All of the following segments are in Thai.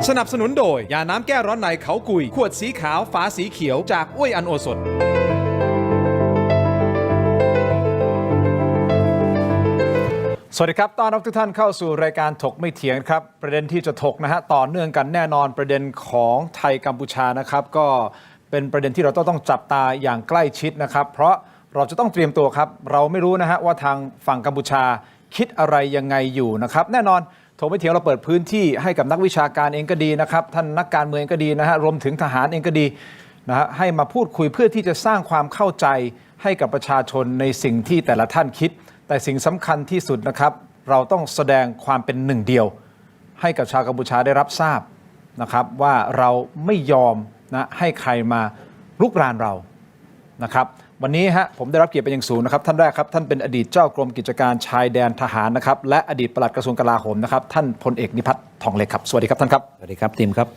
สนับสนุนโดยยาน้ำแก้ร้อนในเขากุยขวดสีขาวฝาสีเขียวจากอ้วยอันโอสถสวัสดีครับต้อนรับทุกท่านเข้าสู่รายการถกไม่เถียงครับประเด็นที่จะถกนะฮะต่อเนื่องกันแน่นอนประเด็นของไทยกัมพูชานะครับก็เป็นประเด็นที่เราต้องจับตาอย่างใกล้ชิดนะครับเพราะเราจะต้องเตรียมตัวครับเราไม่รู้นะฮะว่าทางฝั่งกัมพูชาคิดอะไรยังไงอยู่นะครับแน่นอนถกไม่เถียงเราเปิดพื้นที่ให้กับนักวิชาการเองก็ดีนะครับท่านนักการเมืองก็ดีนะฮะรวมถึงทหารเองก็ดีนะฮะให้มาพูดคุยเพื่อที่จะสร้างความเข้าใจให้กับประชาชนในสิ่งที่แต่ละท่านคิดแต่สิ่งสำคัญที่สุดนะครับเราต้องแสดงความเป็นหนึ่งเดียวให้กับชาวกัมพูชาได้รับทราบนะครับว่าเราไม่ยอมนะให้ใครมารุกรานเรานะครับวันนี้ผมได้รับเกียรติเป็นอย่างสูงนะครับท่านแรกครับท่านเป็นอดีตเจ้ากรมกิจการชายแดนทหารนะครับและอดีตปลัดกระทรวงกลาโหมนะครับท่านพลเอกนิพัฒน์ทองเล็กครับสวัสดีครับท่านครับสวัสดีครับทีมครับ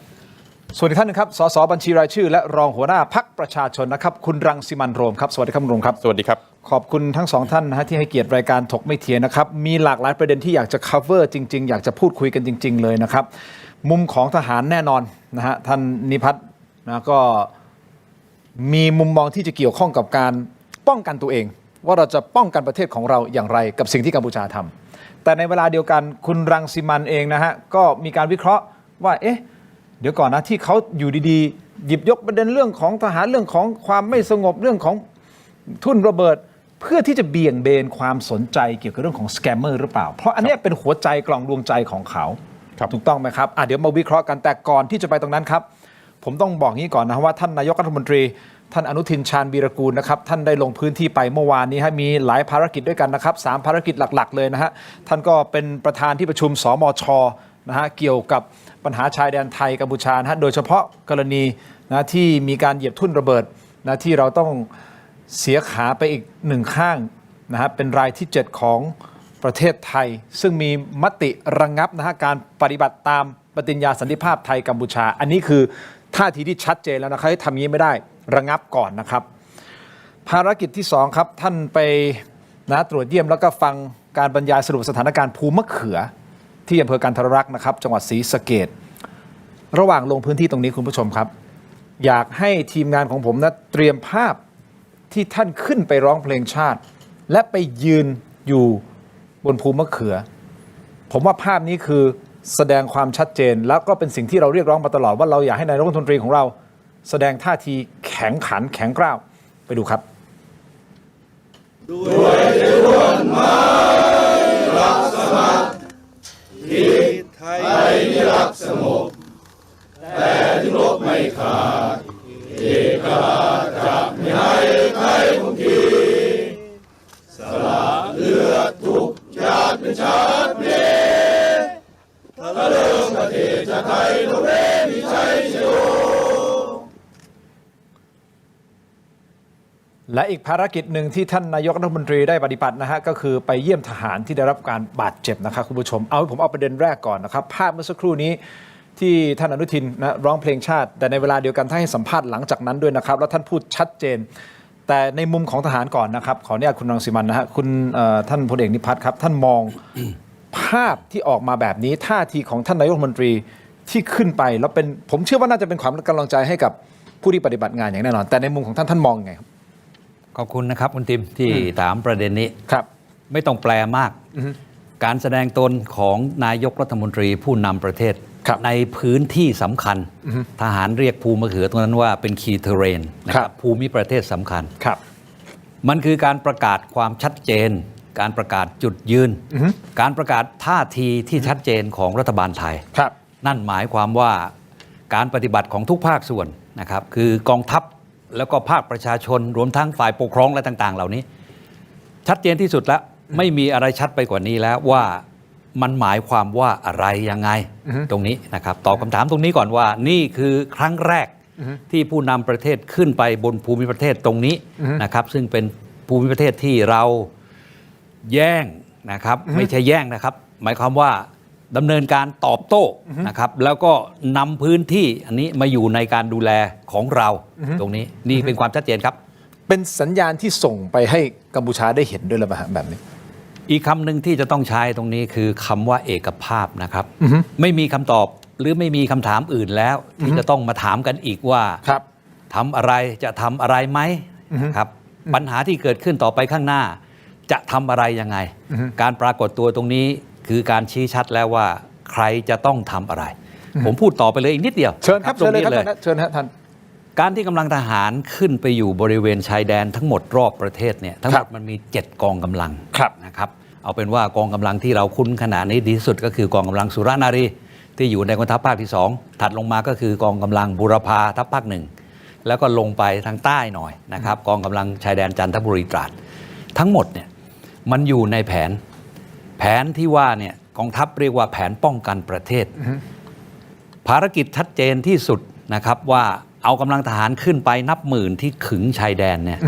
สวัสดีท่านครับสสบัญชีรายชื่อและรองหัวหน้าพรรคประชาชนนะครับคุณรังสิมันต์โรมครับสวัสดีครับคุณโรมครับสวัสดีครับขอบคุณทั้งสองท่านนะฮะที่ให้เกียรติรายการถกไม่เถียงนะครับมีหลากหลายประเด็นที่อยากจะ cover จริงๆอยากจะพูดคุยกันจริงๆเลยนะครับมุมของทหารแน่นอนนะฮะท่านนิพัฒน์นะก็มีมุมมองที่จะเกี่ยวข้องกับการป้องกันตัวเองว่าเราจะป้องกันประเทศของเราอย่างไรกับสิ่งที่กัมพูชาทำแต่ในเวลาเดียวกันคุณรังสิมันต์เองนะฮะก็มีการวิเคราะห์ว่าเดี๋ยวก่อนนะที่เขาอยู่ดีๆหยิบยกประเด็นเรื่องของทหารเรื่องของความไม่สงบเรื่องของทุ่นระเบิดเพื่อที่จะเบี่ยงเบนความสนใจเกี่ยวกับเรื่องของสแกมเมอร์หรือเปล่าเพราะอันนี้เป็นหัวใจกล่องดวงใจของเขาถูกต้องไหมครับเดี๋ยวมาวิเคราะห์กันแต่ก่อนที่จะไปตรงนั้นครับผมต้องบอกงี้ก่อนนะว่าท่านนายกรัฐมนตรีท่านอนุทินชาญวีรกูลนะครับท่านได้ลงพื้นที่ไปเมื่อวานนี้มีหลายภารกิจด้วยกันนะครับ3ภารกิจหลักๆเลยนะฮะท่านก็เป็นประธานที่ประชุมสมชนะฮะเกี่ยวกับปัญหาชายแดนไทยกัมพูชานะฮะโดยเฉพาะกรณีนะที่มีการเหยียบทุ่นระเบิดนะที่เราต้องเสียขาไปอีกหนึ่งข้างนะฮะเป็นรายที่7ของประเทศไทยซึ่งมีมติระงับนะฮะการปฏิบัติตามปฏิญญาสันติภาพไทยกัมพูชาอันนี้คือท่าทีที่ชัดเจนแล้วนะครับให้ทำอย่างนี้ไม่ได้ระงับก่อนนะครับภารกิจที่2ครับท่านไปตรวจเยี่ยมแล้วก็ฟังการบรรยายสรุปสถานการณ์ภูมะเขือที่อำเภอกันทรรักษ์นะครับจังหวัดศรีสะเกษระหว่างลงพื้นที่ตรงนี้คุณผู้ชมครับอยากให้ทีมงานของผมเตรียมภาพที่ท่านขึ้นไปร้องเพลงชาติและไปยืนอยู่บนภูมะเขือผมว่าภาพนี้คือแสดงความชัดเจนแล้วก็เป็นสิ่งที่เราเรียกร้องมาตลอดว่าเราอยากให้นายกรัฐมนตรีของเราแสดงท่าทีแข็งขันแข็งกร้าวไปดูครับด้วยจะร่วนไม้รักสมัครที่ไทยนิรักสงบแต่ที่รบไม่ขาดเอกราชจะไม่ให้ใครคงทีสละเลือดทุกชาติเป็นชาติเพลถ้าเลิกประเทศจะไทยเราเวทีชัยโยและอีกภารกิจหนึ่งที่ท่านนายกรัฐมนตรีได้ปฏิบัตินะฮะก็คือไปเยี่ยมทหารที่ได้รับการบาดเจ็บนะครับคุณผู้ชมผมเอาประเด็นแรกก่อนนะครับภาพเมื่อสักครู่นี้ที่ท่านอนุทินร้องเพลงชาติแต่ในเวลาเดียวกันท่านให้สัมภาษณ์หลังจากนั้นด้วยนะครับแล้วท่านพูดชัดเจนแต่ในมุมของทหารก่อนนะครับขออนุญาตคุณรังสิมันต์นะฮะคุณท่านพลเอกนิพัฒน์ครับท่านมองภาพที่ออกมาแบบนี้ท่าทีของท่านนายกรัฐมนตรีที่ขึ้นไปแล้วเป็นผมเชื่อว่าน่าจะเป็นความกำลังใจให้กับผู้ที่ปฏิบัติงานอย่างแน่นอนแต่ในมุมของท่านมองไงครับขอบคุณนะครับคุณติมที่ถามประเด็นนี้ครับไม่ต้องแปลมากการแสดงตนของนายกรัฐมนตรีผู้นำประเทศในพื้นที่สำคัญทหารเรียกภูมะเขือตรงนั้นว่าเป็นคีย์เทเรนนะครับภูมิประเทศสำคัญมันคือการประกาศความชัดเจนการประกาศจุดยืนการประกาศท่าทีที่ชัดเจนของรัฐบาลไทยนั่นหมายความว่าการปฏิบัติของทุกภาคส่วนนะครับคือกองทัพแล้วก็ภาคประชาชนรวมทั้งฝ่ายปกครองและต่างๆเหล่านี้ชัดเจนที่สุดแล้วไม่มีอะไรชัดไปกว่านี้แล้วว่ามันหมายความว่าอะไรยังไงตรงนี้นะครับตอบคำถามตรงนี้ก่อนว่านี่คือครั้งแรกที่ผู้นำประเทศขึ้นไปบนภูมิประเทศตรงนี้นะครับซึ่งเป็นภูมิประเทศที่เราแย่งนะครับไม่ใช่แย่งนะครับหมายความว่าดำเนินการตอบโต้นะครับแล้วก็นำพื้นที่อันนี้มาอยู่ในการดูแลของเราตรงนี้นี่เป็นความชัดเจนครับเป็นสัญญาณที่ส่งไปให้กัมพูชาได้เห็นด้วยหรือเปล่าแบบนี้ อีกคำหนึ่งที่จะต้องใช้ตรงนี้คือคำว่าเอกภาพนะครับไม่มีคำตอบ หรือไม่มีคำถามอื่นแล้วที่จะต้องมาถามกันอีกว่า ครับ ทำอะไรจะทำอะไรไหมครับปัญหาที่เกิดขึ้นต่อไปข้างหน้า จะทำอะไรยังไง การปรากฏตัวตรงนี้คือการชี้ชัดแล้วว่าใครจะต้องทำอะไร ผมพูดต่อไปเลยอีกนิดเดียว เชิญครับ ต เชิ ร ญ ง เลย นี้ ครับเชิญฮะท่าน การที่กำลังทหารขึ้นไปอยู่บริเวณชายแดนทั้งหมดรอบประเทศเนี่ยทั้งหมดมันมี 7 กองกำลัง ครับ นะครับเอาเป็นว่ากองกำลังที่เราคุ้นขณะนี้ดีที่สุดก็คือกองกำลังสุรนารีที่อยู่ในกองทัพภาคที่ 2 ถัดลงมาก็คือกองกำลังบูรพาทัพภาค 1 แล้วก็ลงไปทางใต้หน่อยนะครับกองกำลังชายแดนจันทบุรีตราดทั้งหมดเนี่ยมันอยู่ในแผนที่ว่าเนี่ยกองทัพเรียกว่าแผนป้องกันประเทศ ภารกิจชัดเจนที่สุดนะครับว่าเอากำลังทหารขึ้นไปนับหมื่นที่ขึงชายแดนเนี่ย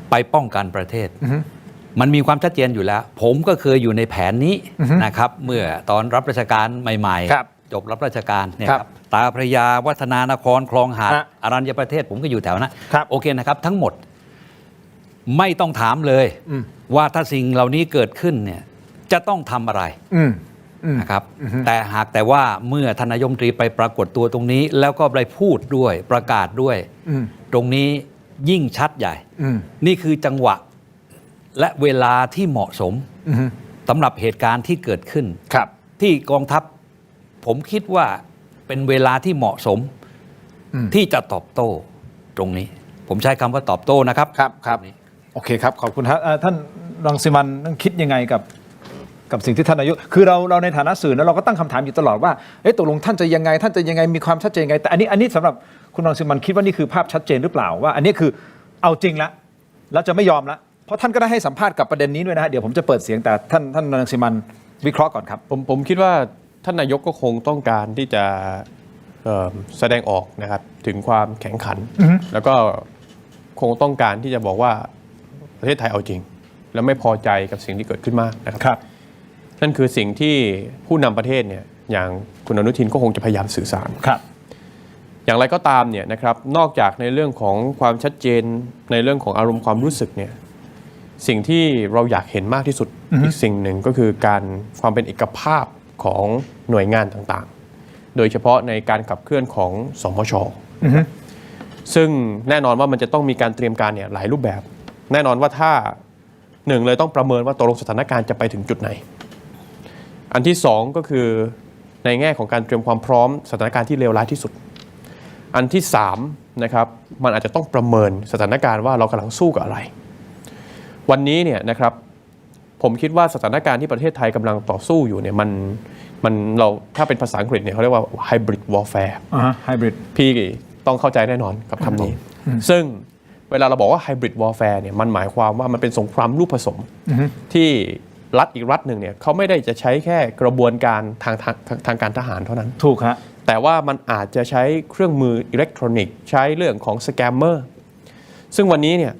ไปป้องกันประเทศ มันมีความชัดเจนอยู่แล้ว ผมก็เคยอยู่ในแผนนี้นะครับเมื่อตอนรับราชการใหม่ ครับ ๆจบรับราชการเนี่ย ครับ ครับตาพระยาวัฒนานครคลองหาด ฮะ อรัญญประเทศผมก็อยู่แถวนั้น ครับ โอเคนะครับทั้งหมดไม่ต้องถามเลยว่าถ้าสิ่งเหล่านี้เกิดขึ้นเนี่ยจะต้องทำอะไร อืม นะครับแต่หากแต่ว่าเมื่อท่านนายกรัฐมนตรีไปปรากฏตัวตรงนี้ แล้วก็ไปพูดด้วยประกาศด้วย ตรงนี้ยิ่งชัดใหญ่ นี่คือจังหวะและเวลาที่เหมาะสมสำหรับเหตุการณ์ที่เกิดขึ้น ครับ ที่กองทัพผมคิดว่าเป็นเวลาที่เหมาะสมที่จะตอบโต้ตรงนี้ ผมใช้คำว่าตอบโต้นะครับ ครับโอเคครับขอบคุณครับท่านรังสิมันคิดยังไงกับสิ่งที่ท่านนายกคือเราในฐานะสื่อนะเราก็ตั้งคำถามอยู่ตลอดว่าตกลงท่านจะยังไงมีความชัดเจนยังไงแต่อันนี้สำหรับคุณรังสิมันคิดว่านี่คือภาพชัดเจนหรือเปล่าว่าอันนี้คือเอาจริงแล้วจะไม่ยอมละเพราะท่านก็ได้ให้สัมภาษณ์กับประเด็นนี้ด้วยนะฮะเดี๋ยวผมจะเปิดเสียงแต่ท่านรังสิมันวิเคราะห์ก่อนครับ ผมคิดว่าท่านนายกก็คงต้องการที่จะแสดงออกนะครับถึงความแข็งขัน แล้วก็คงต้องการที่จะบอกว่าประเทศไทยเอาจริง แล้วไม่พอใจกับสิ่งที่เกิดขึ้นมากนะครับนั่นคือสิ่งที่ผู้นำประเทศเนี่ยอย่างคุณอนุทินก็คงจะพยายามสื่อสาร ครับ อย่างไรก็ตามเนี่ยนะครับนอกจากในเรื่องของความชัดเจนในเรื่องของอารมณ์ความรู้สึกเนี่ยสิ่งที่เราอยากเห็นมากที่สุดอีกสิ่งหนึ่งก็คือการความเป็นเอกภาพของหน่วยงานต่างๆ โดยเฉพาะในการขับเคลื่อนของสมชซึ่งแน่นอนว่ามันจะต้องมีการเตรียมการเนี่ยหลายรูปแบบ แน่นอนว่าถ้าหนึ่งเลยต้องประเมินว่าตกลงสถานการณ์จะไปถึงจุดไหนอันที่สองก็คือในแง่ของการเตรียมความพร้อมสถานการณ์ที่เลวร้ายที่สุดอันที่สามนะครับมันอาจจะต้องประเมินสถานการณ์ว่าเรากำลังสู้กับอะไรวันนี้เนี่ยนะครับผมคิดว่าสถานการณ์ที่ประเทศไทยกำลังต่อสู้อยู่เนี่ยมันเราถ้าเป็นภาษาอังกฤษเนี่ยเขาเรียกว่า hybrid warfare ไฮบริด พี่ต้องเข้าใจแน่นอนกับคำนี้ซึ่งเวลาเราบอกว่า hybrid warfare เนี่ยมันหมายความว่ามันเป็นสงครามลูกผสมที่รัฐอีกรัฐหนึ่งเนี่ยเขาไม่ได้จะใช้แค่กระบวนการทางการทหารเท่านั้นถูกฮะแต่ว่ามันอาจจะใช้เครื่องมืออิเล็กทรอนิกส์ใช้เรื่องของสแกมเมอร์ซึ่งวันนี้เนี่ย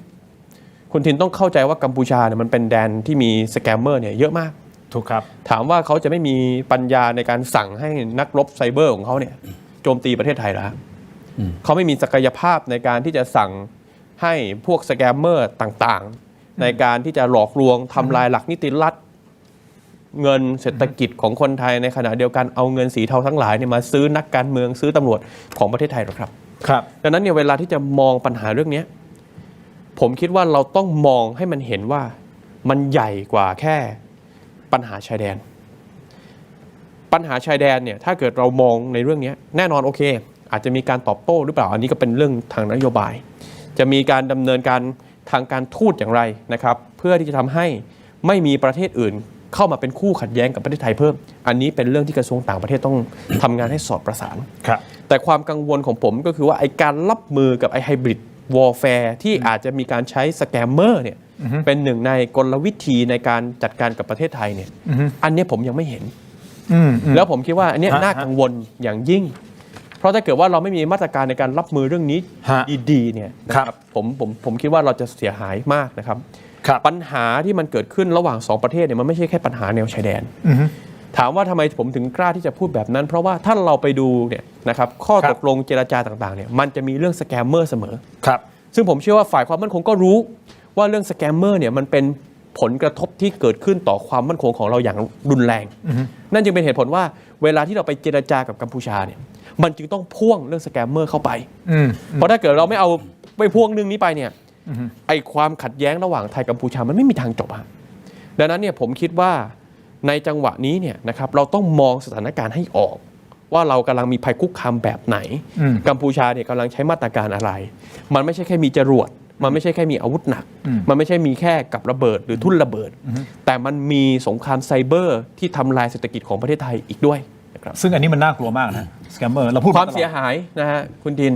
คุณทินต้องเข้าใจว่ากัมพูชาเนี่ยมันเป็นแดนที่มีสแกมเมอร์เนี่ยเยอะมากถูกครับถามว่าเขาจะไม่มีปัญญาในการสั่งให้นักรบไซเบอร์ของเขาเนี่ยโจมตีประเทศไทยแล้วเขาไม่มีศักยภาพในการที่จะสั่งให้พวกสแกมเมอร์ต่างๆในการที่จะหลอกลวงทำลายหลักนิติรัฐเงินเศรษฐกิจของคนไทยในขณะเดียวกันเอาเงินสีเทาทั้งหลายเนี่ยมาซื้อนักการเมืองซื้อตำรวจของประเทศไทยหรอกครับดังนั้นเนี่ยเวลาที่จะมองปัญหาเรื่องนี้ผมคิดว่าเราต้องมองให้มันเห็นว่ามันใหญ่กว่าแค่ปัญหาชายแดนปัญหาชายแดนเนี่ยถ้าเกิดเรามองในเรื่องนี้แน่นอนโอเคอาจจะมีการตอบโต้หรือเปล่าอันนี้ก็เป็นเรื่องทางนโยบายจะมีการดำเนินการทางการทูตอย่างไรนะครับเพื่อที่จะทำให้ไม่มีประเทศอื่นเข้ามาเป็นคู่ขัดแย้งกับประเทศไทยเพิ่มอันนี้เป็นเรื่องที่กระทรวงต่างประเทศต้องทำงานให้สอดประสานแต่ความกังวลของผมก็คือว่าไอ้การรับมือกับไอ้ไฮบริดวอร์แฟร์ที่อาจจะมีการใช้สแกมเมอร์เนี่ยเป็นหนึ่งในกลวิธีในการจัดการกับประเทศไทยเนี่ยอันนี้ผมยังไม่เห็นแล้วผมคิดว่าอันนี้น่ากังวลอย่างยิ่งเพราะถ้าเกิดว่าเราไม่มีมาตรการในการรับมือเรื่องนี้ดีๆเนี่ยนะครับผมคิดว่าเราจะเสียหายมากนะครับปัญหาที่มันเกิดขึ้นระหว่าง2ประเทศเนี่ยมันไม่ใช่แค่ปัญหาแนวชายแดนถามว่าทำไมผมถึงกล้าที่จะพูดแบบนั้นเพราะว่าถ้าเราไปดูเนี่ยนะครับข้อตกลงเจรจาต่างๆเนี่ยมันจะมีเรื่องสแกมเมอร์เสมอซึ่งผมเชื่อว่าฝ่ายความมั่นคงก็รู้ว่าเรื่องสแกมเมอร์เนี่ยมันเป็น ผลกระทบที่เกิดขึ้นต่อความมั่นคงของเราอย่างรุนแรงนั่นจึงเป็นเหตุผลว่าเวลาที่เราไปเจรจากับกัมพูชาเนี่ยมันจึงต้องพ่วงเรื่องสแกมเมอร์เข้าไปเพราะถ้าเกิดเราไม่พ่วงเรื่องนี้ไปเนี่ยไอความขัดแย้งระหว่างไทยกัมพูชามันไม่มีทางจบฮะดังนั้นเนี่ยผมคิดว่าในจังหวะนี้เนี่ยนะครับเราต้องมองสถานการณ์ให้ออกว่าเรากำลังมีภัยคุกคามแบบไหนกัมพูชาเนี่ยกำลังใช้มาตรการอะไรมันไม่ใช่แค่มีจรวดมันไม่ใช่แค่มีอาวุธหนักมันไม่ใช่มีแค่กับระเบิดหรือทุ่นระเบิดแต่มันมีสงครามไซเบอร์ที่ทำลายเศรษฐกิจของประเทศไทยอีกด้วยนะครับซึ่งอันนี้มันน่ากลัวมากนะสแกมเมอร์เราพูดความเสียหายนะฮะคุณดิน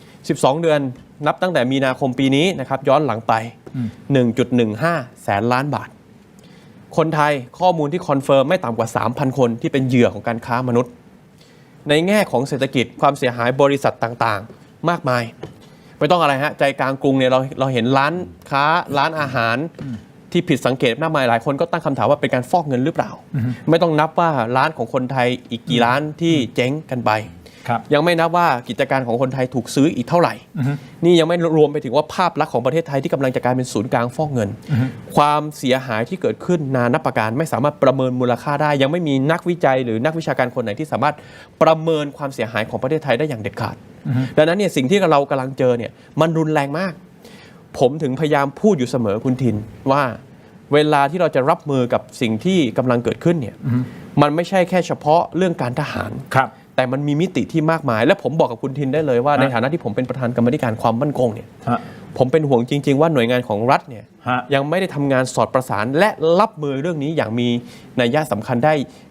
12 เดือนนับตั้งแต่มีนาคมปีนี้นะครับย้อนหลังไป 1.15 แสนล้านบาทคนไทยข้อมูลที่คอนเฟิร์มไม่ต่ำกว่า 3,000 คนที่เป็นเหยื่อของการค้ามนุษย์ในแง่ของเศรษฐกิจความเสียหายบริษัทต่างๆมากมายไม่ต้องอะไรฮะใจกลางกรุงเนี่ยเราเห็นร้านค้าร้านอาหารที่ผิดสังเกตมากมายหลายคนก็ตั้งคำถามว่าเป็นการฟอกเงินหรือเปล่าไม่ต้องนับว่าร้านของคนไทยอีกกี่ร้านที่เจ๊งกันไปยังไม่นับว่ากิจการของคนไทยถูกซื้ออีกเท่าไหร่นี่ยังไม่รวมไปถึงว่าภาพลักษณ์ของประเทศไทยที่กำลังจะกลายเป็นศูนย์กลางฟอกเงินความเสียหายที่เกิดขึ้นนานับประการไม่สามารถประเมินมูลค่าได้ยังไม่มีนักวิจัยหรือนักวิชาการคนไหนที่สามารถประเมินความเสียหายของประเทศไทยได้อย่างเด็ดขาดดังนั้นเนี่ยสิ่งที่เรากำลังเจอเนี่ยมันรุนแรงมากผมถึงพยายามพูดอยู่เสมอคุณทินว่าเวลาที่เราจะรับมือกับสิ่งที่กำลังเกิดขึ้นเนี่ยมันไม่ใช่แค่เฉพาะเรื่องการทหารแต่มันมีมิติที่มากมายและผมบอกกับคุณทินได้เลยว่าในฐานะที่ผมเป็นประธานกรรมาธิการความมั่นคงเนี่ยผมเป็นห่วงจริงๆว่าหน่วยงานของรัฐเนี่ยยังไม่ได้ทำงานสอดประสานและรับมือเรื่องนี้อย่างมีนัยยะสำคัญไ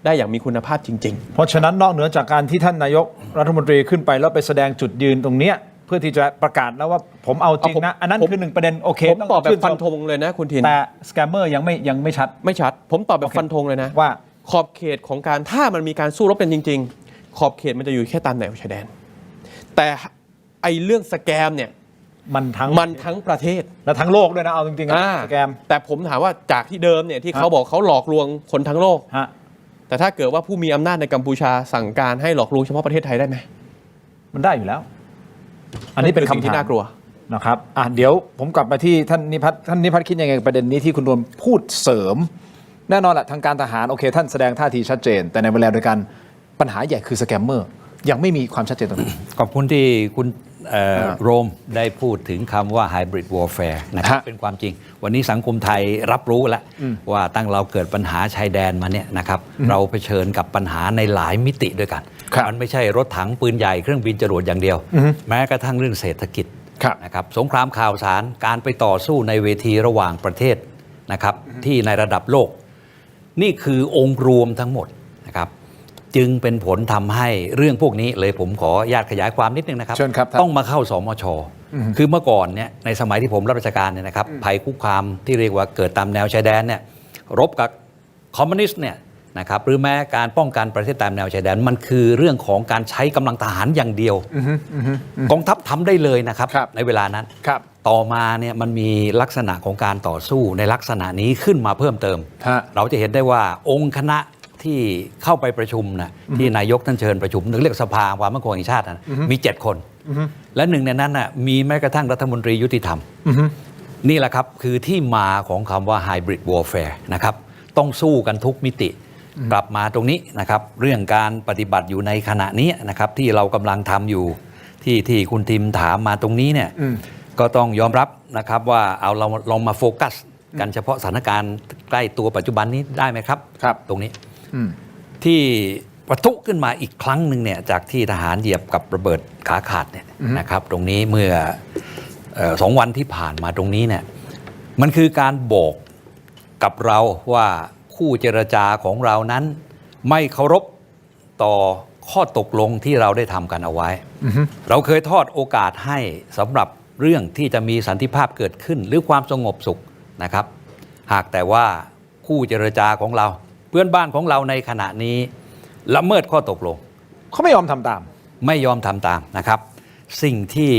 ด้อย่างมีคุณภาพจริงๆเพราะฉะนั้นนอกเหนือจากการที่ท่านนายกรัฐมนตรีขึ้นไปแล้วไปแสดงจุดยืนตรงเนี้ยเพื่อที่จะประกาศแล้วว่าผมเอาจริงนะอันนั้นคือหนึ่งประเด็นโอเคผมตอบแบบฟันธงเลยนะคุณทินแต่สแกมเมอร์ยังไม่ชัดผมตอบแบบฟันธงเลยนะว่าขอบเขตของการถ้ามันมีการสู้รบกันจริงๆขอบเขตมันจะอยู่แค่ตามแนวชายแดนแต่ไอเรื่องสแกมเนี่ยมันทั้งประเทศและทั้งโลกด้วยนะเอาจริงๆสแกมแต่ผมถามว่าจากที่เดิมเนี่ยที่เขาบอกเขาหลอกลวงคนทั้งโลกแต่ถ้าเกิดว่าผู้มีอำนาจในกัมพูชาสั่งการให้หลอกลวงเฉพาะประเทศไทยได้ไหมมันได้อยู่แล้วอันนี้เป็นคำที่น่ากลัวนะครับเดี๋ยวผมกลับมาที่ท่านนิพัฒน์คิดยังไงประเด็นนี้ที่คุณรวมพูดเสริมแน่นอนแหละทางการทหารโอเคท่านแสดงท่าทีชัดเจนแต่ในเวลาเดียวกันปัญหาใหญ่คือสแกมเมอร์ยังไม่มีความชัดเจนตรงนี้ขอบคุณที่คุณโรมได้พูดถึงคำว่า hybrid warfare นะครับเป็นความจริงวันนี้สังคมไทยรับรู้แล้วว่าตั้งเราเกิดปัญหาชายแดนมาเนี่ยนะครับเราเผชิญกับปัญหาในหลายมิติด้วยกันมันไม่ใช่รถถังปืนใหญ่เครื่องบินจรวดอย่างเดียวแม้กระทั่งเรื่องเศรษฐกิจนะครับสงครามข่าวสารการไปต่อสู้ในเวทีระหว่างประเทศนะครับที่ในระดับโลกนี่คือองค์รวมทั้งหมดนะครับจึงเป็นผลทำให้เรื่องพวกนี้เลยผมขออนุญาตขยายความนิดนึงนะครับต้องมาเข้าสมช.คือเมื่อก่อนเนี่ยในสมัยที่ผมรับราชการเนี่ยนะครับภัยคุกคามที่เรียกว่าเกิดตามแนวชายแดนเนี่ยรบกับคอมมิวนิสต์เนี่ยนะครับหรือแม้การป้องกันประเทศตามแนวชายแดนมันคือเรื่องของการใช้กำลังทหารอย่างเดียวกองทัพทำได้เลยนะครับในเวลานั้นต่อมาเนี่ยมันมีลักษณะของการต่อสู้ในลักษณะนี้ขึ้นมาเพิ่มเติมเราจะเห็นได้ว่าองค์คณะที่เข้าไปประชุมนะที่นายกท่านเชิญประชุมเรียกสภาความมั่นคงแห่งชาตินะมี7 คนและหนึ่งในนั้นนะมีแม้กระทั่งรัฐมนตรียุติธรรมนี่แหละครับคือที่มาของคำว่า hybrid warfare นะครับต้องสู้กันทุกมิติกลับมาตรงนี้นะครับเรื่องการปฏิบัติอยู่ในขณะนี้นะครับที่เรากำลังทำอยู่ที่คุณทิมถามมาตรงนี้เนี่ยก็ต้องยอมรับนะครับว่าเอาเราลองมาโฟกัสกันเฉพาะสถานการณ์ใกล้ตัวปัจจุบันนี้ได้ไหมครับตรงนี้ที่ปะทุขึ้นมาอีกครั้งหนึ่งเนี่ยจากที่ทหารเหยียบกับระเบิดขาขาดเนี่ยนะครับตรงนี้เมื่อ2 วันที่ผ่านมาตรงนี้เนี่ยมันคือการบอกกับเราว่าคู่เจรจาของเรานั้นไม่เคารพต่อข้อตกลงที่เราได้ทำกันเอาไว้เราเคยทอดโอกาสให้สำหรับเรื่องที่จะมีสันติภาพเกิดขึ้นหรือความสงบสุขนะครับหากแต่ว่าคู่เจรจาของเราเพื่อนบ้านของเราในขณะนี้ละเมิดข้อตกลงเขาไม่ยอมทำตามนะครับสิ่งที่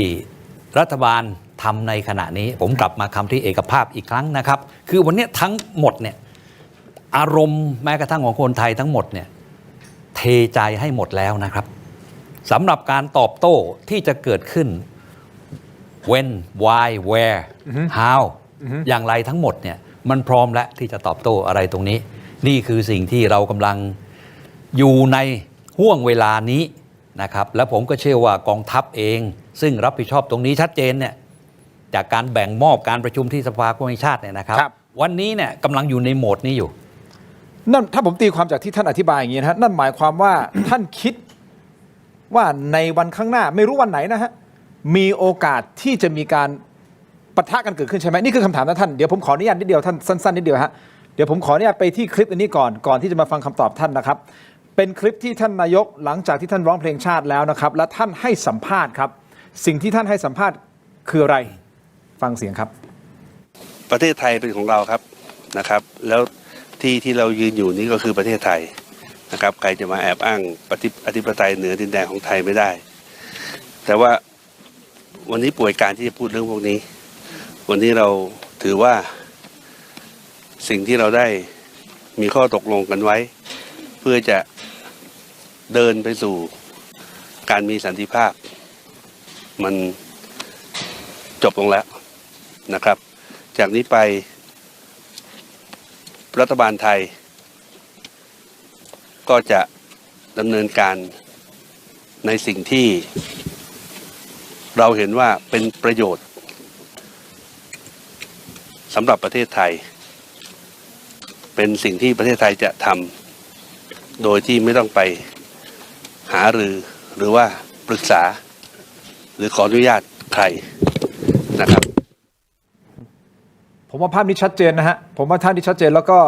รัฐบาลทำในขณะนี้ผมกลับมาคำที่เอกภาพอีกครั้งนะครับคือวันนี้ทั้งหมดเนี่ยอารมณ์แม้กระทั่งของคนไทยทั้งหมดเนี่ยเทใจให้หมดแล้วนะครับสำหรับการตอบโต้ที่จะเกิดขึ้น when why where how อย่างไรทั้งหมดเนี่ย มันพร้อมแล้วที่จะตอบโต้อะไรตรงนี้ นี่คือสิ่งที่เรากำลังอยู่ในห่วงเวลานี้นะครับและผมก็เชื่อว่ากองทัพเองซึ่งรับผิดชอบตรงนี้ชัดเจนเนี่ยจากการแบ่งมอบการประชุมที่สภาผู้แห่งชาติเนี่ยนะครับ วันนี้เนี่ยกำลังอยู่ในโหมดนี้อยู่ นั่นถ้าผมตีความจากที่ท่านอธิบายอย่างนี้นะฮะนั่นหมายความว่า ท่านคิดว่าในวันข้างหน้าไม่รู้วันไหนนะฮะมีโอกาสที่จะมีการปะทะกันเกิดขึ้นใช่ไหมนี่คือคำถามนะท่านเดี๋ยวผมขออนุญาตนิดเดียวท่านสั้นๆนิดเดียวฮะเดี๋ยวผมขออนุญาตไปที่คลิปอันนี้ก่อนที่จะมาฟังคำตอบท่านนะครับเป็นคลิปที่ท่านนายกหลังจากที่ท่านร้องเพลงชาติแล้วนะครับและท่านให้สัมภาษณ์ครับสิ่งที่ท่านให้สัมภาษณ์คืออะไรฟังเสียงครับ ประเทศไทยเป็นของเราครับนะครับแล้วที่เรายืนอยู่นี้ก็คือประเทศไทยนะครับใครจะมาแอบอ้างอธิปไตยเหนือดินแดนของไทยไม่ได้แต่ว่าวันนี้ป่วยการที่จะพูดเรื่องพวกนี้วันนี้เราถือว่าสิ่งที่เราได้มีข้อตกลงกันไว้เพื่อจะเดินไปสู่การมีสันติภาพมันจบลงแล้วนะครับจากนี้ไปรัฐบาลไทยก็จะดำเนินการในสิ่งที่เราเห็นว่าเป็นประโยชน์สำหรับประเทศไทยเป็นสิ่งที่ประเทศไทยจะทำโดยที่ไม่ต้องไปหารือหรือว่าปรึกษาหรือขออนุญาตใครนะครับผมว่าภาพนี้ชัดเจนนะฮะผมว่าท่านที่ชัดเจนแล้วก็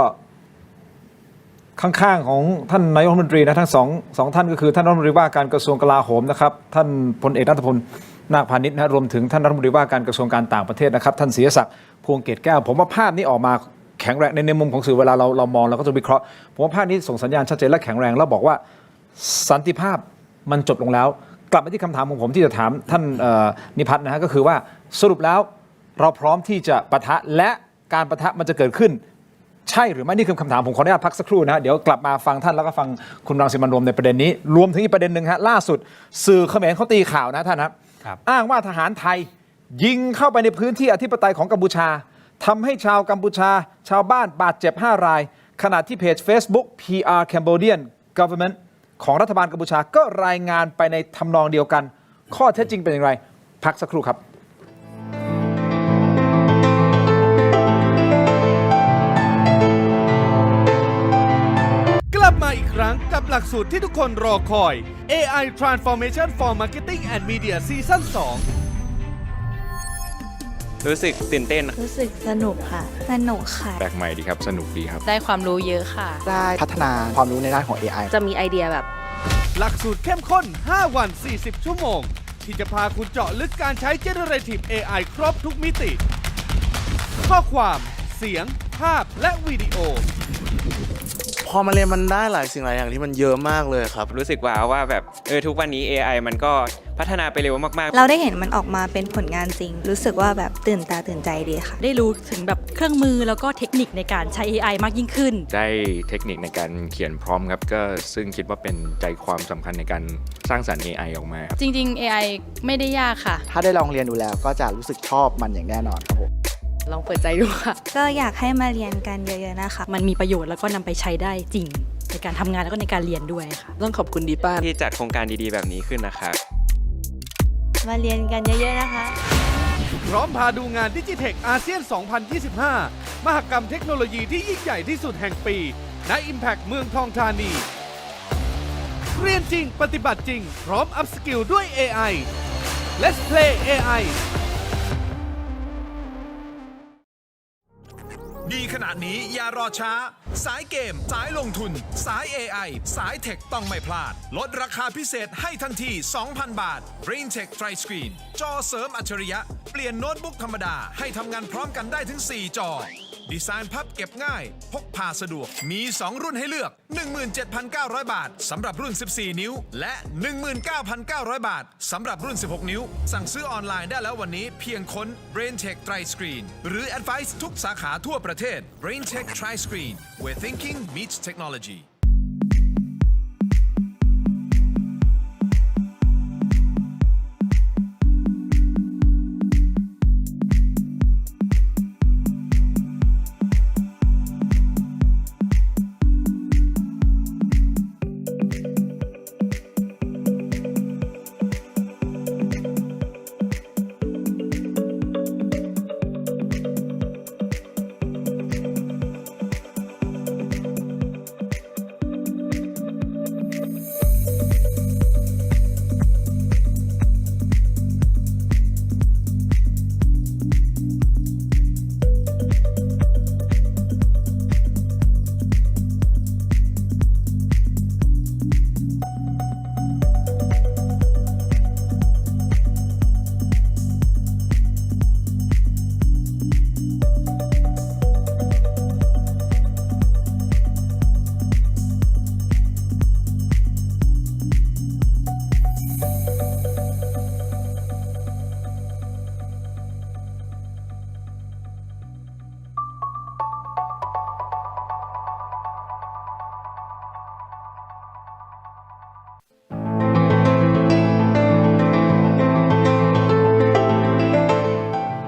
ข้างๆของท่านนายกรัฐมนตรีนะทั้งสองท่านก็คือท่านรัฐมนตรีว่าการกระทรวงกลาโหมนะครับท่านพลเอกณัฐพลนาคพานิชนะรวมถึงท่านรัฐมนตรีว่าการกระทรวงการต่างประเทศนะครับท่านศิริศักดิ์พวงเกตแก้วผมว่าภาพนี้ออกมาแข็งแรงในมุมของสื่อเวลาเรามองเราก็จะวิเคราะห์ผมว่าภาพนี้ส่งสัญญาณชัดเจนและแข็งแรงแล้วบอกว่าสันติภาพมันจบลงแล้วกลับมาที่คำถามของผมที่จะถามท่านนิพัฒน์นะฮะก็คือว่าสรุปแล้วเราพร้อมที่จะปะทะและการปะทะมันจะเกิดขึ้นใช่หรือไม่นี่คือคำถามผมขออนุญาตพักสักครู่นะฮะเดี๋ยวกลับมาฟังท่านแล้วก็ฟังคุณรังสิมันต์โรมในประเด็นนี้รวมถึงอีกประเด็นหนึ่งฮะล่าสุดสื่อเขมรเขาตีข่าวนะท่านครับอ้างว่าทหารไทยยิงเข้าไปในพื้นที่อธิปไตยของกัมพูชาทำให้ชาวกัมพูชาชาวบ้านบาดเจ็บ5 รายขณะที่เพจ Facebook PR Cambodian Government ของรัฐบาลกัมพูชาก็รายงานไปในทำนองเดียวกันข้อเท็จจริงเป็นอย่างไรพักสักครู่ครับกลับมาอีกครั้งกับหลักสูตรที่ทุกคนรอคอย AI Transformation for Marketing and Media Season 2รู้สึกตื่นเต้น รู้สึกสนุกค่ะ สนุกค่ะ แปลกใหม่ดีครับ สนุกดีครับ ได้ความรู้เยอะค่ะ ได้พัฒนาความรู้ในด้านของ AI จะมีไอเดียแบบ หลักสูตรเข้มข้น 5 วัน 40 ชั่วโมง ที่จะพาคุณเจาะลึกการใช้ Generative AI ครบทุกมิติ ข้อความเสียงภาพและวิดีโอ พอมาเรียนมันได้หลายสิ่งหลายอย่างที่มันเยอะมากเลยครับ รู้สึกว่าแบบทุกวันนี้ AI มันก็พัฒนาไปเร็วมากๆ เราได้เห็นมันออกมาเป็นผลงานจริง รู้สึกว่าแบบตื่นตาตื่นใจดีค่ะ ได้รู้ถึงแบบเครื่องมือแล้วก็เทคนิคในการใช้ AI มากยิ่งขึ้น ได้เทคนิคในการเขียนพร้อมครับก็ซึ่งคิดว่าเป็นใจความสำคัญในการสร้างสรรค์ AI ออกมาครับ จริงๆ AI ไม่ได้ยากค่ะ ถ้าได้ลองเรียนดูแล้วก็จะรู้สึกชอบมันอย่างแน่นอนครับผม ลองเปิดใจดูค่ะ ก็อยากให้มาเรียนกันเยอะๆนะคะ มันมีประโยชน์แล้วก็นำไปใช้ได้จริง ในการทำงานแล้วก็ในการเรียนด้วยค่ะ ต้องขอบคุณดีป้า ที่จัดโครงการดีๆแบบนี้ขึ้นนะครับ มาเรียนกันเยอะๆนะคะ พร้อมพาดูงานดิจิเทคอาเซียน 2025 มหกรรมเทคโนโลยีที่ยิ่งใหญ่ที่สุดแห่งปีณ Impact เมืองทองธานี เรียนจริงปฏิบัติจริง พร้อมอัพสกิลด้วย AI Let's Play AI ดีขนาดนี้อย่ารอช้าสายเกมสายลงทุนสาย AI สายเทคต้องไม่พลาดลดราคาพิเศษให้ทันที 2,000 บาท BrainTech Tri-Screen จอเสริมอัจฉริยะเปลี่ยนโน้ตบุ๊กธรรมดาให้ทำงานพร้อมกันได้ถึง 4 จอดีไซน์พับเก็บง่ายพกพาสะดวกมี 2 รุ่นให้เลือก 17,900 บาทสำหรับรุ่น 14 นิ้วและ 19,900 บาทสำหรับรุ่น 16 นิ้วสั่งซื้อออนไลน์ได้แล้ววันนี้เพียงค้น BrainTech Tri-Screen หรือ Advice ทุกสาขาทั่วประเทศ BrainTech Tri-Screen where thinking meets technology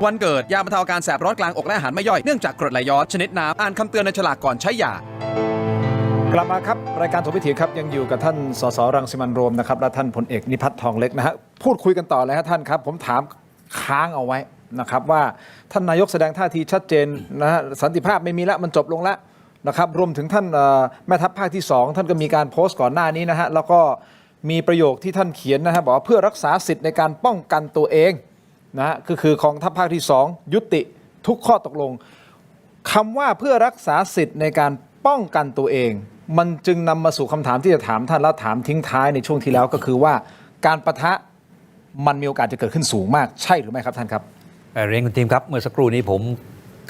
วันเกิดยาบรรเทาอาการแสบร้อนกลางอกและอาหารไม่ย่อยเนื่องจากกรดไหลย้อนชนิดน้ำอ่านคำเตือนในฉลากก่อนใช้ยา กลับมาครับรายการถกวิถีครับยังอยู่กับท่านสสรังสิมันต์โรมนะครับและท่านพลเอกนิพัฒน์ทองเล็กนะฮะพูดคุยกันต่อเลยครับท่านครับผมถามค้างเอาไว้นะครับว่าท่านนายกแสดงท่าทีชัดเจนนะฮะสันติภาพไม่มีแล้วมันจบลงแล้วนะครับรวมถึงท่านแม่ทัพภาคที่ 2ท่านก็มีการโพสต์ก่อนหน้านี้นะฮะแล้วก็มีประโยคที่ท่านเขียนนะฮะบอกว่าเพื่อรักษาสิทธิ์ในการป้องกันตัวเองนะฮะคือกองทัพภาคที่ 2ยุติทุกข้อตกลงคำว่าเพื่อรักษาสิทธิ์ในการป้องกันตัวเองมันจึงนำมาสู่คำถามที่จะถามท่านและถามทิ้งท้ายในช่วงที่แล้วก็คือว่าการปะทะมันมีโอกาสจะเกิดขึ้นสูงมากใช่หรือไม่ครับท่านครับเรียนคุณทีมครับเมื่อสักครู่นี้ผม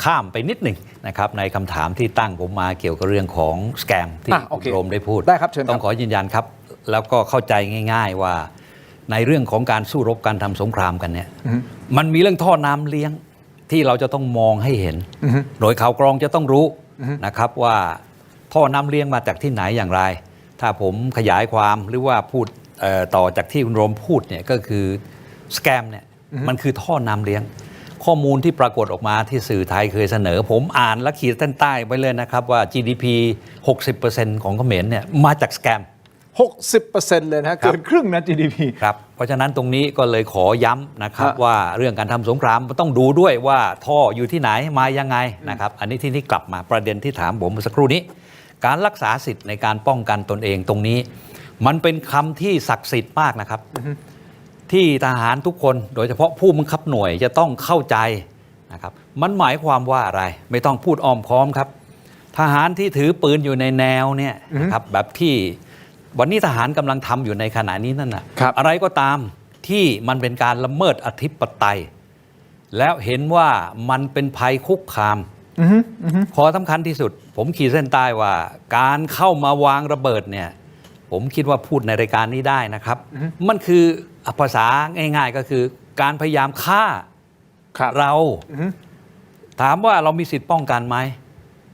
ข้ามไปนิดหนึ่งนะครับในคำถามที่ตั้งผมมาเกี่ยวกับเรื่องของสแกมที่คุณโรมได้พูดได้ครับเชิญต้องขอยืนยันครับแล้วก็เข้าใจง่ายๆว่าในเรื่องของการสู้รบการทำสงครามกันเนี่ยมันมีเรื่องท่อน้ำเลี้ยงที่เราจะต้องมองให้เห็นโดยข่าวกรองจะต้องรู้นะครับว่าท่อน้ำเลี้ยงมาจากที่ไหนอย่างไรถ้าผมขยายความหรือว่าพูดต่อจากที่คุณโรมพูดเนี่ยก็คือสแกมเนี่ยมันคือท่อน้ำเลี้ยงข้อมูลที่ปรากฏออกมาที่สื่อไทยเคยเสนอผมอ่านและขีดเส้นใต้ไว้เลยนะครับว่า GDP 60% ของเขมรเนี่ยมาจากสแกม 60% เลยนะเกินครึ่งนะ GDP ครับเพราะฉะนั้นตรงนี้ก็เลยขอย้ำนะครับว่าเรื่องการทำสงครามต้องดูด้วยว่าท่ออยู่ที่ไหนมายังไงนะครับอันนี้ที่นี่กลับมาประเด็นที่ถามผมเมื่อสักครู่นี้การรักษาสิทธิ์ในการป้องกันตนเองตรงนี้มันเป็นคำที่ศักดิ์สิทธิ์มากนะครับที่ทหารทุกคนโดยเฉพาะผู้บังคับหน่วยจะต้องเข้าใจนะครับมันหมายความว่าอะไรไม่ต้องพูดอ้อมค้อมครับทหารที่ถือปืนอยู่ในแนวเนี่ยนะครับแบบที่วันนี้ทหารกำลังทำอยู่ในขณะนี้นั่นนะอะไรก็ตามที่มันเป็นการละเมิดอธิปไตยแล้วเห็นว่ามันเป็นภัยคุกคามข้อสำคัญที่สุดผมขีดเส้นใต้ว่าการเข้ามาวางระเบิดเนี่ยผมคิดว่าพูดในรายการนี้ได้นะครับมันคือภาษาง่ายๆก็คือการพยายามฆ่าเราถามว่าเรามีสิทธิ์ป้องกันไหม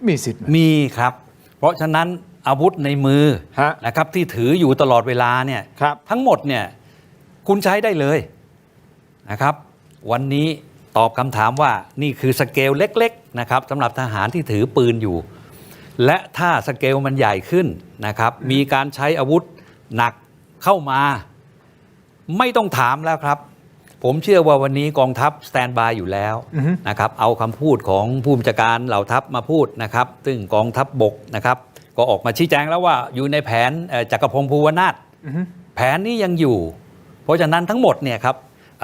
มีสิทธิ์มีครับเพราะฉะนั้นอาวุธในมือนะครับที่ถืออยู่ตลอดเวลาเนี่ยทั้งหมดเนี่ยคุณใช้ได้เลยนะครับวันนี้ตอบคำถามว่านี่คือสเกลเล็กๆนะครับสำหรับทหารที่ถือปืนอยู่และถ้าสเกลมันใหญ่ขึ้นนะครับมีการใช้อาวุธหนักเข้ามาไม่ต้องถามแล้วครับผมเชื่อว่าวันนี้กองทัพสแตนบายอยู่แล้วนะครับเอาคำพูดของผู้บัญชาการเหล่าทัพมาพูดนะครับซึ่งกองทัพบกนะครับก็ออกมาชี้แจงแล้วว่าอยู่ในแผนจักรพงศ์ภูวนาถแผนนี้ยังอยู่เพราะฉะนั้นทั้งหมดเนี่ยครับ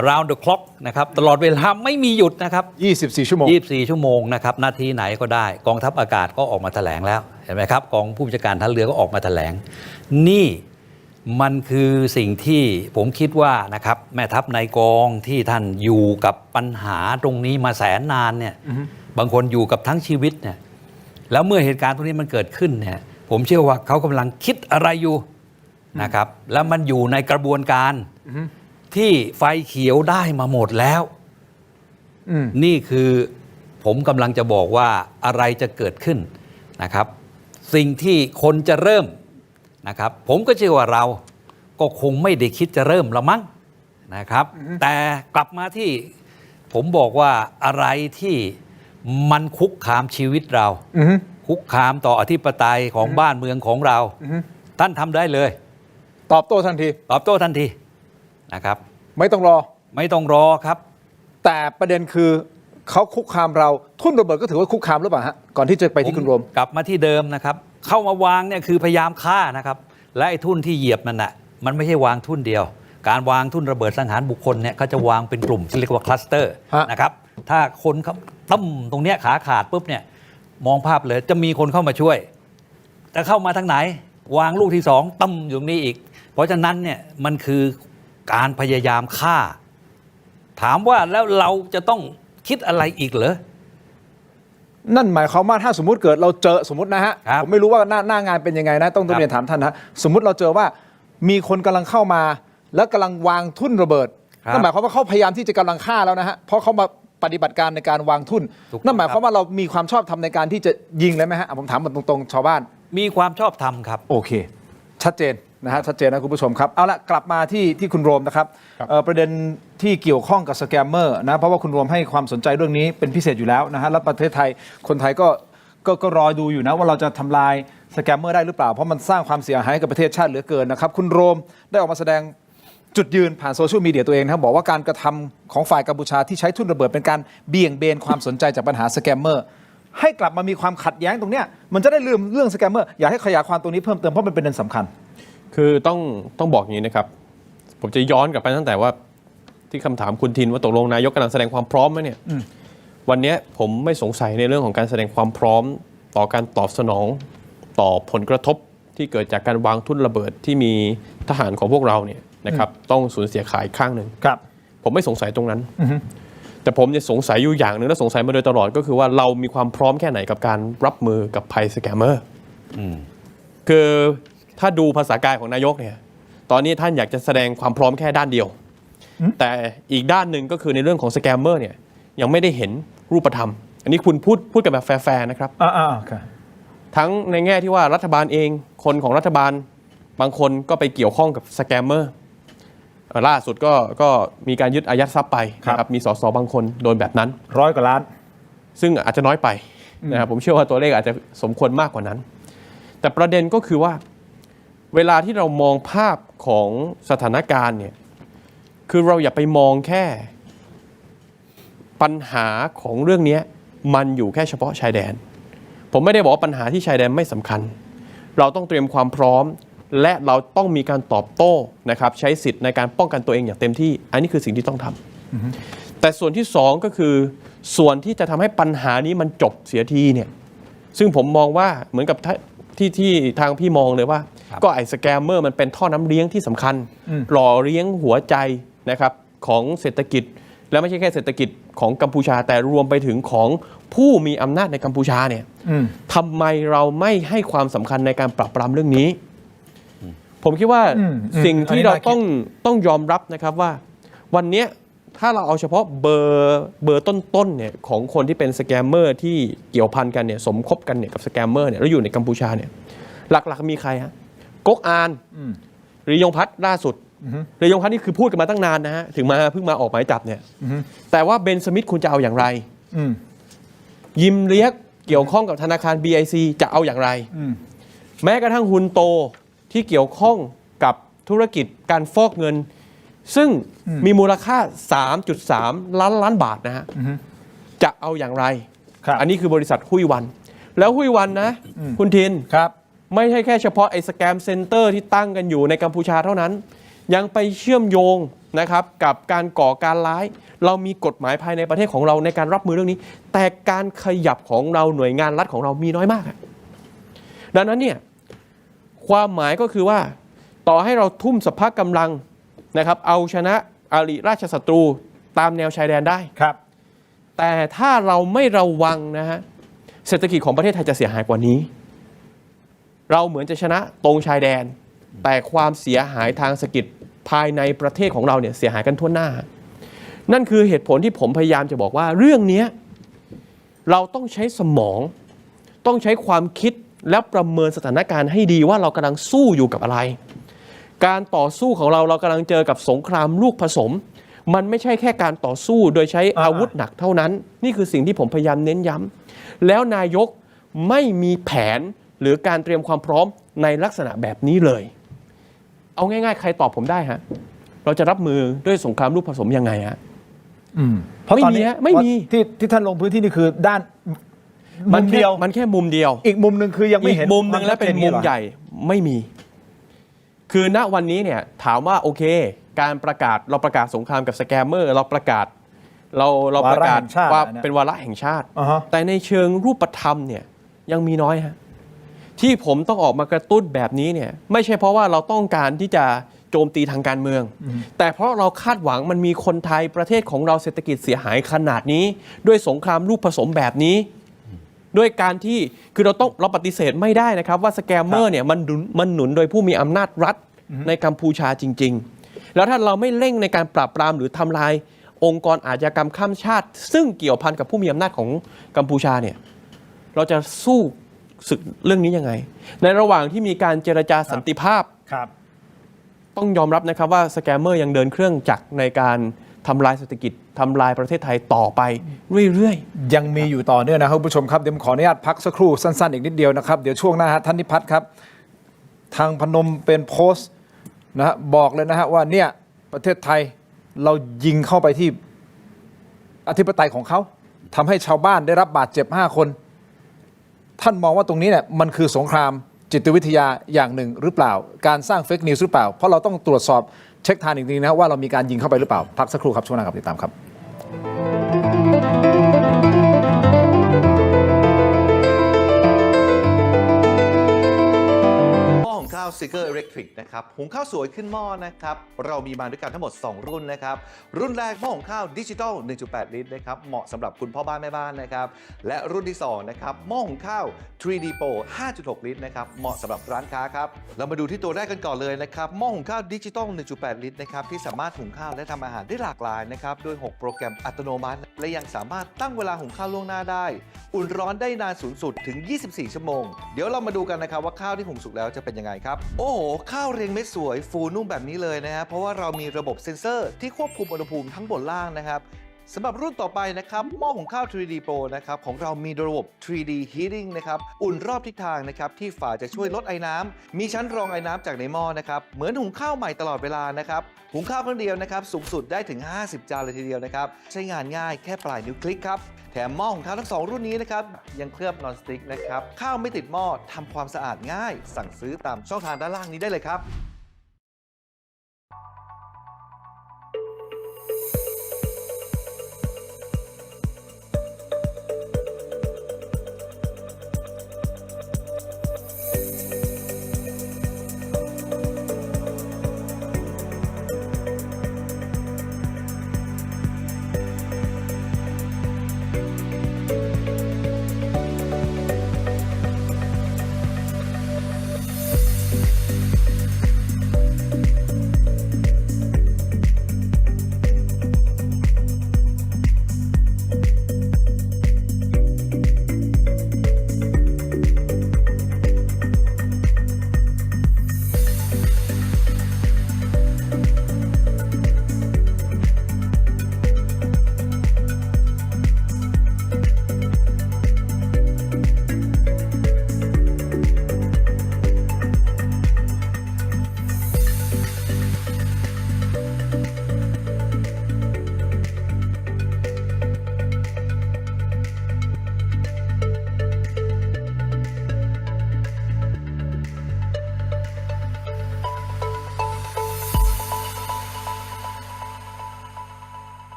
around the clock นะครับตลอดเวลาไม่มีหยุดนะครับ24 ชั่วโมง24 ชั่วโมงนะครับนาทีไหนก็ได้กองทัพอากาศก็ออกมาแถลงแล้วเห็นไหมครับกองผู้บัญชาการทัพเรือก็ออกมาแถลงนี่มันคือสิ่งที่ผมคิดว่านะครับแม่ทัพนายกองที่ท่านอยู่กับปัญหาตรงนี้มาแสนนานเนี่ยบางคนอยู่กับทั้งชีวิตเนี่ยแล้วเมื่อเหตุการณ์ตรงนี้มันเกิดขึ้นเนี่ยผมเชื่อว่าเขากำลังคิดอะไรอยู่นะครับแล้วมันอยู่ในกระบวนการที่ไฟเขียวได้มาหมดแล้วนี่คือผมกำลังจะบอกว่าอะไรจะเกิดขึ้นนะครับสิ่งที่คนจะเริ่มนะครับผมก็เชื่อว่าเราก็คงไม่ได้คิดจะเริ่มละมั้งนะครับแต่กลับมาที่ผมบอกว่าอะไรที่มันคุกคามชีวิตเราคุกคามต่ออธิปไตยของบ้านเมืองของเราท่านทำได้เลยตอบโต้ทันทีนะครับไม่ต้องรอครับแต่ประเด็นคือเขาคุกคามเราทุ่นระเบิดก็ถือว่าคุกคามหรือเปล่าฮะก่อนที่จะไปที่คุณรวมกลับมาที่เดิมนะครับเข้ามาวางเนี่ยคือพยายามฆ่านะครับและไอ้ทุ่นที่เหยียบมันน่ะมันไม่ใช่วางทุ่นเดียวการวางทุ่นระเบิดสังหารบุคคลเนี่ยเขาจะวางเป็นกลุ่มที่เรียกว่าคลัสเตอร์นะครับถ้าคนเขาตั้มตรงเนี้ยขาขาดปุ๊บเนี่ยมองภาพเลยจะมีคนเข้ามาช่วยแต่เข้ามาทางไหนวางลูกที่สองตั้มอยู่ตรงนี้อีกเพราะฉะนั้นเนี่ยมันคือการพยายามฆ่าถามว่าแล้วเราจะต้องคิดอะไรอีกเหรอนั่นหมายความว่าถ้าสมมุติเกิดเราเจอสมมตินะฮะผมไม่รู้ว่าหน้างานเป็นยังไงนะต้องเรียนถามท่านนะสมมุติเราเจอว่ามีคนกำลังเข้ามาแล้วกำลังวางทุ่นระเบิดนั่นหมายความว่าเขาพยายามที่จะกำลังฆ่าแล้วนะฮะเพราะเขามาปฏิบัติการในการวางทุ่นนั่นหมายความว่าเรามีความชอบธรรมในการที่จะยิงเลยไหมฮะผมถามตรงๆชาวบ้านมีความชอบธรรมครับโอเคช ชัดเจนนะฮะชัดเจนนะคุณผู้ชมครับเอาละกลับมาที่คุณโรมนะครับประเด็นที่เกี่ยวข้องกับสแกมเมอร์นะเพราะว่าคุณโรมให้ความสนใจเรื่องนี้เป็นพิเศษอยู่แล้วนะฮะแล้วประเทศไทยคนไทยก็รอดูอยู่นะว่าเราจะทำลายสแกมเมอร์ได้หรือเปล่าเพราะมันสร้างความเสียหายกับประเทศชาติเหลือเกินนะครับคุณโรมได้ออกมาแสดงจุดยืนผ่านโซเชียลมีเดียตัวเองนะครับบอกว่าการกระทำของฝ่ายกัมพูชาที่ใช้ทุ่นระเบิดเป็นการเบี่ยงเบนความสนใจจากปัญหาสแกมเมอร์ให้กลับมามีความขัดแย้งตรงเนี้ยมันจะได้ลืมเรื่องสแกมเมอร์อยากให้ขยายความตรงนี้เพิ่มเติมเพราะมันเป็นประเด็นสำคัญคือต้องบอกอย่างนี้นะครับผมจะย้อนกลับไปตั้งแต่ว่าที่คำถามคุณทินว่าตกลงนายกกำลังแสดงความพร้อมไหมเนี่ยวันนี้ผมไม่สงสัยในเรื่องของการแสดงความพร้อมต่อการตอบสนองต่อผลกระทบที่เกิดจากการวางทุ่นระเบิดที่มีทหารของพวกเราเนี่ยนะครับต้องสูญเสียขาอีกข้างหนึ่งผมไม่สงสัยตรงนั้นแต่ผมจะสงสัยอยู่อย่างหนึ่งและสงสัยมาโดยตลอดก็คือว่าเรามีความพร้อมแค่ไหนกับการรับมือกับภัยสแกมเมอร์คือถ้าดูภาษากายของนายกเนี่ยตอนนี้ท่านอยากจะแสดงความพร้อมแค่ด้านเดียวแต่อีกด้านหนึ่งก็คือในเรื่องของสแกมเมอร์เนี่ยยังไม่ได้เห็นรูปธรรมอันนี้คุณพูดกันแบบแฟร์ๆนะครับทั้งในแง่ที่ว่ารัฐบาลเองคนของรัฐบาลบางคนก็ไปเกี่ยวข้องกับสแกมเมอร์ล่าสุดก็มีการยึดอายัดทรัพย์ไปนะครับมีสสบางคนโดนแบบนั้น100 กว่าล้านซึ่งอาจจะน้อยไปนะครับผมเชื่อว่าตัวเลขอาจจะสมควรมากกว่านั้นแต่ประเด็นก็คือว่าเวลาที่เรามองภาพของสถานการณ์เนี่ยคือเราอย่าไปมองแค่ปัญหาของเรื่องนี้มันอยู่แค่เฉพาะชายแดนผมไม่ได้บอกว่าปัญหาที่ชายแดนไม่สำคัญเราต้องเตรียมความพร้อมและเราต้องมีการตอบโต้นะครับใช้สิทธิ์ในการป้องกันตัวเองอย่างเต็มที่อันนี้คือสิ่งที่ต้องทำแต่ส่วนที่สองก็คือส่วนที่จะทำให้ปัญหานี้มันจบเสียทีเนี่ยซึ่งผมมองว่าเหมือนกับที่ทางพี่มองเลยว่าก็ไอ้สแกมเมอร์มันเป็นท่อน้ำเลี้ยงที่สำคัญหล่อเลี้ยงหัวใจนะครับของเศรษฐกิจและไม่ใช่แค่เศรษฐกิจของกัมพูชาแต่รวมไปถึงของผู้มีอำนาจในกัมพูชาเนี่ยทำไมเราไม่ให้ความสำคัญในการปราบปรามเรื่องนี้ผมคิดว่าสิ่งที่เราต้องยอมรับนะครับว่าวันนี้ถ้าเราเอาเฉพาะเบอร์ต้นๆเนี่ยของคนที่เป็นสแกมเมอร์ที่เกี่ยวพันกันเนี่ยสมคบกันเนี่ยกับสแกมเมอร์เนี่ยแล้วอยู่ในกัมพูชาเนี่ยหลักๆมีใครฮะก๊กอานหรือยงพัฒน์ล่าสุดหรือยงพัฒน์นี่คือพูดกันมาตั้งนานนะฮะถึงมาเพิ่งมาออกหมายจับเนี่ยแต่ว่าเบนสมิธคุณจะเอาอย่างไรยิมเลียกเกี่ยวข้องกับธนาคาร BIC จะเอาอย่างไรแม้กระทั่งฮุนโตที่เกี่ยวข้องกับธุรกิจการฟอกเงินซึ่งมีมูลค่า 3.3 ล้านบาทนะฮะจะเอาอย่างไรอันนี้คือบริษัทหุ้ยวันแล้วหุ้ยวันนะคุณทินไม่ใช่แค่เฉพาะไอ้สแกมเซ็นเตอร์ที่ตั้งกันอยู่ในกัมพูชาเท่านั้นยังไปเชื่อมโยงนะครับกับการก่อการร้ายเรามีกฎหมายภายในประเทศของเราในการรับมือเรื่องนี้แต่การขยับของเราหน่วยงานรัฐของเรามีน้อยมากดังนั้นเนี่ยความหมายก็คือว่าต่อให้เราทุ่มสรรพกำลังนะครับเอาชนะอริราชศัตรูตามแนวชายแดนได้แต่ถ้าเราไม่ระวังนะฮะเศรษฐกิจของประเทศไทยจะเสียหายกว่านี้เราเหมือนจะชนะตรงชายแดนแต่ความเสียหายทางเศรษฐกิจภายในประเทศของเราเนี่ยเสียหายกันทั่วหน้านั่นคือเหตุผลที่ผมพยายามจะบอกว่าเรื่องนี้เราต้องใช้สมองต้องใช้ความคิดและประเมินสถานการณ์ให้ดีว่าเรากำลังสู้อยู่กับอะไรการต่อสู้ของเรากำลังเจอกับสงครามลูกผสมมันไม่ใช่แค่การต่อสู้โดยใช้อาวุธหนักเท่านั้นนี่คือสิ่งที่ผมพยายามเน้นย้ำแล้วนายกไม่มีแผนหรือการเตรียมความพร้อมในลักษณะแบบนี้เลยเอาง่ายๆใครตอบผมได้ฮะเราจะรับมือด้วยสงครามลูกผสมยังไงฮะเพราะตอนนี้ไม่มีที่ท่านลงพื้นที่นี่คือด้านมันเดียวมันแค่มุมเดียวอีกมุมหนึ่งคือยังไม่เห็นมุมหนึ่งและเป็นมุมใหญ่ไม่มีคือณวันนี้เนี่ยถามว่าโอเคการประกาศเราประกาศสงครามกับสแกมเมอร์เราประกาศว่าเป็นวาระแห่งชาติแต่ในเชิงรูปธรรมเนี่ยยังมีน้อยฮะที่ผมต้องออกมากระตุ้นแบบนี้เนี่ยไม่ใช่เพราะว่าเราต้องการที่จะโจมตีทางการเมืองแต่เพราะเราคาดหวังมันมีคนไทยประเทศของเราเศรษฐกิจเสียหายขนาดนี้ด้วยสงครามลูกผสมแบบนี้ด้วยการที่คือเราปฏิเสธไม่ได้นะครับว่าสแกมเมอร์เนี่ยมันหนุนโดยผู้มีอำนาจรัฐในกัมพูชาจริงๆแล้วถ้าเราไม่เร่งในการปราบปรามหรือทำลายองค์กรอาชญากรรมข้ามชาติซึ่งเกี่ยวพันกับผู้มีอำนาจของกัมพูชาเนี่ยเราจะสู้ศึกเรื่องนี้ยังไงในระหว่างที่มีการเจรจาสันติภาพ ครับ ต้องยอมรับนะครับว่าสแกมเมอร์ยังเดินเครื่องจักรในการทำลายเศรษฐกิจทำลายประเทศไทยต่อไปเรื่อยๆยังมีอยู่ต่อเนื่องนะครับคุณผู้ชมครับเดี๋ยวผมขออนุญาตพักสักครู่สั้นๆอีกนิดเดียวนะครับเดี๋ยวช่วงหน้าท่านนิพัฒน์ครับทางพนมเป็นโพสต์นะฮะบอกเลยนะฮะว่าเนี่ยประเทศไทยเรายิงเข้าไปที่อธิปไตยของเขาทำให้ชาวบ้านได้รับบาดเจ็บ5 คนท่านมองว่าตรงนี้เนี่ยมันคือสงครามจิตวิทยาอย่างหนึ่งหรือเปล่าการสร้างเฟกนิวส์หรือเปล่าเพราะเราต้องตรวจสอบเช็คทางอีกทีนะว่าเรามีการยิงเข้าไปหรือเปล่าพักสักครู่ครับช่วงหน้าครับติดตามครับข้าวซิกเกอร์อิเล็กทริกนะครับหุงข้าวสวยขึ้นหม้อนะครับเรามีมาด้วยกันทั้งหมด2รุ่นนะครับรุ่นแรกหม้อหุงข้าวดิจิตอล 1.8 ลิตรนะครับเหมาะสำหรับคุณพ่อบ้านแม่บ้านนะครับและรุ่นที่2นะครับหม้อหุงข้าว 3D Pro 5.6 ลิตรนะครับเหมาะสำหรับร้านค้าครับเรามาดูที่ตัวแรกกันก่อนเลยนะครับหม้อหุงข้าวดิจิตอล 1.8 ลิตรนะครับที่สามารถหุงข้าวและทำอาหารได้หลากหลายนะครับโดย6 โปรแกรมอัตโนมัติและยังสามารถตั้งเวลาหุงข้าวล่วงหน้าได้อุ่นร้อนได้นานสูงสุดถึง24 ชั่วโมงเดี๋ยวเรามาดูกันนะครับว่าข้าวที่หุงสุกแล้วจะเป็นยังไงครับโอ้โหข้าวเรียงเม็ดสวยฟูนุ่มแบบนี้เลยนะฮะเพราะว่าเรามีระบบเซ็นเซอร์ที่ควบคุมอุณหภูมิทั้งบนล่างนะครับสำหรับรุ่นต่อไปนะครับหม้อหุงข้าว 3D Pro นะครับของเรามีระบบ 3D Heating นะครับอุ่นรอบทิศทางนะครับที่ฝาจะช่วยลดไอน้ำมีชั้นรองไอน้ำจากในหม้อนะครับเหมือนหุงข้าวใหม่ตลอดเวลานะครับหุงข้าวครั้งเดียวนะครับสูงสุดได้ถึง50 จานเลยทีเดียวนะครับใช้งานง่ายแค่ปลายนิ้วคลิกครับแถมหม้อหุงข้าวทั้ง2รุ่นนี้นะครับยังเคลือบนอนสติ๊กนะครับข้าวไม่ติดหม้อทำความสะอาดง่ายสั่งซื้อตามช่องทางด้านล่างนี้ได้เลยครับ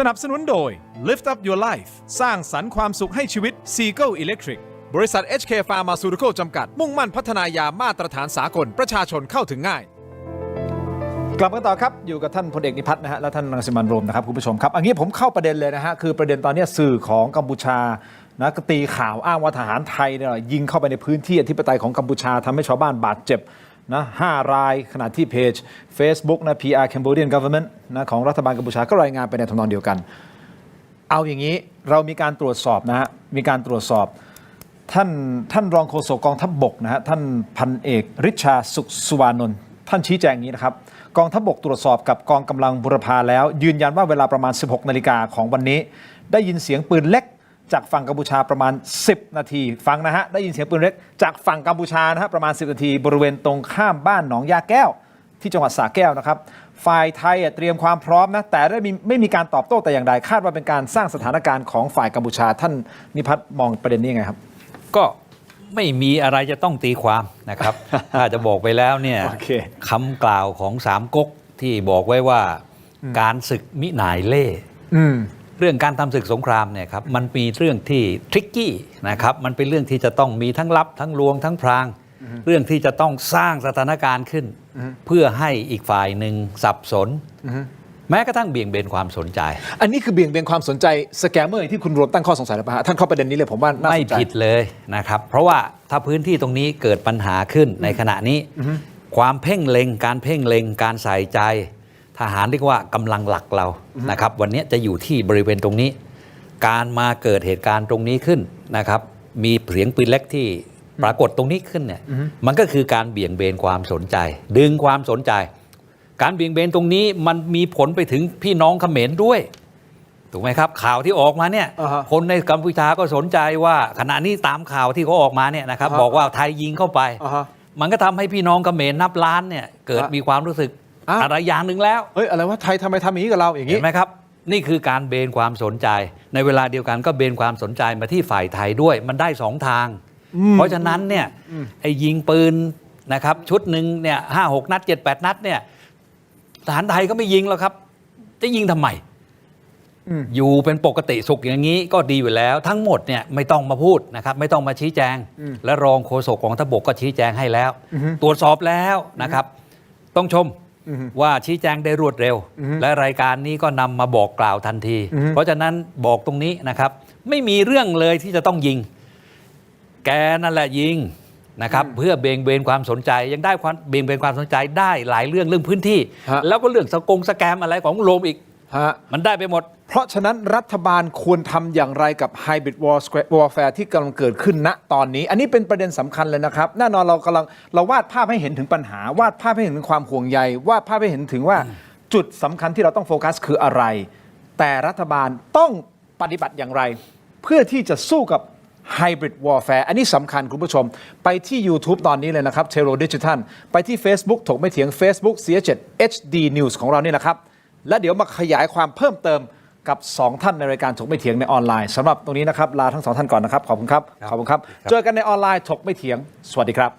สนับสนุนโดย Lift Up Your Life สร้างสรรค์ความสุขให้ชีวิต Seagull Electric บริษัท HK Pharmaceutical จำกัดมุ่งมั่นพัฒนายามาตรฐานสากลประชาชนเข้าถึงง่ายกลับมาต่อครับอยู่กับท่านพลเอกนิพัฒน์นะฮะและท่านรังสิมันต์โรมนะครับคุณผู้ชมครับอันนี้ผมเข้าประเด็นเลยนะฮะคือประเด็นตอนนี้สื่อของกัมพูชานะก็ตีข่าวอ้างว่าทหารไทยเนี่ยยิงเข้าไปในพื้นที่อธิปไตยของกัมพูชาทำให้ชาวบ้านบาดเจ็บนะ5 รายขณะที่เพจ Facebook นะ PR Cambodian Government นะของรัฐบาลกัมพูชาก็รายงานไปในทำนองเดียวกันเอาอย่างนี้เรามีการตรวจสอบนะฮะมีการตรวจสอบ ท่านรองโฆษกกองทัพบกนะฮะท่านพันเอกฤชาสุขสุวานนท์ท่านชี้แจงอย่างนี้นะครับกองทัพบกตรวจสอบกับกองกำลังบุรพาแล้วยืนยันว่าเวลาประมาณ 16 นาฬิกาของวันนี้ได้ยินเสียงปืนเล็กจากฝั่งกัมพูชาประมาณ 10 นาทีฟังนะฮะได้ยินเสียงปืนเล็กจากฝั่งกัมพูชานะฮะประมาณ 10 นาทีบริเวณตรงข้ามบ้านหนองยาแก้วที่จังหวัดสระแก้วนะครับฝ่ายไทยเตรียมความพร้อมนะแต่ไม่มีการตอบโต้แต่อย่างใดคาดว่าเป็นการสร้างสถานการณ์ของฝ่ายกัมพูชาท่านนิพัฒน์มองประเด็นนี้ยังไงครับก็ไม่มีอะไรจะต้องตีความนะครับ ถ้าจะบอกไปแล้วเนี่ย okay. คำกล่าวของสามก๊กที่บอกไว้ว่าการศึกมิหน่ายเล่เรื่องการทำศึกสงครามเนี่ยครับมันมีเรื่องที่ทริกกี้นะครับมันเป็นเรื่องที่จะต้องมีทั้งลับทั้งลวงทั้งพรางเรื่องที่จะต้องสร้างสถานการณ์ขึ้นเพื่อให้อีกฝ่ายหนึ่งสับสนแม้กระทั่งเบี่ยงเบนความสนใจอันนี้คือเบี่ยงเบนความสนใจสแกมเมอร์ที่คุณรวมตั้งข้อสงสัยหรือเปล่าท่านเข้าประเด็นนี้เลยผมว่าน่าสนใจไม่ผิดเลยนะครับเพราะว่าถ้าพื้นที่ตรงนี้เกิดปัญหาขึ้นในขณะนี้ความเพ่งเล็งการเพ่งเล็งการใส่ใจทหารเรียกว่ากำลังหลักเรานะครับวันนี้จะอยู่ที่บริเวณตรงนี้การมาเกิดเหตุการณ์ตรงนี้ขึ้นนะครับมีเสียงปืนเล็กที่ปรากฏตรงนี้ขึ้นเนี่ยมันก็คือการเบี่ยงเบนความสนใจดึงความสนใจการเบี่ยงเบนตรงนี้มันมีผลไปถึงพี่น้องเขมรด้วยถูกไหมครับข่าวที่ออกมาเนี่ยคนในกัมพูชาก็สนใจว่าขณะนี้ตามข่าวที่เขาออกมาเนี่ยนะครับบอกว่าไทยยิงเข้าไปมันก็ทำให้พี่น้องเขมรนับล้านเนี่ยเกิดมีความรู้สึกอะไรอย่างหนึ่งแล้วอะไรว่าไทยทำไมทำอย่างนี้กับเราอย่างนี้เห็นไหมครับนี่คือการเบนความสนใจในเวลาเดียวกันก็เบนความสนใจมาที่ฝ่ายไทยด้วยมันได้สองทางเพราะฉะนั้นเนี่ยไอ้ยิงปืนนะครับชุดหนึ่งเนี่ย5-6 นัด 7-8 นัดเนี่ยทหารไทยก็ไม่ยิงแล้วครับจะยิงทำไมอยู่เป็นปกติสุขอย่างนี้ก็ดีอยู่แล้วทั้งหมดเนี่ยไม่ต้องมาพูดนะครับไม่ต้องมาชี้แจงและรองโฆษกกองทัพบกก็ชี้แจงให้แล้วตรวจสอบแล้วนะครับต้องชมว่าชี้แจงได้รวดเร็วและรายการนี้ก็นำมาบอกกล่าวทันทีเพราะฉะนั้นบอกตรงนี้นะครับไม่มีเรื่องเลยที่จะต้องยิงแกนั่นแหละยิงนะครับเพื่อเบี่ยงเบนความสนใจยังได้ความเบี่ยงเบนความสนใจได้หลายเรื่องพื้นที่แล้วก็เรื่องสแกมอะไรของโรมอีกมันได้ไปหมดเพราะฉะนั้นรัฐบาลควรทำอย่างไรกับ Hybrid Warfare ที่กำลังเกิดขึ้นณตอนนี้อันนี้เป็นประเด็นสำคัญเลยนะครับแน่นอนเราวาดภาพให้เห็นถึงปัญหาวาดภาพให้เห็นถึงความห่วงใยวาดภาพให้เห็นถึงว่าจุดสำคัญที่เราต้องโฟกัสคืออะไรแต่รัฐบาลต้องปฏิบัติอย่างไรเพื่อที่จะสู้กับHybrid Warfare อันนี้สำคัญคุณผู้ชมไปที่ YouTube ตอนนี้เลยนะครับ Tero Digital ไปที่ Facebook ถกไม่เถียง Facebook CS7 HD News ของเรานี่แหละครับและเดี๋ยวมาขยายความเพิ่มเติมกับ2ท่านในรายการถกไม่เถียงในออนไลน์สำหรับตรงนี้นะครับลาทั้ง2ท่านก่อนนะครับขอบคุณครับขอบคุณครับเจอกันในออนไลน์ถกไม่เถียงสวัสดีครับ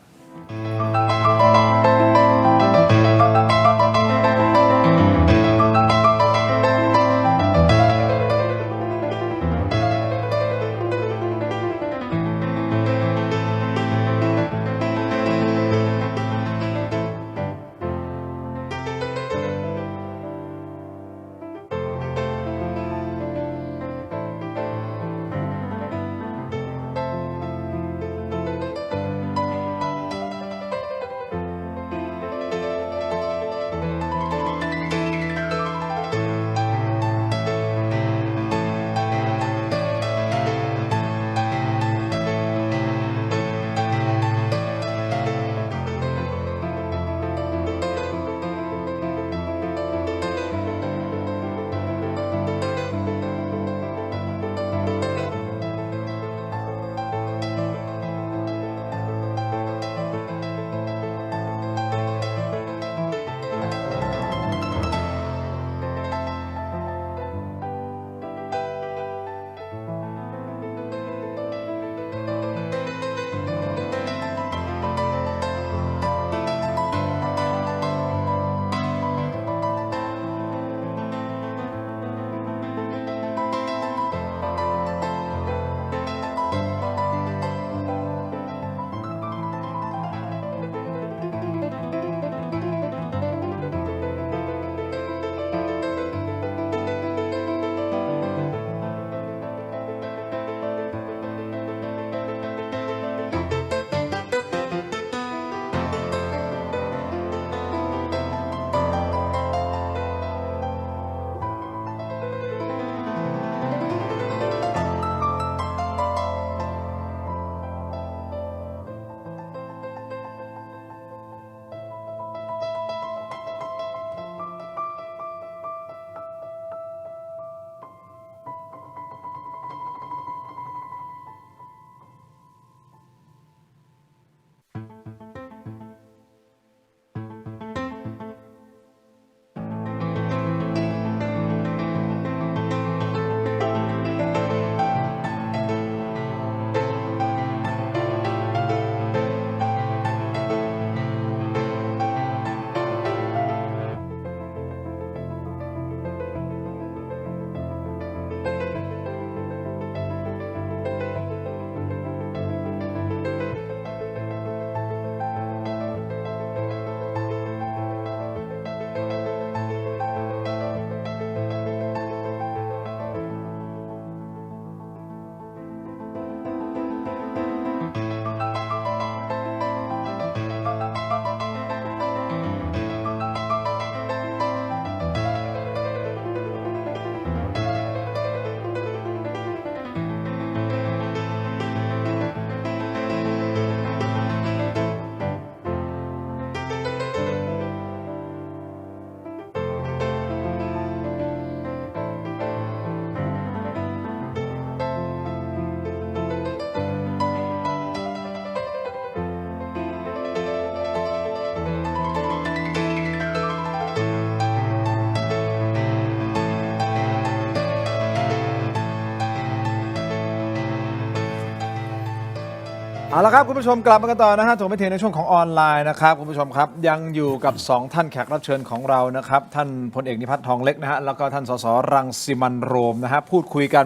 เอาละครับคุณผู้ชมกลับมากันต่อนะฮะถูกไม่เทียนในช่วงของออนไลน์นะครับคุณผู้ชมครับยังอยู่กับ 2 ท่านแขกรับเชิญของเรานะครับท่านพลเอกนิพัฒน์ทองเล็กนะฮะแล้วก็ท่านสสรังสิมันต์โรมนะฮะพูดคุยกัน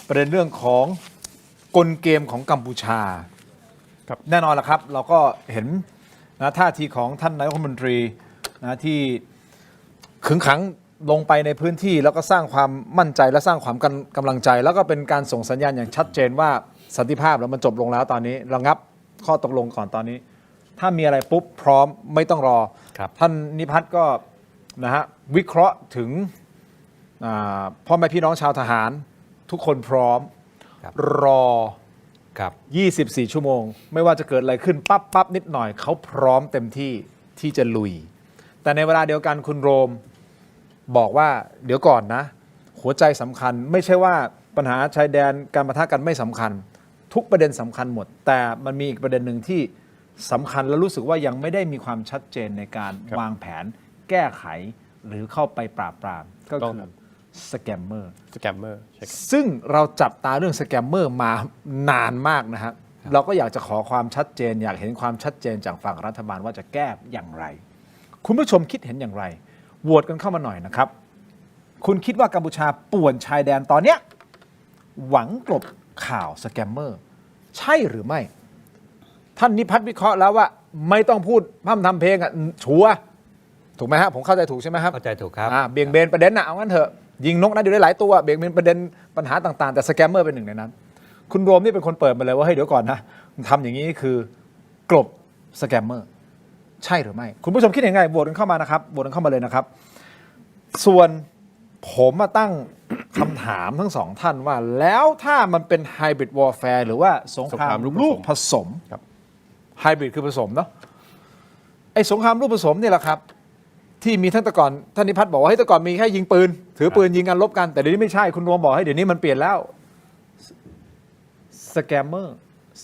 ประเด็นเรื่องของกลเกมของกัมพูชาแน่นอนละครับเราก็เห็นนะท่าทีของท่านนายกรัฐมนตรีนะที่ขึงขังลงไปในพื้นที่แล้วก็สร้างความมั่นใจและสร้างความกำลังใจ แล้วก็เป็นการส่งสัญญาณอย่างชัดเจนว่าสันติภาพแล้วมันจบลงแล้วตอนนี้ระงับข้อตกลงก่อนตอนนี้ ถ้ามีอะไรปุ๊บพร้อมไม่ต้องรอท่านนิพัฒน์ก็นะฮะวิเคราะห์ถึงพ่อแม่พี่น้องชาวทหารทุกคนพร้อมรอ24 ชั่วโมงไม่ว่าจะเกิดอะไรขึ้นปั๊บนิดหน่อยเขาพร้อมเต็มที่ที่จะลุยแต่ในเวลาเดียวกันคุณโรมบอกว่าเดี๋ยวก่อนนะหัวใจสำคัญไม่ใช่ว่าปัญหาชายแดนการปะทะกันไม่สำคัญทุกประเด็นสำคัญหมดแต่มันมีอีกประเด็นหนึ่งที่สำคัญและรู้สึกว่ายังไม่ได้มีความชัดเจนในการวางแผนแก้ไขหรือเข้าไปปราบปรามก็คือสแกมเมอร์ซึ่งเราจับตาเรื่องสแกมเมอร์มานานมากนะครับเราก็อยากจะขอความชัดเจนอยากเห็นความชัดเจนจากฝั่งรัฐบาลว่าจะแก้อย่างไรคุณผู้ชมคิดเห็นอย่างไรโหวตกันเข้ามาหน่อยนะครับคุณคิดว่ากัมพูชาป่วนชายแดนตอนเนี้ยหวังกลบข่าวสแกมเมอร์ใช่หรือไม่ท่านนิพัฒน์วิเคราะห์แล้วว่าไม่ต้องพูดพร่ำทำเพลงอ่ะชัวร์ถูกไหมฮะผมเข้าใจถูกใช่ไหมครับเข้าใจถูกครับเบี่ยงเบนประเด็นนะเอางั้นเถอะยิงนกนะอยู่ได้หลายตัวเบี่ยงเบนประเด็นปัญหาต่างๆแต่สแกมเมอร์เป็นหนึ่งในนั้นคุณโรมนี่เป็นคนเปิดมาเลยว่าเฮ้ยเดี๋ยวก่อนนะทำอย่างนี้คือกลบสแกมเมอร์ใช่หรือไม่คุณผู้ชมคิดยังไงโหวตกันเข้ามานะครับโหวตกันเข้ามาเลยนะครับส่วนผมมาตั้ง คำถามทั้งสองท่านว่าแล้วถ้ามันเป็นไฮบริดวอร์แฟร์หรือว่าสงครามลูกผสมไฮบริดคือผสมเนาะไอ้สงครามลูกผสมเนี่ยแหละครับที่มีทั้งแต่ก่อนท่านนิพัฒน์บอกว่าให้แต่ก่อนมีแค่ยิงปืนถือปืนยิงกันลบกันแต่เดี๋ยวนี้ไม่ใช่คุณรวมบอกให้เดี๋ยวนี้มันเปลี่ยนแล้วสแกมเมอร์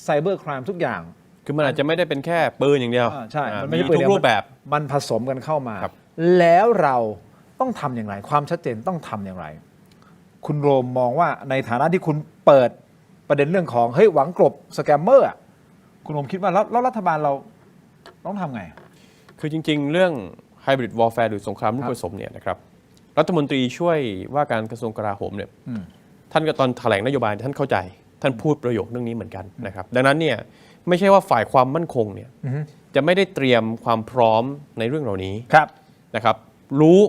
ไซเบอร์ครามทุกอย่างคือมันอาจจะไม่ได้เป็นแค่ปืนอย่างเดียวใช่มันไม่ใช่ปืนทุกรูปแบบมันผสมกันเข้ามาแล้วเราต้องทำอย่างไรความชัดเจนต้องทำอย่างไรคุณโรมมองว่าในฐานะที่คุณเปิดประเด็นเรื่องของเฮ้ยหวังกลบสแกมเมอร์คุณโรมคิดว่าแล้วรัฐบาลเราต้องทำไงคือจริงๆเรื่องไฮบริดวอร์แฟร์หรือสงครามลูกผสมเนี่ยนะครับรัฐมนตรีช่วยว่าการกระทรวงกลาโหมเนี่ยท่านก็ตอนแถลงนโยบายท่านเข้าใจท่านพูดประโยคเรื่องนี้เหมือนกันนะครับดังนั้นเนี่ยไม่ใช่ว่าฝ่ายความมั่นคงเนี่ยจะไม่ได้เตรียมความพร้อมในเรื่องเหล่านี้นะครับรู้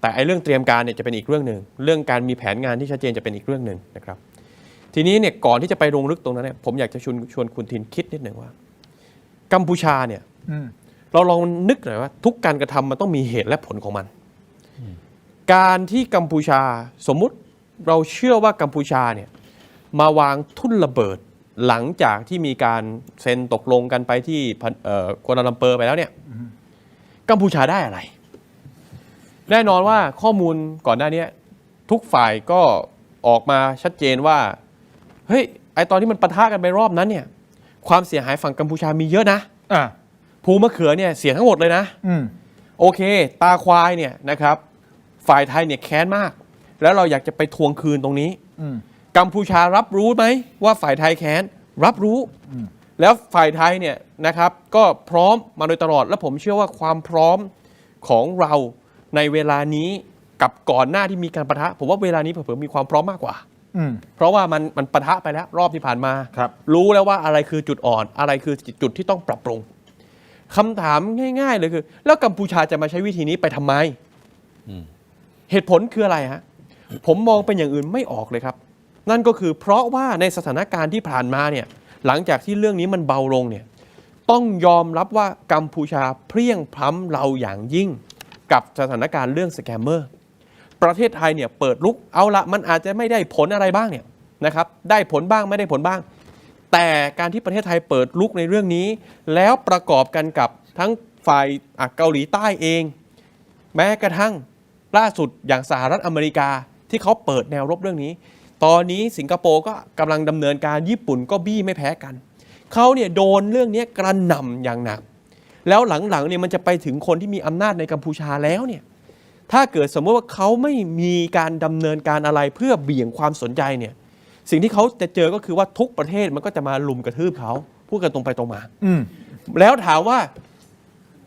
แต่ไอ้เรื่องเตรียมการเนี่ยจะเป็นอีกเรื่องหนึ่งเรื่องการมีแผนงานที่ชัดเจนจะเป็นอีกเรื่องหนึ่งนะครับทีนี้เนี่ยก่อนที่จะไปลงลึกตรงนั้นเนี่ยผมอยากจะชวนคุณทินคิดนิดหนึ่งว่ากัมพูชาเนี่ยเราลองนึกหน่อยว่าทุกการกระทำมันต้องมีเหตุและผลของมันการที่กัมพูชาสมมุติเราเชื่อว่ากัมพูชาเนี่ยมาวางทุ่นระเบิดหลังจากที่มีการเซ็นตกลงกันไปที่กัวลาลัมเปอร์ไปแล้วเนี่ยกัมพูชาได้อะไรแน่นอนว่าข้อมูลก่อนหน้านี้ทุกฝ่ายก็ออกมาชัดเจนว่าเฮ้ยไอตอนที่มันปะทะกันไปรอบนั้นเนี่ยความเสียหายฝั่งกัมพูชามีเยอะนะภูมะเขือเนี่ยเสียทั้งหมดเลยนะโอเคตาควายเนี่ยนะครับฝ่ายไทยเนี่ยแค้นมากแล้วเราอยากจะไปทวงคืนตรงนี้กัมพูชารับรู้ไหมว่าฝ่ายไทยแค้นรับรู้แล้วฝ่ายไทยเนี่ยนะครับก็พร้อมมาโดยตลอดและผมเชื่อว่าความพร้อมของเราในเวลานี้กับก่อนหน้าที่มีการปะทะผมว่าเวลานี้เผื่อมีความพร้อมมากกว่าเพราะว่ามันปะทะไปแล้วรอบที่ผ่านมารู้แล้วว่าอะไรคือจุดอ่อนอะไรคือจุดที่ต้องปรับปรุงคำถามง่ายๆเลยคือแล้วกัมพูชาจะมาใช้วิธีนี้ไปทำไมเหตุผลคืออะไรฮะผมมองเป็นอย่างอื่นไม่ออกเลยครับนั่นก็คือเพราะว่าในสถานการณ์ที่ผ่านมาเนี่ยหลังจากที่เรื่องนี้มันเบาลงเนี่ยต้องยอมรับว่ากัมพูชาเพรี่ยงพล้ำเราอย่างยิ่งกับสถานการณ์เรื่องสแกมเมอร์ประเทศไทยเนี่ยเปิดลุกเอาละมันอาจจะไม่ได้ผลอะไรบ้างเนี่ยนะครับได้ผลบ้างไม่ได้ผลบ้างแต่การที่ประเทศไทยเปิดลุกในเรื่องนี้แล้วประกอบกันกับทั้งฝ่ายเกาหลีใต้เองแม้กระทั่งล่าสุดอย่างสหรัฐอเมริกาที่เขาเปิดแนวรบเรื่องนี้ตอนนี้สิงคโปร์ก็กำลังดำเนินการญี่ปุ่นก็บี้ไม่แพ้กันเขาเนี่ยโดนเรื่องนี้กระหน่ำอย่างหนักแล้วหลังๆเนี่ยมันจะไปถึงคนที่มีอำนาจในกัมพูชาแล้วเนี่ยถ้าเกิดสมมติว่าเขาไม่มีการดำเนินการอะไรเพื่อเบี่ยงความสนใจเนี่ยสิ่งที่เขาจะเจอก็คือว่าทุกประเทศมันก็จะมาลุมกระทืบเขา พูดกันตรงไปตรงมาแล้วถามว่า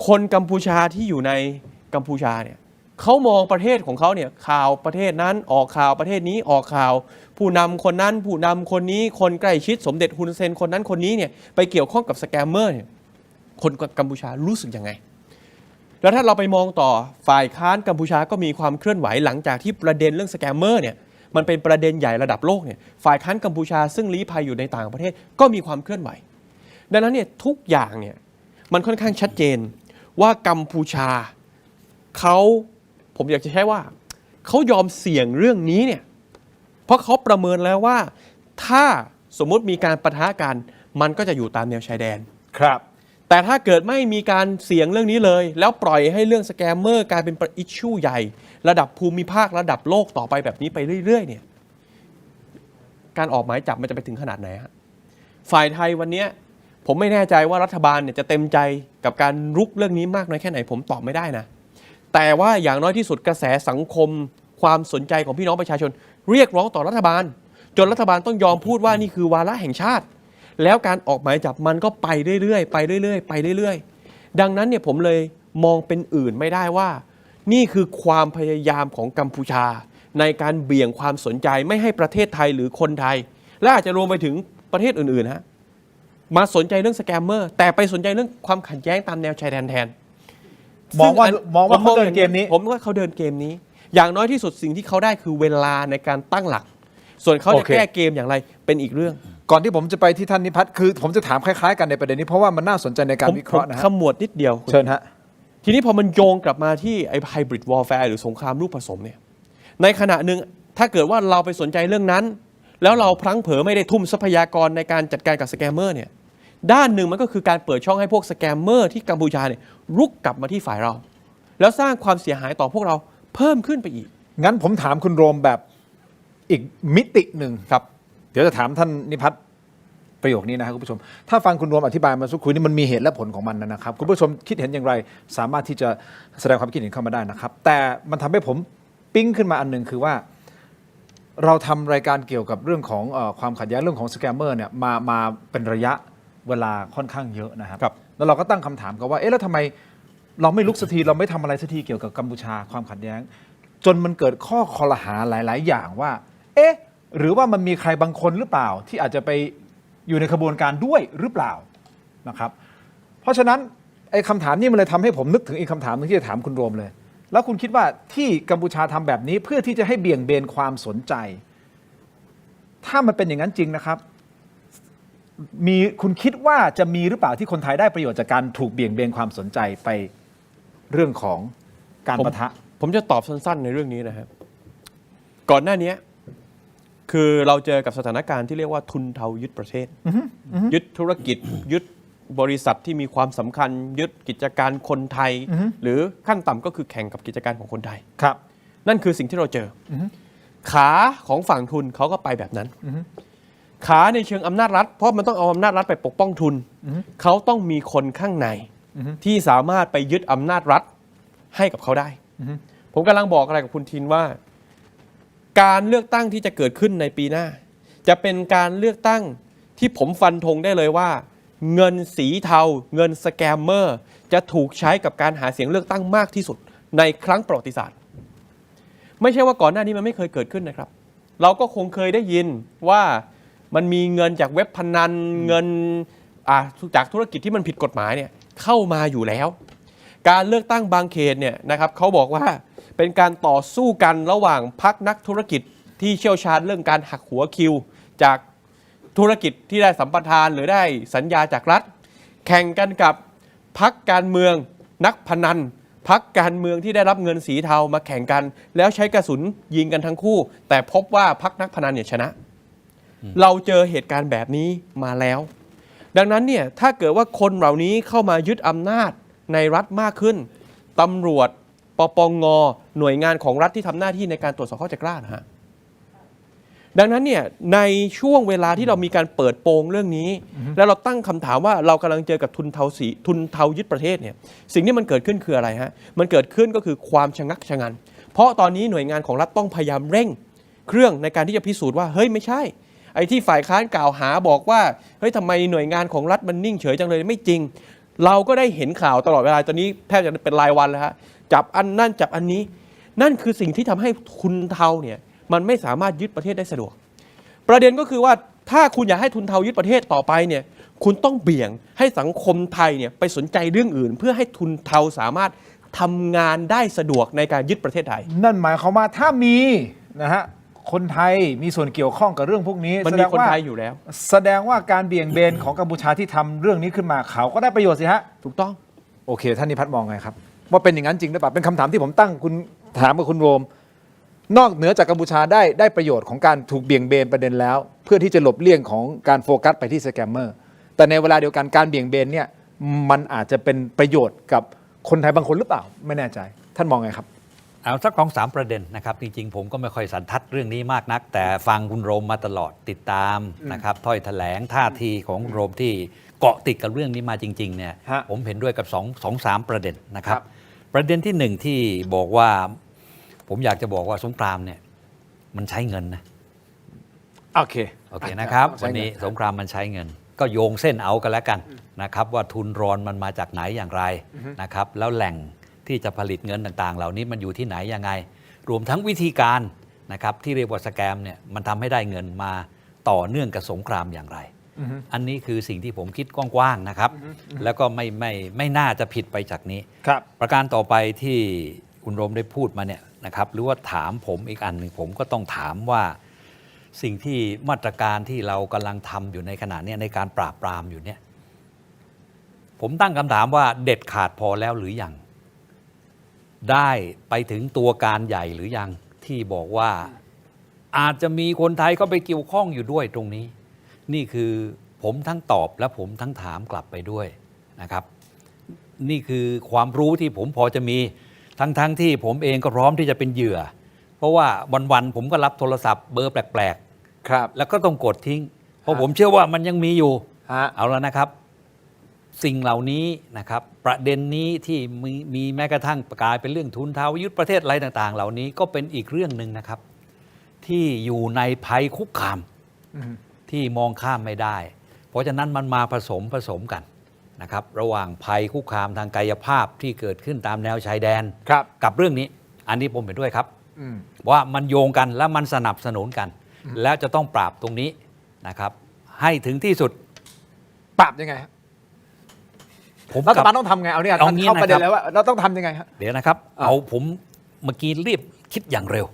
คนกัมพูชาที่อยู่ในกัมพูชาเนี่ยเขามองประเทศของเขาเนี่ยข่าวประเทศนั้นออกข่าวประเทศนี้ออกข่าวผู้นำคนนั้นผู้นำคนนี้คนใกล้ชิดสมเด็จฮุนเซนคนนั้นคนนี้เนี่ยไปเกี่ยวข้องกับสแกมเมอร์เนี่ยคนกัมพูชารู้สึกยังไงแล้วถ้าเราไปมองต่อฝ่ายค้านกัมพูชาก็มีความเคลื่อนไหวหลังจากที่ประเด็นเรื่องสแกมเมอร์เนี่ยมันเป็นประเด็นใหญ่ระดับโลกเนี่ยฝ่ายค้านกัมพูชาซึ่งลี้ภัยอยู่ในต่างประเทศก็มีความเคลื่อนไหวดังนั้นเนี่ยทุกอย่างเนี่ยมันค่อนข้างชัดเจนว่ากัมพูชาผมอยากจะใช้ว่าเขายอมเสี่ยงเรื่องนี้เนี่ยเพราะเขาประเมินแล้วว่าถ้าสมมุติมีการปะทะกันมันก็จะอยู่ตามแนวชายแดนครับแต่ถ้าเกิดไม่มีการเสี่ยงเรื่องนี้เลยแล้วปล่อยให้เรื่องสแกมเมอร์กลายเป็นอิชชูใหญ่ระดับภูมิภาคระดับโลกต่อไปแบบนี้ไปเรื่อยๆเนี่ยการออกหมายจับมันจะไปถึงขนาดไหนฮะฝ่ายไทยวันนี้ผมไม่แน่ใจว่ารัฐบาลเนี่ยจะเต็มใจกับการรุกเรื่องนี้มากน้อยแค่ไหนผมตอบไม่ได้นะแต่ว่าอย่างน้อยที่สุดกระแสสังคมความสนใจของพี่น้องประชาชนเรียกร้องต่อรัฐบาลจนรัฐบาลต้องยอมพูดว่านี่คือวาระแห่งชาติแล้วการออกหมายจับมันก็ไปเรื่อยๆไปเรื่อยๆไปเรื่อยๆดังนั้นเนี่ยผมเลยมองเป็นอื่นไม่ได้ว่านี่คือความพยายามของกัมพูชาในการเบี่ยงความสนใจไม่ให้ประเทศไทยหรือคนไทยและอาจจะรวมไปถึงประเทศอื่นๆฮะมาสนใจเรื่องสแกมเมอร์แต่ไปสนใจเรื่องความขัดแย้งตามแนวชายแดนแทนมองว่าเขาเดินเกมนี้ผมว่าเขาเดินเกมนี้อย่างน้อยที่สุดสิ่งที่เขาได้คือเวลาในการตั้งหลักส่วนเขาจะแก้เกมอย่างไรเป็นอีกเรื่องก่อนที่ผมจะไปที่ท่านนิพัฒน์คือผมจะถามคล้ายๆกันในประเด็นนี้เพราะว่ามันน่าสนใจในการวิเคราะห์นะฮะขมวดนิดเดียวเชิญฮะทีนี้พอมันโยงกลับมาที่ไอ้ไฮบริดวอร์แฟร์หรือสงครามลูกผสมเนี่ยในขณะหนึ่งถ้าเกิดว่าเราไปสนใจเรื่องนั้นแล้วเราพลั้งเผลอไม่ได้ทุ่มทรัพยากรในการจัดการกับสแกมเมอร์เนี่ยด้านหนึ่งมันก็คือการเปิดช่องให้พวกสแกมเมอร์ที่กัมพูชาเนี่ยรุกกลับมาที่ฝ่ายเราแล้วสร้างความเสียหายต่อพวกเราเพิ่มขึ้นไปอีกงั้นผมถามคุณโรมแบบอีกมิติหนึ่งครับเดี๋ยวจะถามท่านนิพัฒน์ประโยคนี้นะครับคุณผู้ชมถ้าฟังคุณโรมอธิบายมาสักครู่นี้มันมีเหตุและผลของมันนะครับคุณผู้ชมคิดเห็นอย่างไรสามารถที่จะแสดงความคิดเห็นเข้ามาได้นะครับแต่มันทำให้ผมปิ๊งขึ้นมาอันหนึ่งคือว่าเราทำรายการเกี่ยวกับเรื่องของความขัดแย้งเรื่องของสแกมเมอร์เนี่ยมาเป็นระยะเวลาค่อนข้างเยอะนะครับแล้วเราก็ตั้งคำถามกันว่าเอ๊ะแล้วทำไมเราไม่ลุกสักทีเราไม่ทำอะไรสักทีเกี่ยวกับกัมพูชาความขัดแย้งจนมันเกิดข้อคอรหาหลายๆอย่างว่าเอ๊ะหรือว่ามันมีใครบางคนหรือเปล่าที่อาจจะไปอยู่ในขบวนการด้วยหรือเปล่านะครับเพราะฉะนั้นไอ้คำถามนี้มันเลยทำให้ผมนึกถึงอีกคำถามนึงที่จะถามคุณโรมเลยแล้วคุณคิดว่าที่กัมพูชาทำแบบนี้เพื่อที่จะให้เบี่ยงเบนความสนใจถ้ามันเป็นอย่างนั้นจริงนะครับคุณคิดว่าจะมีหรือเปล่าที่คนไทยได้ประโยชน์จากการถูกเบี่ยงเบนความสนใจไปเรื่องของการปะทะผมจะตอบสั้นๆในเรื่องนี้นะครับก่อนหน้านี้คือเราเจอกับสถานการณ์ที่เรียกว่าทุนเทายึดประเทศยึดธุรกิจยึดบริษัทที่มีความสำคัญยึดกิจการคนไทยหรือขั้นต่ำก็คือแข่งกับกิจการของคนไทยครับนั่นคือสิ่งที่เราเจอขาของฝั่งทุนเขาก็ไปแบบนั้นขาในเชิงอำนาจรัฐเพราะมันต้องเอาอำนาจรัฐไปปกป้องทุนเขาต้องมีคนข้างในที่สามารถไปยึดอำนาจรัฐให้กับเขาได้ผมกำลังบอกอะไรกับคุณทินว่าการเลือกตั้งที่จะเกิดขึ้นในปีหน้าจะเป็นการเลือกตั้งที่ผมฟันธงได้เลยว่าเงินสีเทาเงินสแกมเมอร์จะถูกใช้กับการหาเสียงเลือกตั้งมากที่สุดในครั้งประวัติศาสตร์ไม่ใช่ว่าก่อนหน้านี้มันไม่เคยเกิดขึ้นนะครับเราก็คงเคยได้ยินว่ามันมีเงินจากเว็บพนันเงินจากธุรกิจที่มันผิดกฎหมายเนี่ยเข้ามาอยู่แล้วการเลือกตั้งบางเขตเนี่ยนะครับเขาบอกว่าเป็นการต่อสู้กันระหว่างพรรคนักธุรกิจที่เชี่ยวชาญเรื่องการหักหัวคิวจากธุรกิจที่ได้สัมปทานหรือได้สัญญาจากรัฐแข่งกันกับพรรคการเมืองนักพนันพรรคการเมืองที่ได้รับเงินสีเทามาแข่งกันแล้วใช้กระสุนยิงกันทั้งคู่แต่พบว่าพรรคนักพนันเนี่ยชนะเราเจอเหตุการณ์แบบนี้มาแล้วดังนั้นเนี่ยถ้าเกิดว่าคนเหล่านี้เข้ามายึดอำนาจในรัฐมากขึ้นตำรวจปปง.หน่วยงานของรัฐที่ทำหน้าที่ในการตรวจสอบเขาจะกล้านะฮะดังนั้นเนี่ยในช่วงเวลาที่เรามีการเปิดโปงเรื่องนี้แล้วเราตั้งคำถามว่าเรากำลังเจอกับทุนเทายึดประเทศเนี่ยสิ่งที่มันเกิดขึ้นคืออะไรฮะมันเกิดขึ้นก็คือความชะงักชะงันเพราะตอนนี้หน่วยงานของรัฐต้องพยายามเร่งเครื่องในการที่จะพิสูจน์ว่าเฮ้ยไม่ใช่ ไอ้ที่ฝ่ายค้านกล่าวหาบอกว่าเฮ้ยทำไมหน่วยงานของรัฐมันนิ่งเฉยจังเลยไม่จริงเราก็ได้เห็นข่าวตลอดเวลาตอนนี้แทบจะเป็นรายวันแล้วฮะจับอันนั่นจับอันนี้นั่นคือสิ่งที่ทำให้ทุนเทาเนี่ยมันไม่สามารถยึดประเทศได้สะดวกประเด็นก็คือว่าถ้าคุณอยากให้ทุนเทายึดประเทศต่อไปเนี่ยคุณต้องเบี่ยงให้สังคมไทยเนี่ยไปสนใจเรื่องอื่น เพื่อให้ทุนเทาสามารถทำงานได้สะดวกในการยึดประเทศไทยนั่นหมายความว่าถ้ามีนะฮะคนไทยมีส่วนเกี่ยวข้องกับเรื่องพวกนี้ มันมีคนไทยอยู่แล้วแสดงว่าการเบี่ยงเบนของกัมพูชาที่ทำเรื่องนี้ขึ้นมาเขาก็ได้ประโยชน์สิฮะถูกต้องโอเคท่านนิพัฒน์มองไงครับว่าเป็นอย่างนั้นจริงหรือเปล่าเป็นคำถามที่ผมตั้งคุณถามกับคุณโรมนอกเหนือจากกัมพูชาได้ประโยชน์ของการถูกเบี่ยงเบนประเด็นแล้วเพื่อที่จะหลบเลี่ยงของการโฟกัสไปที่สแกมเมอร์แต่ในเวลาเดียวกันการเบี่ยงเบนเนี่ยมันอาจจะเป็นประโยชน์กับคนไทยบางคนหรือเปล่าไม่แน่ใจท่านมองไงครับเอาสัก2-3ประเด็นนะครับจริงๆผมก็ไม่ค่อยสันทัดเรื่องนี้มากนักแต่ฟังคุณโรมมาตลอดติดตามนะครับถ้อยแถลงท่าทีของคุณโรมที่เกาะติดกับเรื่องนี้มาจริงๆเนี่ยผมเห็นด้วยกับ2-3ประเด็นนะครับประเด็นที่1ที่บอกว่าผมอยากจะบอกว่าสงครามเนี่ยมันใช้เงินนะโอเคนะครับวันนี้สงครามมันใช้เงินก็โยงเส้นเอากันแล้วกันนะครับว่าทุนรอนมันมาจากไหนอย่างไรนะครับแล้วแหล่งที่จะผลิตเงินต่างๆเหล่านี้มันอยู่ที่ไหนยังไงรวมทั้งวิธีการนะครับที่เรียกว่าสแกมเนี่ยมันทำให้ได้เงินมาต่อเนื่องกับสงครามอย่างไรอันนี้คือสิ่งที่ผมคิดกว้างๆนะครับแล้วก็ไม่น่าจะผิดไปจากนี้ประการต่อไปที่คุณโรมได้พูดมาเนี่ยนะครับหรือว่าถามผมอีกอันหนึ่งผมก็ต้องถามว่าสิ่งที่มาตรการที่เรากำลังทำอยู่ในขณะนี้ในการปราบปรามอยู่เนี่ยผมตั้งคำถามว่าเด็ดขาดพอแล้วหรือยังได้ไปถึงตัวการใหญ่หรือยังที่บอกว่าอาจจะมีคนไทยเข้าไปเกี่ยวข้องอยู่ด้วยตรงนี้นี่คือผมทั้งตอบและผมทั้งถามกลับไปด้วยนะครับนี่คือความรู้ที่ผมพอจะมีทั้งที่ผมเองก็พร้อมที่จะเป็นเหยื่อเพราะว่าวันๆผมก็รับโทรศัพท์เบอร์แปลกๆครับแล้วก็ต้องกดทิ้งเพราะผมเชื่อว่ามันยังมีอยู่เอาแล้วนะครับสิ่งเหล่านี้นะครับประเด็นนี้ที่มีแม้กระทั่งกลายเป็นเรื่องทุนเทายึดประเทศอะไรต่างๆเหล่านี้ก็เป็นอีกเรื่องหนึ่งนะครับที่อยู่ในภัยคุกคามที่มองข้ามไม่ได้เพราะฉะนั้นมันมาผสมกันนะครับระหว่างภัยคุกคามทางกายภาพที่เกิดขึ้นตามแนวชายแดนกับเรื่องนี้อันนี้ผมเห็นด้วยครับว่ามันโยงกันและมันสนับสนุนกันแล้วจะต้องปราบตรงนี้นะครับให้ถึงที่สุดปราบยังไงรัฐบาลต้องทำไงเอาเนี่ยเข้าประเด็นแล้วว่าเราต้องทำยังไงครับเดี๋ยวนะครับเอาผมเมื่อกี้รีบคิดอย่างเร็ว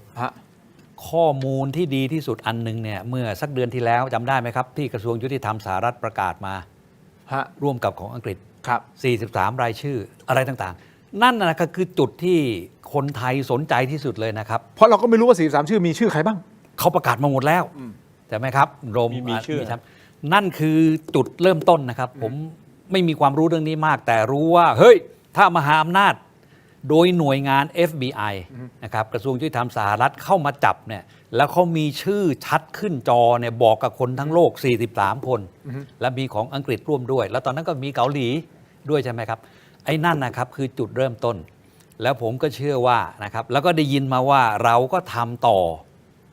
ข้อมูลที่ดีที่สุดอันนึงเนี่ยเมื่อสักเดือนที่แล้วจำได้ไหมครับที่กระทรวงยุติธรรมสหรัฐประกาศมาร่วมกับของอังกฤษ43รายชื่ออะไรต่างๆนั่นนะก็คือจุดที่คนไทยสนใจที่สุดเลยนะครับเพราะเราก็ไม่รู้ว่า43ชื่อมีชื่อใครบ้างเขาประกาศมาหมดแล้วใช่ไหมครับโรมมีชื่อนั่นคือจุดเริ่มต้นนะครับผมไม่มีความรู้เรื่องนี้มากแต่รู้ว่าเฮ้ยถ้ามหาอำนาจโดยหน่วยงาน FBI นะครับกระทรวงยุติธรรมสหรัฐเข้ามาจับเนี่ยแล้วเขามีชื่อชัดขึ้นจอเนี่ยบอกกับคนทั้งโลก43คนและมีของอังกฤษร่วมด้วยแล้วตอนนั้นก็มีเกาหลีด้วยใช่ไหมครับไอ้นั่นนะครับคือจุดเริ่มต้นแล้วผมก็เชื่อว่านะครับแล้วก็ได้ยินมาว่าเราก็ทำต่อ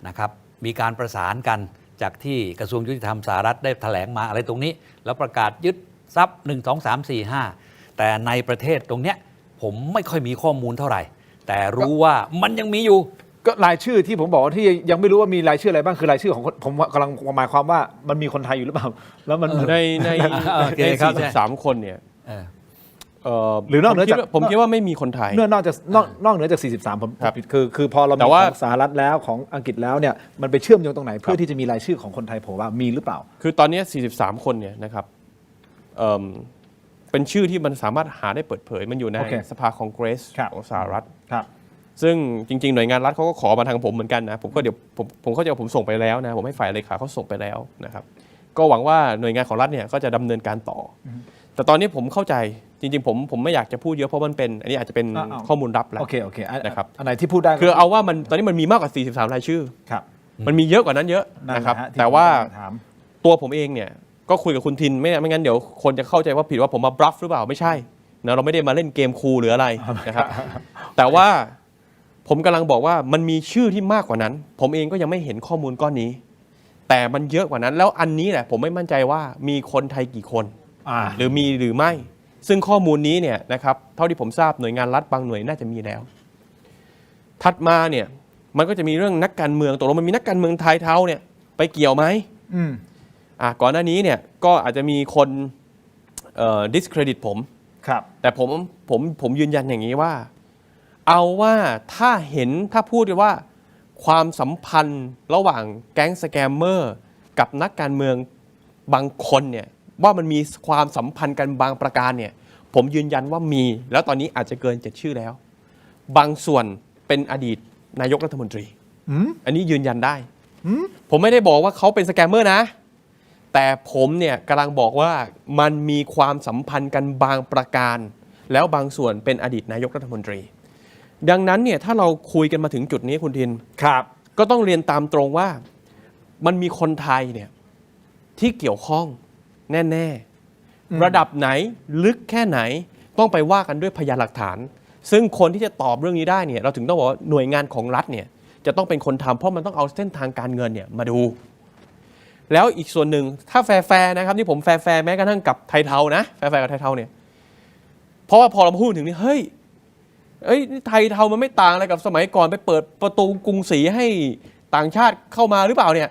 นะครับมีการประสานกันจากที่กระทรวงยุติธรรมสหรัฐได้แถลงมาอะไรตรงนี้แล้วประกาศยึดทรัพย์1 2 3 4 5แต่ในประเทศตรงเนี้ยผมไม่ค่อยมีข้อมูลเท่าไหร่แต่รู้ว่ามันยังมีอยู่ก็รายชื่อที่ผมบอกว่าที่ยังไม่รู้ว่ามีรายชื่ออะไรบ้างคือรายชื่อของผมกำลังหมายความว่ามันมีคนไทยอยู่หรือเปล่าแล้วมันใน43คนเนี่ยหรือนอกเหนือจากผมคิดว่าไม่มีคนไทยนอกเหนือจาก43ผมผิดคือพอเรามีของสหรัฐแล้วของอังกฤษแล้วเนี่ยมันไปเชื่อมโยงตรงไหนเพื่อที่จะมีรายชื่อของคนไทยโผล่ว่ามีหรือเปล่าคือตอนนี้43คนเนี่ยนะครับเป็นชื่อที่มันสามารถหาได้เปิดเผยมันอยู่ในสภาคองเกรสของสหรัฐซึ่งจริงๆหน่วยงานรัฐเขาก็ขอมาทางผมเหมือนกันนะผมก็เดี๋ยวผมเข้าใจว่าผมส่งไปแล้วนะผมให้ฝ่ายเลขาเขาส่งไปแล้วนะครับก็หวังว่าหน่วยงานของรัฐเนี่ยก็จะดำเนินการต่อแต่ตอนนี้ผมเข้าใจจริงๆผมไม่อยากจะพูดเยอะเพราะมันเป็นอันนี้อาจจะเป็นข้อมูลลับแล้วโอเคนะครับอันไหนที่พูดได้คือเอาว่ามันตอนนี้มันมีมากกว่า43รายชื่อมันมีเยอะกว่านั้นเยอะนะครับแต่ว่าตัวผมเองเนี่ยก็คุยกับคุณทินไม่งั้นเดี๋ยวคนจะเข้าใจว่าผิดว่าผมมาบลัฟหรือเปล่าไม่ใช่นะเราไม่ได้มาเล่นเกมคูลหรืออะไรนะครับแต่ว่าผมกำลังบอกว่ามันมีชื่อที่มากกว่านั้นผมเองก็ยังไม่เห็นข้อมูลก้อนนี้ แต่มันเยอะกว่านั้นแล้วอันนี้แหละผมไม่มั่นใจว่ามีคนไทยกี่คนหรือมีหรือไม่ซึ่งข้อมูลนี้เนี่ยนะครับเท่าที่ผมทราบหน่วยงานรัฐบางหน่วยน่าจะมีแล้วถัดมาเนี่ยมันก็จะมีเรื่องนักการเมืองตกลงมันมีนักการเมืองไทยเท้าเนี่ยไปเกี่ยวไหมก่อนหน้านี้เนี่ยก็อาจจะมีคนdiscredit ผมแต่ผมยืนยันอย่างนี้ว่าเอาว่าถ้าพูดว่าความสัมพันธ์ระหว่างแก๊งสแกมเมอร์กับนักการเมืองบางคนเนี่ยว่ามันมีความสัมพันธ์กันบางประการเนี่ยผมยืนยันว่ามีแล้วตอนนี้อาจจะเกิน7ชื่อแล้วบางส่วนเป็นอดีตนายกรัฐมนตรีอันนี้ยืนยันได้ผมไม่ได้บอกว่าเขาเป็นสแกมเมอร์นะแต่ผมเนี่ยกำลังบอกว่ามันมีความสัมพันธ์กันบางประการแล้วบางส่วนเป็นอดีตนายกรัฐมนตรีดังนั้นเนี่ยถ้าเราคุยกันมาถึงจุดนี้คุณทินก็ต้องเรียนตามตรงว่ามันมีคนไทยเนี่ยที่เกี่ยวข้องแน่ๆระดับไหนลึกแค่ไหนต้องไปว่ากันด้วยพยานหลักฐานซึ่งคนที่จะตอบเรื่องนี้ได้เนี่ยเราถึงต้องบอกว่าหน่วยงานของรัฐเนี่ยจะต้องเป็นคนทำเพราะมันต้องเอาเส้นทางการเงินเนี่ยมาดูแล้วอีกส่วนหนึ่งถ้าแฟร์นะครับที่ผมแฟร์แม้กระทั่งกับไทยเทานะแฟร์กับไทยเทาเนี่ยเพราะว่าพอเราพูดถึงนี่เฮ้ยไทยเทามันไม่ต่างอะไรกับสมัยก่อนไปเปิดประตูกรุงศรีให้ต่างชาติเข้ามาหรือเปล่าเนี่ย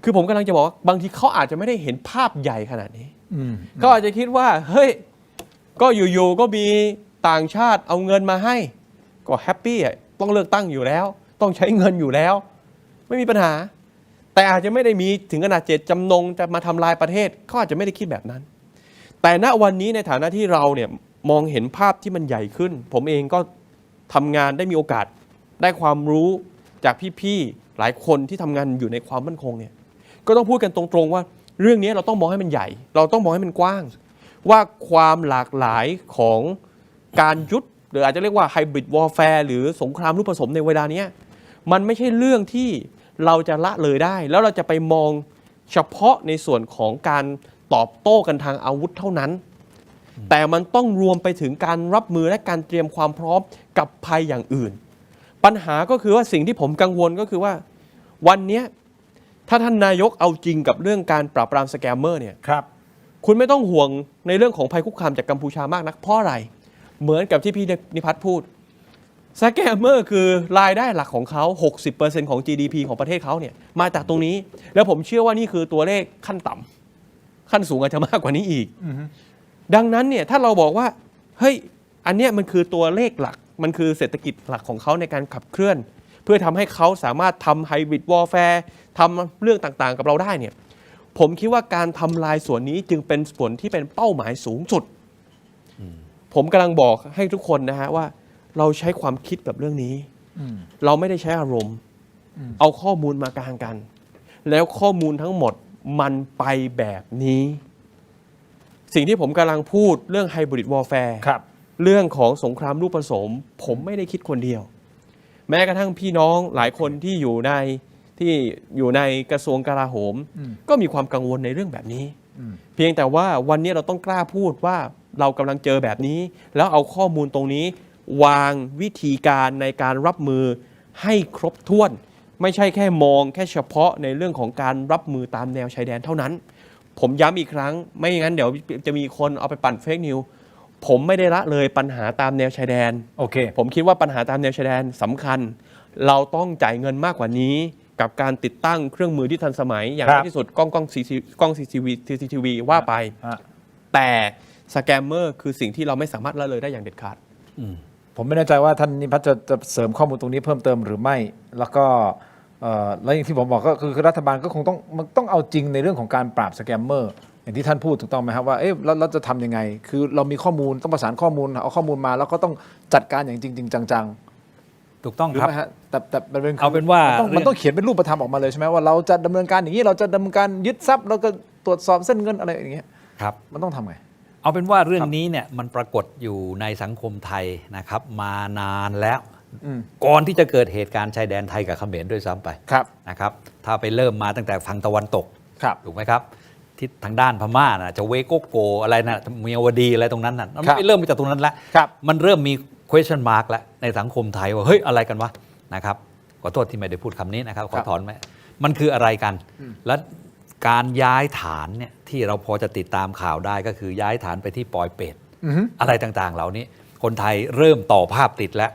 คือผมกำลังจะบอกว่าบางทีเขาอาจจะไม่ได้เห็นภาพใหญ่ขนาดนี้เขาอาจจะคิดว่าเฮ้ยก็อยู่ๆก็มีต่างชาติเอาเงินมาให้ก็แฮปปี้ต้องเลือกตั้งอยู่แล้วต้องใช้เงินอยู่แล้วไม่มีปัญหาแต่อาจจะไม่ได้มีถึงขนาดเจตจำนงจะมาทำลายประเทศเขาอาจจะไม่ได้คิดแบบนั้นแต่ณวันนี้ในฐานะที่เราเนี่ยมองเห็นภาพที่มันใหญ่ขึ้นผมเองก็ทำงานได้มีโอกาสได้ความรู้จากพี่ๆหลายคนที่ทำงานอยู่ในความมั่นคงเนี่ยก็ต้องพูดกันตรงๆว่าเรื่องนี้เราต้องมองให้มันใหญ่เราต้องมองให้มันกว้างว่าความหลากหลายของการยุทธหรืออาจจะเรียกว่าไฮบริดวอร์แฟร์หรือสงครามลูกผสมในเวลานี้มันไม่ใช่เรื่องที่เราจะละเลยได้แล้วเราจะไปมองเฉพาะในส่วนของการตอบโต้กันทางอาวุธเท่านั้นแต่มันต้องรวมไปถึงการรับมือและการเตรียมความพร้อมกับภัยอย่างอื่นปัญหาก็คือว่าสิ่งที่ผมกังวลก็คือว่าวันนี้ถ้าท่านนายกเอาจริงกับเรื่องการปราบปรามสแกมเมอร์เนี่ยคุณไม่ต้องห่วงในเรื่องของภัยคุกคามจากกัมพูชามากนักเพราะอะไรเหมือนกับที่พี่นิพัฒน์พูดสแกมเมอร์คือรายได้หลักของเขา 60% ของ GDP ของประเทศเขาเนี่ยมาจากตรงนี้แล้วผมเชื่อว่านี่คือตัวเลขขั้นต่ำขั้นสูงอาจจะมากกว่านี้อีกดังนั้นเนี่ยถ้าเราบอกว่าเฮ้ยอันเนี้ยมันคือตัวเลขหลักมันคือเศรษฐกิจหลักของเขาในการขับเคลื่อนเพื่อทำให้เขาสามารถทำไฮบริดวอร์แฟร์ทำเรื่องต่างๆกับเราได้เนี่ยผมคิดว่าการทำลายส่วนนี้จึงเป็นส่วนที่เป็นเป้าหมายสูงสุดผมกำลังบอกให้ทุกคนนะฮะว่าเราใช้ความคิดกับเรื่องนี้เราไม่ได้ใช้อารมณ์เอาข้อมูลมากางกันแล้วข้อมูลทั้งหมดมันไปแบบนี้สิ่งที่ผมกำลังพูดเรื่องไฮบริดวอร์แฟร์เรื่องของสงครามลูกผสมผมไม่ได้คิดคนเดียวแม้กระทั่งพี่น้องหลายคนที่อยู่ในกระทรวงกลาโหมก็มีความกังวลในเรื่องแบบนี้เพียงแต่ว่าวันนี้เราต้องกล้าพูดว่าเรากำลังเจอแบบนี้แล้วเอาข้อมูลตรงนี้วางวิธีการในการรับมือให้ครบถ้วนไม่ใช่แค่มองแค่เฉพาะในเรื่องของการรับมือตามแนวชายแดนเท่านั้นผมย้ำอีกครั้งไม่งั้นเดี๋ยวจะมีคนเอาไปปั่นเฟกนิวผมไม่ได้ละเลยปัญหาตามแนวชายแดนผมคิดว่าปัญหาตามแนวชายแดนสำคัญเราต้องจ่ายเงินมากกว่านี้กับการติดตั้งเครื่องมือที่ทันสมัยอย่างที่สุดกล้อง CCTV ว่าไปแต่สแกมเมอร์คือสิ่งที่เราไม่สามารถละเลยได้อย่างเด็ดขาดผมไม่แน่ใจว่าท่านนิพัฒน์จะเสริมข้อมูลตรงนี้เพิ่มเติมหรือไม่แล้วก็แล้วอย่างที่ผมบอกก็คือรัฐบาลก็คงต้องเอาจริงในเรื่องของการปราบสแกมเมอร์อย่างที่ท่านพูดถูกต้องไหมครับว่าเราจะทำยังไงคือเรามีข้อมูลต้องประสานข้อมูลเอาข้อมูลมาแล้วก็ต้องจัดการอย่างจริงจังๆถูกต้องครับแต่เอาเป็นว่ามันต้องเขียนเป็นรูปธรรมออกมาเลยใช่ไหมว่าเราจะดำเนินการอย่างนี้เราจะดำเนินการยึดทรัพย์เราก็ตรวจสอบเส้นเงินอะไรอย่างเงี้ยครับมันต้องทำไงเอาเป็นว่าเรื่องนี้เนี่ยมันปรากฏอยู่ในสังคมไทยนะครับมานานแล้วก่อนที่จะเกิดเหตุการณ์ชายแดนไทยกับเขมรด้วยซ้ำไปนะครับถ้าไปเริ่มมาตั้งแต่ฝั่งตะวันตกถูกไหมครับที่ทางด้านพม่านะจะเวโกโกอะไรนะเมียวดีอะไรตรงนั้นน่ะมันไม่เริ่มมาจากตรงนั้นแล้วมันเริ่มมี question mark แล้วในสังคมไทยว่าเฮ้ยอะไรกันวะนะครับขอโทษที่ไม่ได้พูดคำนี้นะครับขอถอนไหม มันคืออะไรกัน และการย้ายฐานเนี่ยที่เราพอจะติดตามข่าวได้ก็คือย้ายฐานไปที่ปอยเปตอะไรต่างๆเหล่านี้คนไทยเริ่มต่อภาพติดแล้ว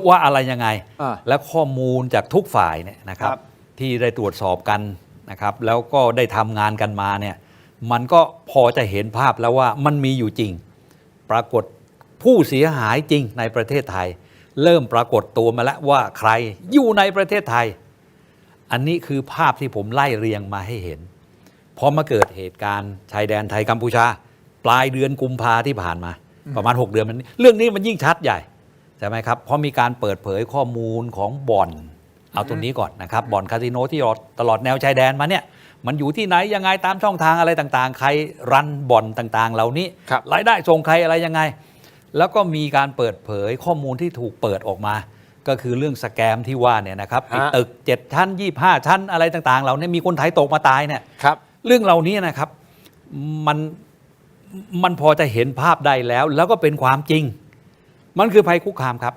ว่าอะไรยังไงและข้อมูลจากทุกฝ่ายเนี่ยนะครับที่ได้ตรวจสอบกันนะครับแล้วก็ได้ทำงานกันมาเนี่ยมันก็พอจะเห็นภาพแล้วว่ามันมีอยู่จริงปรากฏผู้เสียหายจริงในประเทศไทยเริ่มปรากฏตัวมาแล้วว่าใครอยู่ในประเทศไทยอันนี้คือภาพที่ผมไล่เรียงมาให้เห็นพอมาเกิดเหตุการณ์ชายแดนไทยกัมพูชาปลายเดือนกุมภาที่ผ่านมาประมาณ6 เดือนมันเรื่องนี้มันยิ่งชัดใหญ่ใช่ไหมครับเพราะมีการเปิดเผยข้อมูลของบ่อนเอาตรงนี้ก่อนนะครับบ่อนคาสิโนที่ตลอดแนวชายแดนมาเนี่ยมันอยู่ที่ไหนยังไงตามช่องทางอะไรต่างๆใครรันบ่อนต่างๆเหล่านี้รายได้ส่งใครอะไรยังไงแล้วก็มีการเปิดเผยข้อมูลที่ถูกเปิดออกมาก็คือเรื่องสแกมที่ว่าเนี่ยนะครับตึก7 ชั้น 25 ชั้นอะไรต่างๆเหล่านี้มีคนไทยตกมาตายเนี่ยเรื่องเหล่านี้นะครับมันพอจะเห็นภาพได้แล้วก็เป็นความจริงมันคือภัยคุกคามครับ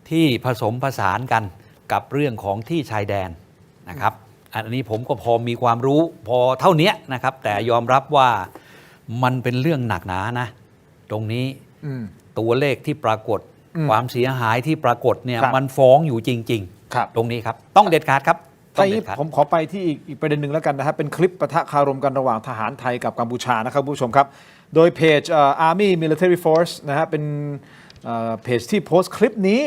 ที่ผสมผสานกันกับเรื่องของที่ชายแดนนะครับอันนี้ผมก็พอมีความรู้พอเท่านี้นะครับแต่ยอมรับว่ามันเป็นเรื่องหนักหนานะตรงนี้ตัวเลขที่ปรากฏความเสียหายที่ปรากฏเนี่ยมันฟ้องอยู่จริงๆตรงนี้ครับต้องเด็ดขาดครับตอนนี้ผมขอไปที่อีกประเด็นหนึ่งแล้วกันนะครับเป็นคลิปปะทะคารมกันระหว่างทหารไทยกับกัมพูชานะครับผู้ชมครับโดยเพจ Army Military Force นะฮะเป็นเพจที่โพสต์คลิปนี้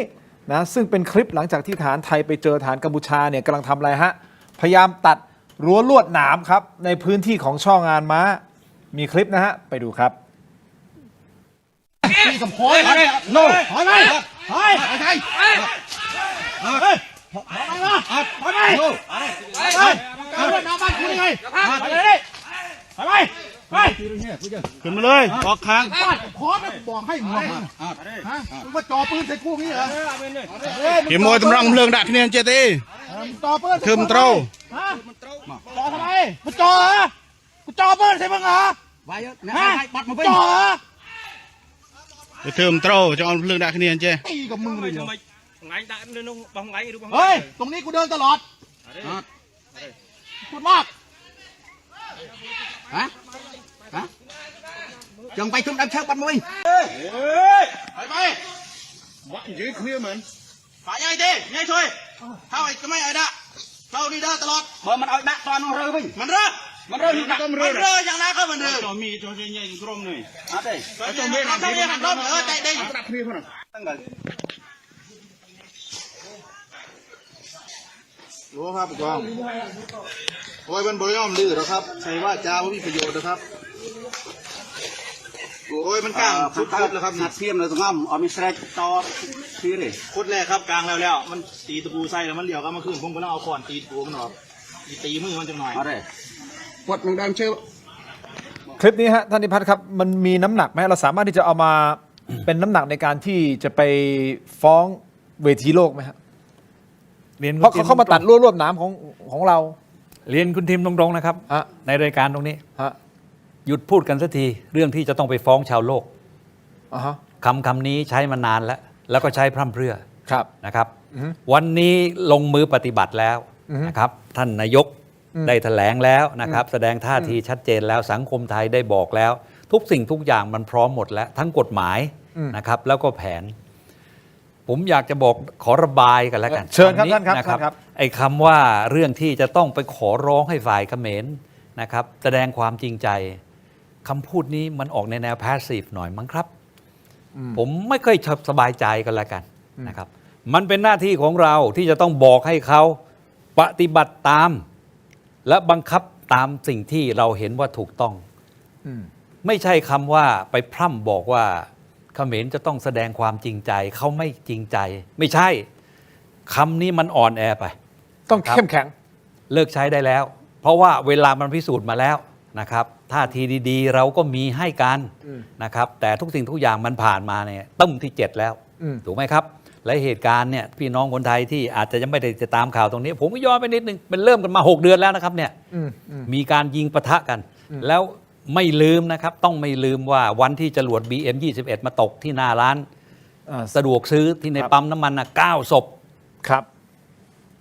นะซึ่งเป็นคลิปหลังจากที่ทหารไทยไปเจอทหารกัมพูชาเนี่ยกำลังทำอะไรฮะพยายามตัดรั้วลวดหนามครับในพื้นที่ของช่องานม้ามีคลิปนะฮะไปดูครับโน่ถอยไปถอยไปขึ้นมาเลยออกค้างขอบอกให้หัวว่าจ่อปืนใส่กูนี่เหรอเข็มมวยตำรังเพลิงดักที่นี่เจตีจ่อปืนคืมเต้าจ่อทำไมกูจ่อเหรอกูจ่อปืนใส่มึงเหรอจ่อเหรอไปเทิมเต้าจะเอาเพลิงดักที่นี่เจตีกับมึงเลยเฮ้ยตรงนี้กูเดินตลอดพูดมากฮะจังไปขึ้นดับเชือกปัดมวยไปวัดยืดเคลียร์เหมือนฝ่ายใหญ่ดิใหญ่ช่วยเท่าไอ้ก็ไม่ไอ้ดะเท่าดีเด้อตลอดพอมันเอาดักตอนมันเรือวิ่งมันเรืออย่างนั้นก็มันเรือจอมีจอใหญ่กรมหน่อยอะไรจอมีหักลมใจดีดับเคลียร์คนตั้งแต่รู้ครับผู้กองโอ้ยมันบริยอมดื้อหรอครับใช่ว่าจ้าว่ามีประโยชน์นะครับโอ้ยมันกลางสุดแล้วครับนัดเทียมเลยตรงนั้นเอามีแสกต่อทีเลยคุดแรกครับกลางแล้วมันตีตะปูใส่แล้วมันเหลี่ยวก็มาขึ้นผมก็ต้องเอาขอนตีตะปูมันออกตีมือมันจังหน่อยอะไรกดมันดังเชื่อคลิปนี้ฮะท่านนิพัฒน์ครับมันมีน้ำหนักไหมเราสามารถที่จะเอามาเป็นน้ำหนักในการที่จะไปฟ้องเวทีโลกไหมฮะเพราะเขาเข้ามาตัดรวบน้ำของเราเรียนคุณทีมตรงๆนะครับในรายการตรงนี้หยุดพูดกันสักทีเรื่องที่จะต้องไปฟ้องชาวโลกคำนี้ใช้มานานแล้วก็ใช้พร่ำเพรื่อนะครับวันนี้ลงมือปฏิบัติแล้วนะครับท่านนายกได้แถลงแล้วนะครับแสดงท่าทีชัดเจนแล้วสังคมไทยได้บอกแล้วทุกสิ่งทุกอย่างมันพร้อมหมดแล้วทั้งกฎหมายนะครับแล้วก็แผนผมอยากจะบอกขอระบายกันแล้วกันเชิญครับท่านครับไอ้คำว่าเรื่องที่จะต้องไปขอร้องให้ฝ่ายเขมรนะครับแสดงความจริงใจคำพูดนี้มันออกในแนวแพสซีฟหน่อยมั้งครับผมไม่ค่อยสบายใจกันแล้วกันนะครับมันเป็นหน้าที่ของเราที่จะต้องบอกให้เขาปฏิบัติตามและบังคับตามสิ่งที่เราเห็นว่าถูกต้องไม่ใช่คำว่าไปพร่ำบอกว่าเขมรจะต้องแสดงความจริงใจเขาไม่จริงใจไม่ใช่คำนี้มันอ่อนแอไปต้องเข้มแข็งเลิกใช้ได้แล้วเพราะว่าเวลามันพิสูจน์มาแล้วนะครับท่าทีดีๆเราก็มีให้กันนะครับแต่ทุกสิ่งทุกอย่างมันผ่านมาเนี่ยต้มที่7แล้วถูกไหมครับและเหตุการณ์เนี่ยพี่น้องคนไทยที่อาจจะยังไม่ได้ติดตามข่าวตรงนี้ผมก็ย้อนไปนิดนึงเป็นเริ่มกันมา6 เดือนแล้วนะครับเนี่ยมีการยิงปะทะกันแล้วไม่ลืมนะครับต้องไม่ลืมว่าวันที่จรวด BM-21 มาตกที่หน้าร้านสะดวกซื้อที่ในปั๊มน้ำมัน9 ศพครับ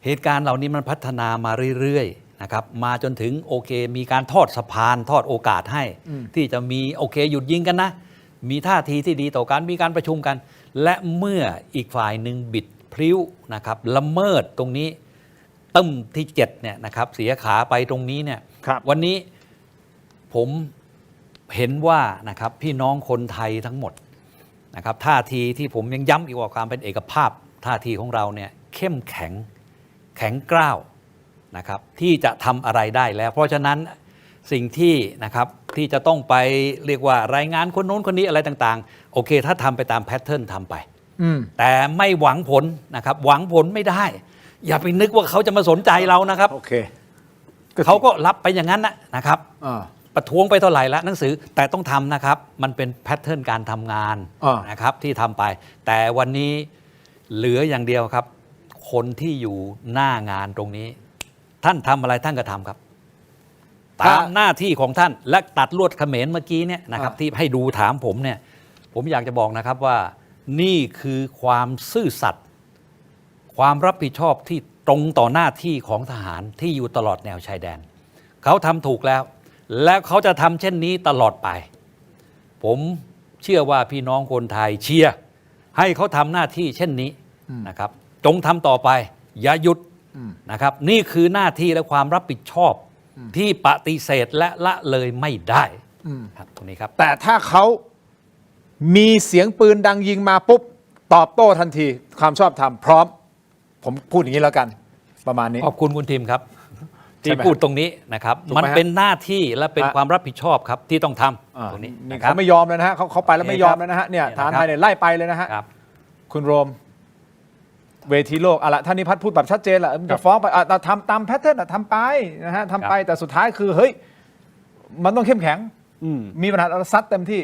เหตุการณ์เหล่านี้มันพัฒนามาเรื่อยๆนะครับมาจนถึงโอเคมีการทอดสะพานทอดโอกาสให้ ที่จะมีโอเคหยุดยิงกันนะมีท่าทีที่ดีต่อกันมีการประชุมกัน และเมื่ออีกฝ่ายหนึ่งบิดพลิ้วนะครับละเมิดตรงนี้ตึ้มที่7เนี่ยนะครับเสียขาไปตรงนี้เนี่ยวันนี้ผมเห็นว่านะครับพี่น้องคนไทยทั้งหมดนะครับท่าทีที่ผมยังย้ำอีกว่าความเป็นเอกภาพท่าทีของเราเนี่ยเข้มแข็งกร้าวนะครับที่จะทำอะไรได้แล้วเพราะฉะนั้นสิ่งที่นะครับที่จะต้องไปเรียกว่ารายงานคนโน้นคนนี้อะไรต่างๆโอเคถ้าทำไปตามแพทเทิร์นทำไปแต่ไม่หวังผลนะครับหวังผลไม่ได้อย่าไปนึกว่าเขาจะมาสนใจเรานะครับโอเคเขาก็รับไปอย่างนั้นนะครับประท้วงไปเท่าไหร่แล้วหนังสือแต่ต้องทำนะครับมันเป็นแพทเทิร์นการทำงานนะครับที่ทำไปแต่วันนี้เหลืออย่างเดียวครับคนที่อยู่หน้างานตรงนี้ท่านทำอะไรท่านก็ทำครับตามหน้าที่ของท่านและตัดลวดเขมรเมื่อกี้เนี่ยนะครับที่ให้ดูถามผมเนี่ยผมอยากจะบอกนะครับว่านี่คือความซื่อสัตย์ความรับผิดชอบที่ตรงต่อหน้าที่ของทหารที่อยู่ตลอดแนวชายแดนเขาทำถูกแล้วและเขาจะทำเช่นนี้ตลอดไปผมเชื่อว่าพี่น้องคนไทยเชียร์ให้เขาทำหน้าที่เช่นนี้นะครับจงทำต่อไปอย่าหยุดนะครับนี่คือหน้าที่และความรับผิดชอบที่ปฏิเสธและละเลยไม่ได้ครับตรงนี้ครับแต่ถ้าเขามีเสียงปืนดังยิงมาปุ๊บตอบโต้ทันทีความชอบธรรมพร้อมผมพูดอย่างนี้แล้วกันประมาณนี้ขอบคุณคุณทีมครับที่พูดตรงนี้นะครับมันเป็นหน้าที่และเป็นความรับผิดชอบครับที่ต้องทำตรงนี้เขาไม่ยอมเลยนะฮะเขาไปแล้วไม่ยอมแล้วนะฮะเนี่ยทหารไทยเนี่ยไล่ไปเลยนะฮะคุณโรมเวทีโลกอะไรท่านนิพัฒน์พูดแบบชัดเจนแหละจะฟ้องไปทำตามแพทเทิร์นทำไปนะฮะทำไปแต่สุดท้ายคือเฮ้ยมันต้องเข้มแข็งมีปัญหาซัดเต็มที่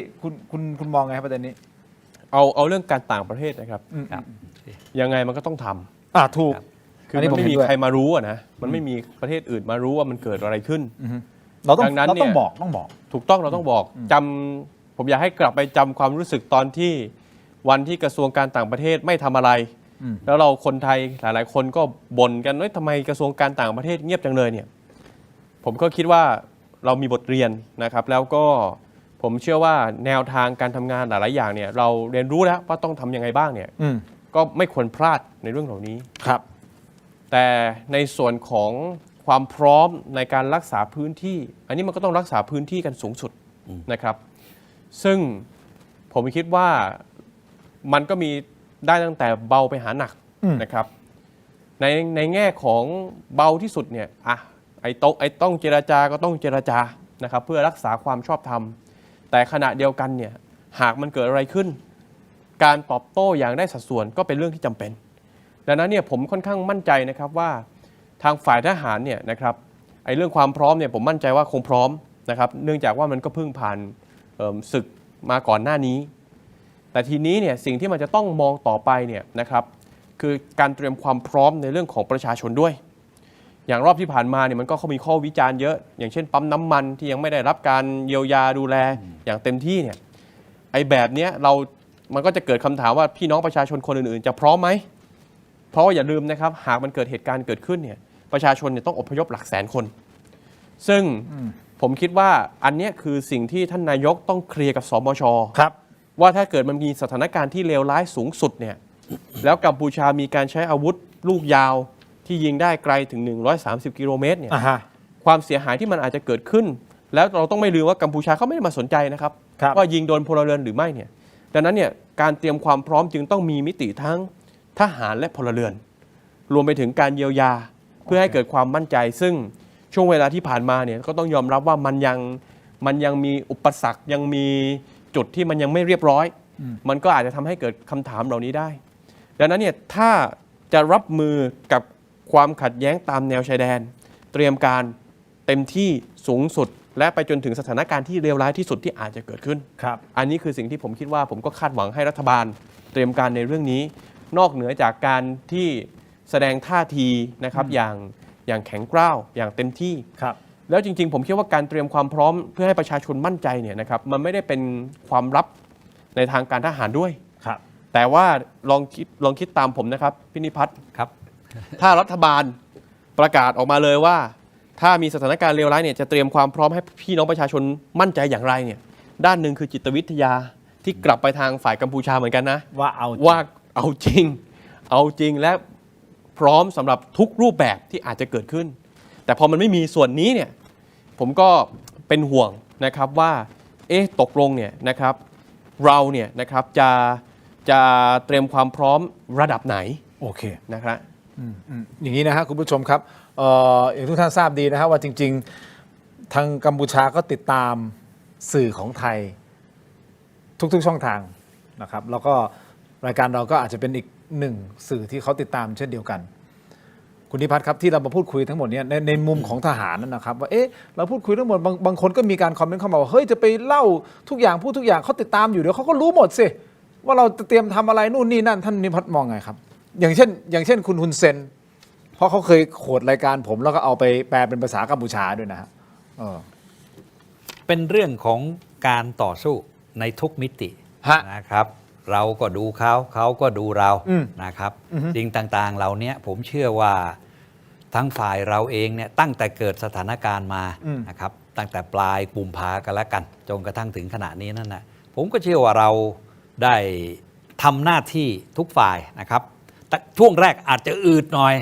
คุณมองไงครับประเด็นนี้เอาเรื่องการต่างประเทศนะครับยังไงมันก็ต้องทำถูกคือมันไม่มีใครมารู้นะมันไม่มีประเทศอื่นมารู้ว่ามันเกิดอะไรขึ้นเราต้องบอกถูกต้องเราต้องบอกผมอยากให้กลับไปจำความรู้สึกตอนที่วันที่กระทรวงการต่างประเทศไม่ทำอะไรแล้วเราคนไทยหลายๆคนก็บ่นกันว่าทำไมกระทรวงการต่างประเทศเงียบจังเลยเนี่ยผมก็คิดว่าเรามีบทเรียนนะครับแล้วก็ผมเชื่อว่าแนวทางการทำงานหลายๆอย่างเนี่ยเราเรียนรู้แล้วว่าต้องทำยังไงบ้างเนี่ยก็ไม่ควรพลาดในเรื่องเหล่านี้ครับแต่ในส่วนของความพร้อมในการรักษาพื้นที่อันนี้มันก็ต้องรักษาพื้นที่กันสูงสุดนะครับซึ่งผมคิดว่ามันก็มีได้ตั้งแต่เบาไปหาหนักนะครับในแง่ของเบาที่สุดเนี่ยไอ้ต้องเจรจาก็ต้องเจรจานะครับเพื่อรักษาความชอบธรรมแต่ขณะเดียวกันเนี่ยหากมันเกิดอะไรขึ้นการตอบโต้อย่างได้สัดส่วนก็เป็นเรื่องที่จำเป็นดังนั้นเนี่ยผมค่อนข้างมั่นใจนะครับว่าทางฝ่ายทหารเนี่ยนะครับไอ้เรื่องความพร้อมเนี่ยผมมั่นใจว่าคงพร้อมนะครับเนื่องจากว่ามันก็เพิ่งผ่านศึกมาก่อนหน้านี้แต่ทีนี้เนี่ยสิ่งที่มันจะต้องมองต่อไปเนี่ยนะครับคือการเตรียมความพร้อมในเรื่องของประชาชนด้วยอย่างรอบที่ผ่านมาเนี่ยมันก็มีข้อวิจารณ์เยอะอย่างเช่นปั๊มน้ำมันที่ยังไม่ได้รับการเยียวยาดูแลอย่างเต็มที่เนี่ยไอ้แบบเนี้ยมันก็จะเกิดคำถามว่าพี่น้องประชาชนคนอื่นๆจะพร้อมไหมเพราะว่าอย่าลืมนะครับหากมันเกิดเหตุการณ์เกิดขึ้นเนี่ยประชาชนเนี่ยต้องอพยพหลักแสนคนซึ่งผมคิดว่าอันนี้คือสิ่งที่ท่านนายกต้องเคลียร์กับสมช.ว่าถ้าเกิดมันมีสถานการณ์ที่เลวร้ายสูงสุดเนี่ยแล้วกัมพูชามีการใช้อาวุธลูกยาวที่ยิงได้ไกลถึง130 กิโลเมตรเนี่ยความเสียหายที่มันอาจจะเกิดขึ้นแล้วเราต้องไม่ลืมว่ากัมพูชาเขาไม่ได้มาสนใจนะครับว่ายิงโดนพลเรือนหรือไม่เนี่ยดังนั้นเนี่ยการเตรียมความพร้อมจึงต้องมีมิติทั้งทหารและพลเรือนรวมไปถึงการเยียวยาเพื่อให้เกิดความมั่นใจซึ่งช่วงเวลาที่ผ่านมาเนี่ยก็ต้องยอมรับว่ามันยังมีอุปสรรคยังมีจุดที่มันยังไม่เรียบร้อยมันก็อาจจะทำให้เกิดคำถามเหล่านี้ได้ดังนั้นเนี่ยถ้าจะรับมือกับความขัดแย้งตามแนวชายแดนเตรียมการเต็มที่สูงสุดและไปจนถึงสถานการณ์ที่เลวร้ายที่สุดที่อาจจะเกิดขึ้นอันนี้คือสิ่งที่ผมคิดว่าผมก็คาดหวังให้รัฐบาลเตรียมการในเรื่องนี้นอกเหนือจากการที่แสดงท่าทีนะครับอย่างแข็งกร้าวอย่างเต็มที่แล้วจริงๆผมคิดว่าการเตรียมความพร้อมเพื่อให้ประชาชนมั่นใจเนี่ยนะครับมันไม่ได้เป็นความลับในทางการทหารด้วยแต่ว่าลองคิดตามผมนะครับพินิพัฒน์ ถ้ารัฐบาลประกาศออกมาเลยว่า ถ้ามีสถานการณ์เลวร้ายเนี่ยจะเตรียมความพร้อมให้พี่น้องประชาชนมั่นใจอย่างไรเนี่ยด้านหนึ่งคือจิตวิทยาที่กลับไปทางฝ่ายกัมพูชาเหมือนกันนะ ว่าเอาจริงและพร้อมสำหรับทุกรูปแบบที่อาจจะเกิดขึ้น แต่พอมันไม่มีส่วนนี้เนี่ยผมก็เป็นห่วงนะครับว่าตกลงเนี่ยนะครับเราเนี่ยนะครับจะเตรียมความพร้อมระดับไหน โอเค นะครับ อย่างนี้นะฮะคุณผู้ชมครับอย่างทุกท่านทราบดีนะฮะว่าจริงๆทางกัมพูชาก็ติดตามสื่อของไทยทุกๆช่องทางนะครับแล้วก็รายการเราก็อาจจะเป็นอีกหนึ่งสื่อที่เขาติดตามเช่นเดียวกันคุณนิพัฒน์ครับที่เรามาพูดคุยทั้งหมดเนี่ยในมุมของทหารนั่นนะครับว่าเราพูดคุยทั้งหมดบางคนก็มีการคอมเมนต์เข้ามาว่าเฮ้ยจะไปเล่าทุกอย่างพูดทุกอย่างเขาติดตามอยู่เดี๋ยวเขาก็รู้หมดสิว่าเราจะเตรียมทำอะไรนู่นนี่นั่นท่านนิพัฒน์มองไงครับอย่างเช่นคุณฮุนเซนเพราะเขาเคยโขดรายการผมแล้วก็เอาไปแปลเป็นภาษากัมพูชาด้วยนะฮะเป็นเรื่องของการต่อสู้ในทุกมิตินะครับ เราก็ดูเขาก็ดูเรานะครับสิ่งต่างๆเหล่านี้ผมเชื่อว่าทั้งฝ่ายเราเองเนี่ยตั้งแต่เกิดสถานการณ์มานะครับตั้งแต่ปลายกุมภากันแล้วกันจนกระทั่งถึงขณะนี้นั่นนะผมก็เชื่อว่าเราได้ทำหน้าที่ทุกฝ่ายนะครับช่วงแรกอาจจะอืดหน่อย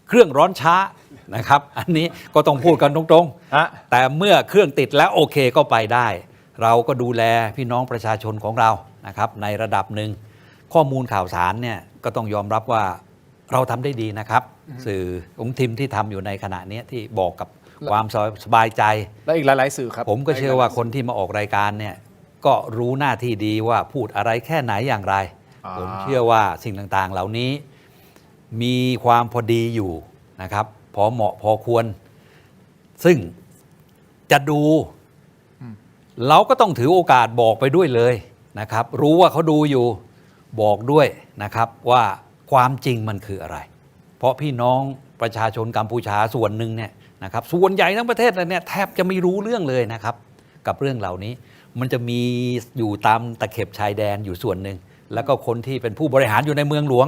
เครื่องร้อนช้านะครับอันนี้ก็ต้องพูดกันตรงๆแต่เมื่อเครื่องติดแล้วโอเคก็ไปได้เราก็ดูแลพี่น้องประชาชนของเรานะครับในระดับหนึ่งข้อมูลข่าวสารเนี่ยก็ต้องยอมรับว่าเราทำได้ดีนะครับสื่อของทีมที่ทำอยู่ในขณะนี้ที่บอกกับความสบายใจและอีกหลายๆสื่อครับผมก็เชื่อว่าคนที่มาออกรายการเนี่ยก็รู้หน้าที่ดีว่าพูดอะไรแค่ไหนอย่างไรผมเชื่อว่าสิ่งต่างๆเหล่านี้มีความพอดีอยู่นะครับพอเหมาะพอควรซึ่งจะดูเราก็ต้องถือโอกาสบอกไปด้วยเลยนะครับรู้ว่าเขาดูอยู่บอกด้วยนะครับว่าความจริงมันคืออะไรเพราะพี่น้องประชาชนกัมพูชาส่วนหนึ่งเนี่ยนะครับส่วนใหญ่ทั้งประเทศเลยเนี่ยแทบจะไม่รู้เรื่องเลยนะครับกับเรื่องเหล่านี้มันจะมีอยู่ตามตะเข็บชายแดนอยู่ส่วนหนึ่งแล้วก็คนที่เป็นผู้บริหารอยู่ในเมืองหลวง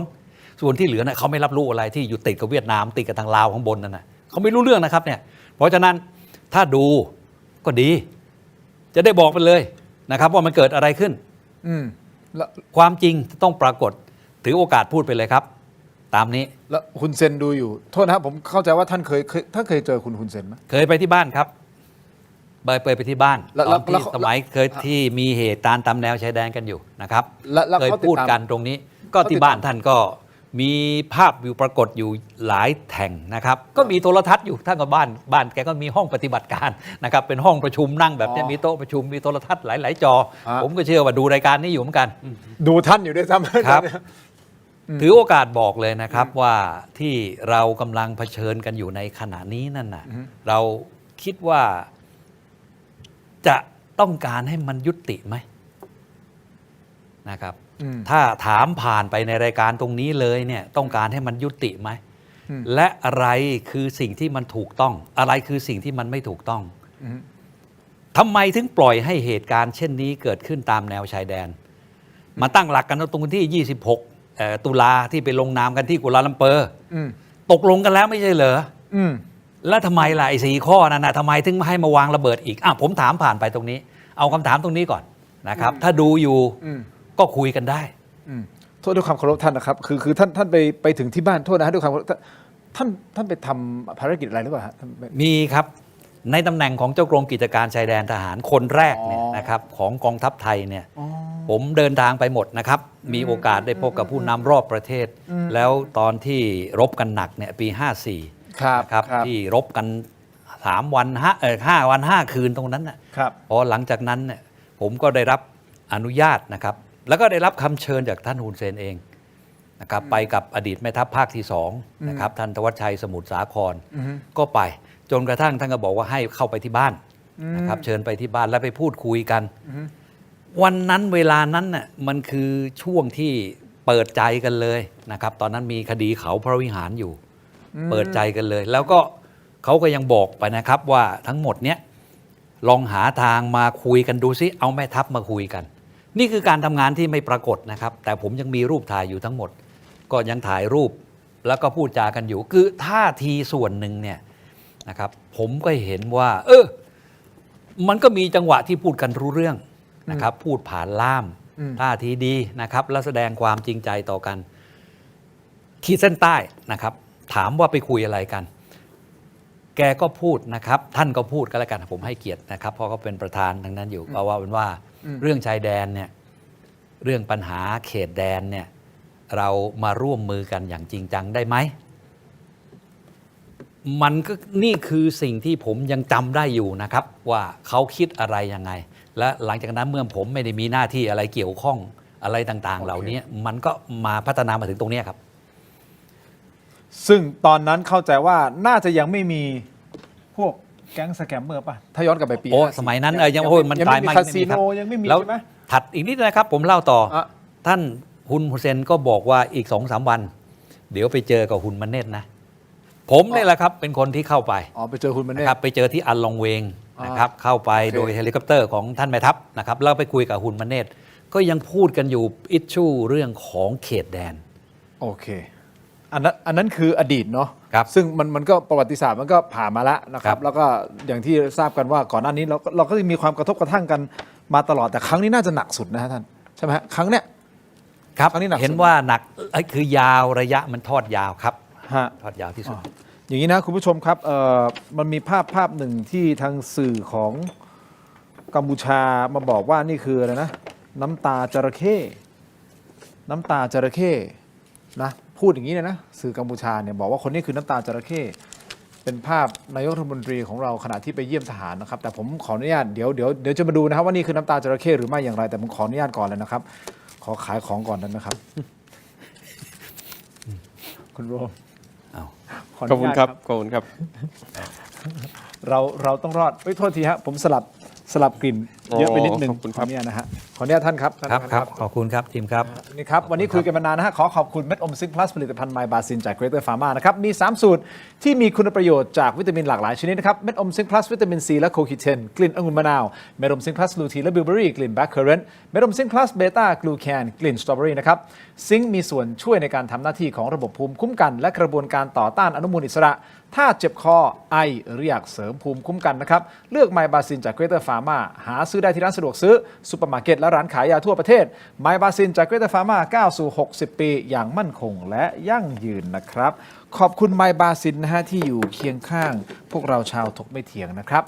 ส่วนที่เหลือเนี่ยเขาไม่รับรู้อะไรที่อยู่ติดกับเวียดนามติดกับทางลาวข้างบนนั่นนะเขาไม่รู้เรื่องนะครับเนี่ยเพราะฉะนั้นถ้าดูก็ดีจะได้บอกไปเลยนะครับว่ามันเกิดอะไรขึ้นความจริงต้องปรากฏถือโอกาสพูดไปเลยครับตามนี้แล้วคุณเซนดูอยู่โทษนะครับผมเข้าใจว่าท่านเคยเจอคุณฮุนเซนไหมเคยไปที่บ้านครับไปที่บ้านตอนที่สมัยเคยที่มีเหตุการณ์ตามแนวชายแดนกันอยู่นะครับเคยพูดกันตรงนี้ก็ที่บ้านท่านก็มีภาพอยู่ปรากฏอยู่หลายแห่งนะครับก็มีโทรทัศน์อยู่ท่านกับบ้านแกก็มีห้องปฏิบัติการนะครับเป็นห้องประชุมนั่งแบบนี้มีโต๊ะประชุมมีโทรทัศน์หลายจอผมก็เชื่อว่าดูรายการนี้อยู่เหมือนกันดูท่านอยู่ด้วยซ้ำครับถือโอกาสบอกเลยนะครับว่าที่เรากำลังเผชิญกันอยู่ในขณะนี้นั่นน่ะเราคิดว่าจะต้องการให้มันยุติไหมนะครับถ้าถามผ่านไปในรายการตรงนี้เลยเนี่ยต้องการให้มันยุติไหมและอะไรคือสิ่งที่มันถูกต้องอะไรคือสิ่งที่มันไม่ถูกต้องทำไมถึงปล่อยให้เหตุการณ์เช่นนี้เกิดขึ้นตามแนวชายแดนมาตั้งหลักกันตรงที่26ตุลาที่ไปลงนามกันที่กัวลาลัมเปอร์ตกลงกันแล้วไม่ใช่เหรอแล้วทำไมล่ะไอ้4 ข้อนั้นนะทำไมถึงให้มาวางระเบิดอีกผมถามผ่านไปตรงนี้เอาคำถามตรงนี้ก่อนนะครับถ้าดูอยู่ก็คุยกันได้โทษด้วยความเคารพท่านนะครับคือท่านไปถึงที่บ้านโทษนะด้วยความเคารพท่านไปทำภารกิจอะไรหรือเปล่าฮะมีครับในตำแหน่งของเจ้ากรมกิจการชายแดนทหารคนแรกเนี่ยนะครับของกองทัพไทยเนี่ยผมเดินทางไปหมดนะครับมีโอกาสได้พบกับผู้นำรอบประเทศแล้วตอนที่รบกันหนักเนี่ยปี54นะครับที่รบกัน5 วัน 5 คืนตรงนั้นนะพอหลังจากนั้นเนี่ยผมก็ได้รับอนุญาตนะครับแล้วก็ได้รับคำเชิญจากท่านฮุนเซนเองนะครับไปกับอดีตแม่ทัพภาคที่2นะครับท่านธวัชชัยสมุทรสาครก็ไปจนกระทั่งท่านก็บอกว่าให้เข้าไปที่บ้านนะครับเชิญไปที่บ้านแล้วไปพูดคุยกันวันนั้นเวลานั้นน่ะมันคือช่วงที่เปิดใจกันเลยนะครับตอนนั้นมีคดีเขาพระวิหารอยู่เปิดใจกันเลยแล้วก็เขาก็ยังบอกไปนะครับว่าทั้งหมดเนี้ยลองหาทางมาคุยกันดูซิเอาแม่ทัพมาคุยกันนี่คือการทำงานที่ไม่ปรากฏนะครับแต่ผมยังมีรูปถ่ายอยู่ทั้งหมดก็ยังถ่ายรูป แล้วก็พูดจากันอยู่คือท่าทีส่วนหนึ่งเนี่ยนะครับผมก็เห็นว่ามันก็มีจังหวะที่พูดกันรู้เรื่องนะครับพูดผ่านล่ามท่าทีดีนะครับแล้วแสดงความจริงใจต่อกันขีดเส้นใต้นะครับถามว่าไปคุยอะไรกันแกก็พูดนะครับท่านก็พูดกันแล้วกันผมให้เกียรตินะครับเพราะเขาเป็นประธานทั้งนั้นอยู่ก็ว่าเป็นว่าเรื่องชายแดนเนี่ยเรื่องปัญหาเขตแดนเนี่ยเรามาร่วมมือกันอย่างจริงจังได้ไหมมันก็นี่คือสิ่งที่ผมยังจำได้อยู่นะครับว่าเขาคิดอะไรยังไงและหลังจากนั้นเมื่อผมไม่ได้มีหน้าที่อะไรเกี่ยวข้องอะไรต่างๆเหล่านี้มันก็มาพัฒนามาถึงตรงนี้ครับ ซึ่งตอนนั้นเข้าใจว่าน่าจะยังไม่มีพวกแก๊งสแกมเมอร์ป่ะถ้าย้อนกลับไปปี สมัยนั้นยังมันตายมาก คาสิโนยังไม่มี แล้ว ใช่ไหม ถัดอีกนิดนะครับผมเล่าต่อท่านฮุนเซนก็บอกว่าอีก 2-3 วัน เดี๋ยวไปเจอกับฮุนมันเนตนะผมนี่แหละครับเป็นคนที่เข้าไปไปเจอฮุนมันเนตครับไปเจอที่อัลลองเวงนะครับเข้าไปโดยเฮลิคอปเตอร์ของท่านแม่ทัพนะครับแล้วไปคุยกับฮุนมันเนตก็ยังพูดกันอยู่อิชชูเรื่องของเขตแดนโอเคอันนั้นคืออดีตเนาะซึ่งมันก็ประวัติศาสตร์มันก็ผ่านมาแล้วนะครับแล้วก็อย่างที่ทราบกันว่าก่อนหน้านี้เราก็มีความกระทบกระทั่งกันมาตลอดแต่ครั้งนี้น่าจะหนักสุดนะฮะท่านใช่ไหมฮะครั้งเนี้ยครับเห็นว่าหนักคือยาวระยะมันทอดยาวครับทอดยาวที่สุดอย่างนี้นะคุณผู้ชมครับมันมีภาพหนึ่งที่ทางสื่อของกัมพูชามาบอกว่านี่คืออะไรนะน้ำตาจระเข้น้ำตาจระเข้นะพูดอย่างนี้เลยนะสื่อกัมพูชาเนี่ยบอกว่าคนนี้คือน้ำตาจระเข้เป็นภาพนายกรัฐมนตรีของเราขณะที่ไปเยี่ยมทหารนะครับแต่ผมขออนุญาตเดี๋ยวจะมาดูนะครับว่านี่คือน้ำตาจระเข้หรือไม่อย่างไรแต่ผมขออนุญาตก่อนเลยนะครับขอขายของก่อนนะครับคุณโรมขอบคุณครับขอบคุณครับเราต้องรอดโทษทีฮะผมสลับกลิ่นเยอะไปนิดนึงขออนุญาตนะฮะขออนุญาตท่านครับครับขอบคุณครับทีมครับนี่ครับวันนี้คุยกันมานานนะฮะขอขอบคุณเม็ดอมซิงค์พลัสผลิตภัณฑ์ไมบาซินจากเกรเตอร์ฟาร์มานะครับมี3สูตรที่มีคุณประโยชน์จากวิตามินหลากหลายชนิดนะครับเม็ดอมซิงค์พลัสวิตามินซีและโคคิเทนกลิ่นองุ่นมะนาวเม็ดอมซิงค์พลัสลูทีนและบิลเบอรี่กลิ่นแบล็คเคอร์เรนต์เม็ดอมซิงค์พลัสเบต้ากลูแคนกลิ่นสตรอเบอรี่นะครับซิงค์มีส่วนช่วยในการทำหน้าที่ของระบบภูมิคุ้มกันและกระบวนการต่อต้านอนุมูลอิสระถ้าเจ็บคอไอหรืออยากเสริมภูมิคุ้มกันนะครับเลือกไมบาซินจากเกรเตอร์ฟาร์มาหาซื้อได้ที่ร้านสะดวกซื้อซุปเปอร์มาร์เก็ตและร้านขายยาทั่วประเทศไมบาซินจากเกรเตอร์ฟาร์มาก้าวสู่60 ปีอย่างมั่นคงและยั่งยืนนะครับขอบคุณไมบาซินนะฮะที่อยู่เคียงข้างพวกเราชาวถกไม่เถียงนะครับ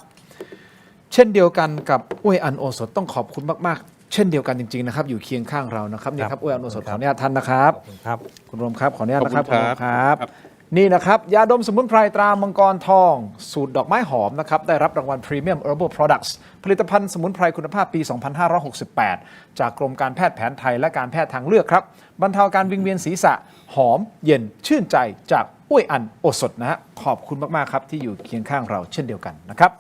เช่นเดียวกันกับอ้วยอันโอสถต้องขอบคุณมากๆเช่นเดียวกันจริงๆนะครับอยู่เคียงข้างเรานะครับนี่ครับอ้วยอันโอสถขออนุญาตท่านนะครับคุณรวมครับขออนุญาตนะครับคุณรวมครับนี่นะครับยาดมสมุนไพรตรามังกรทองสูตรดอกไม้หอมนะครับได้รับรางวัล Premium Herbal Products ผลิตภัณฑ์สมุนไพรคุณภาพปี 2568 จากกรมการแพทย์แผนไทยและการแพทย์ทางเลือกครับบรรเทาการวิงเวียนศีรษะหอมเย็นชื่นใจจากอ้วยอันโอสถนะฮะขอบคุณมากๆครับที่อยู่เคียงข้างเราเช่นเดียวกันนะครับ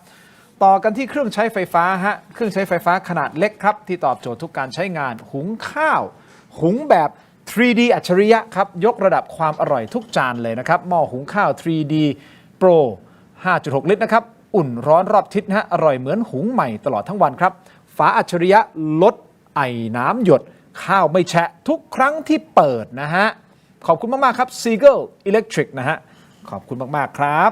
ต่อกันที่เครื่องใช้ไฟฟ้าฮะเครื่องใช้ไฟฟ้าขนาดเล็กครับที่ตอบโจทย์ทุกการใช้งานหุงข้าวหุงแบบ3D อัจฉริยะครับยกระดับความอร่อยทุกจานเลยนะครับหม้อหุงข้าว 3D Pro 5.6 ลิตรนะครับอุ่นร้อนรอบทิศนะฮะอร่อยเหมือนหุงใหม่ตลอดทั้งวันครับฝาอัจฉริยะลดไอน้ำหยดข้าวไม่แฉะทุกครั้งที่เปิดนะฮะขอบคุณมากๆครับ Seagull Electric นะฮะขอบคุณมากๆครับ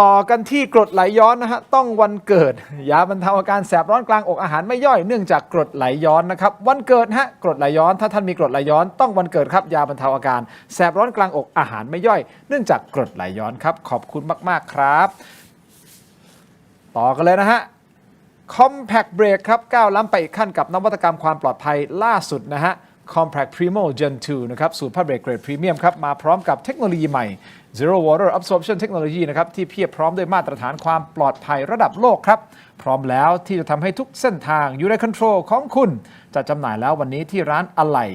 ต่อกันที่กรดไหลย้อนนะฮะต้องวันเกิดยาบรรเทาอาการแสบร้อนกลางอกอาหารไม่ย่อยเนื่องจากกรดไหลย้อนนะครับวันเกิดฮะกรดไหลย้อนถ้าท่านมีกรดไหลย้อนต้องวันเกิดครับยาบรรเทาอาการแสบร้อนกลางอกอาหารไม่ย่อยเนื่องจากกรดไหลย้อนครับขอบคุณมากๆครับต่อกันเลยนะฮะ Compact Brake ครับก้าวล้ำไปอีกขั้นกับนวัตกรรมความปลอดภัยล่าสุดนะฮะ Compact Primo Gen 2 นะครับสูตรผ้าเบรกเกรดพรีเมียมครับมาพร้อมกับเทคโนโลยีใหม่ Zero Water Absorption Technology นะครับที่เพียบพร้อมด้วยมาตรฐานความปลอดภัยระดับโลกครับพร้อมแล้วที่จะทำให้ทุกเส้นทางอยู่ในคอนโทรลของคุณจะจำหน่ายแล้ววันนี้ที่ร้านอะไหล่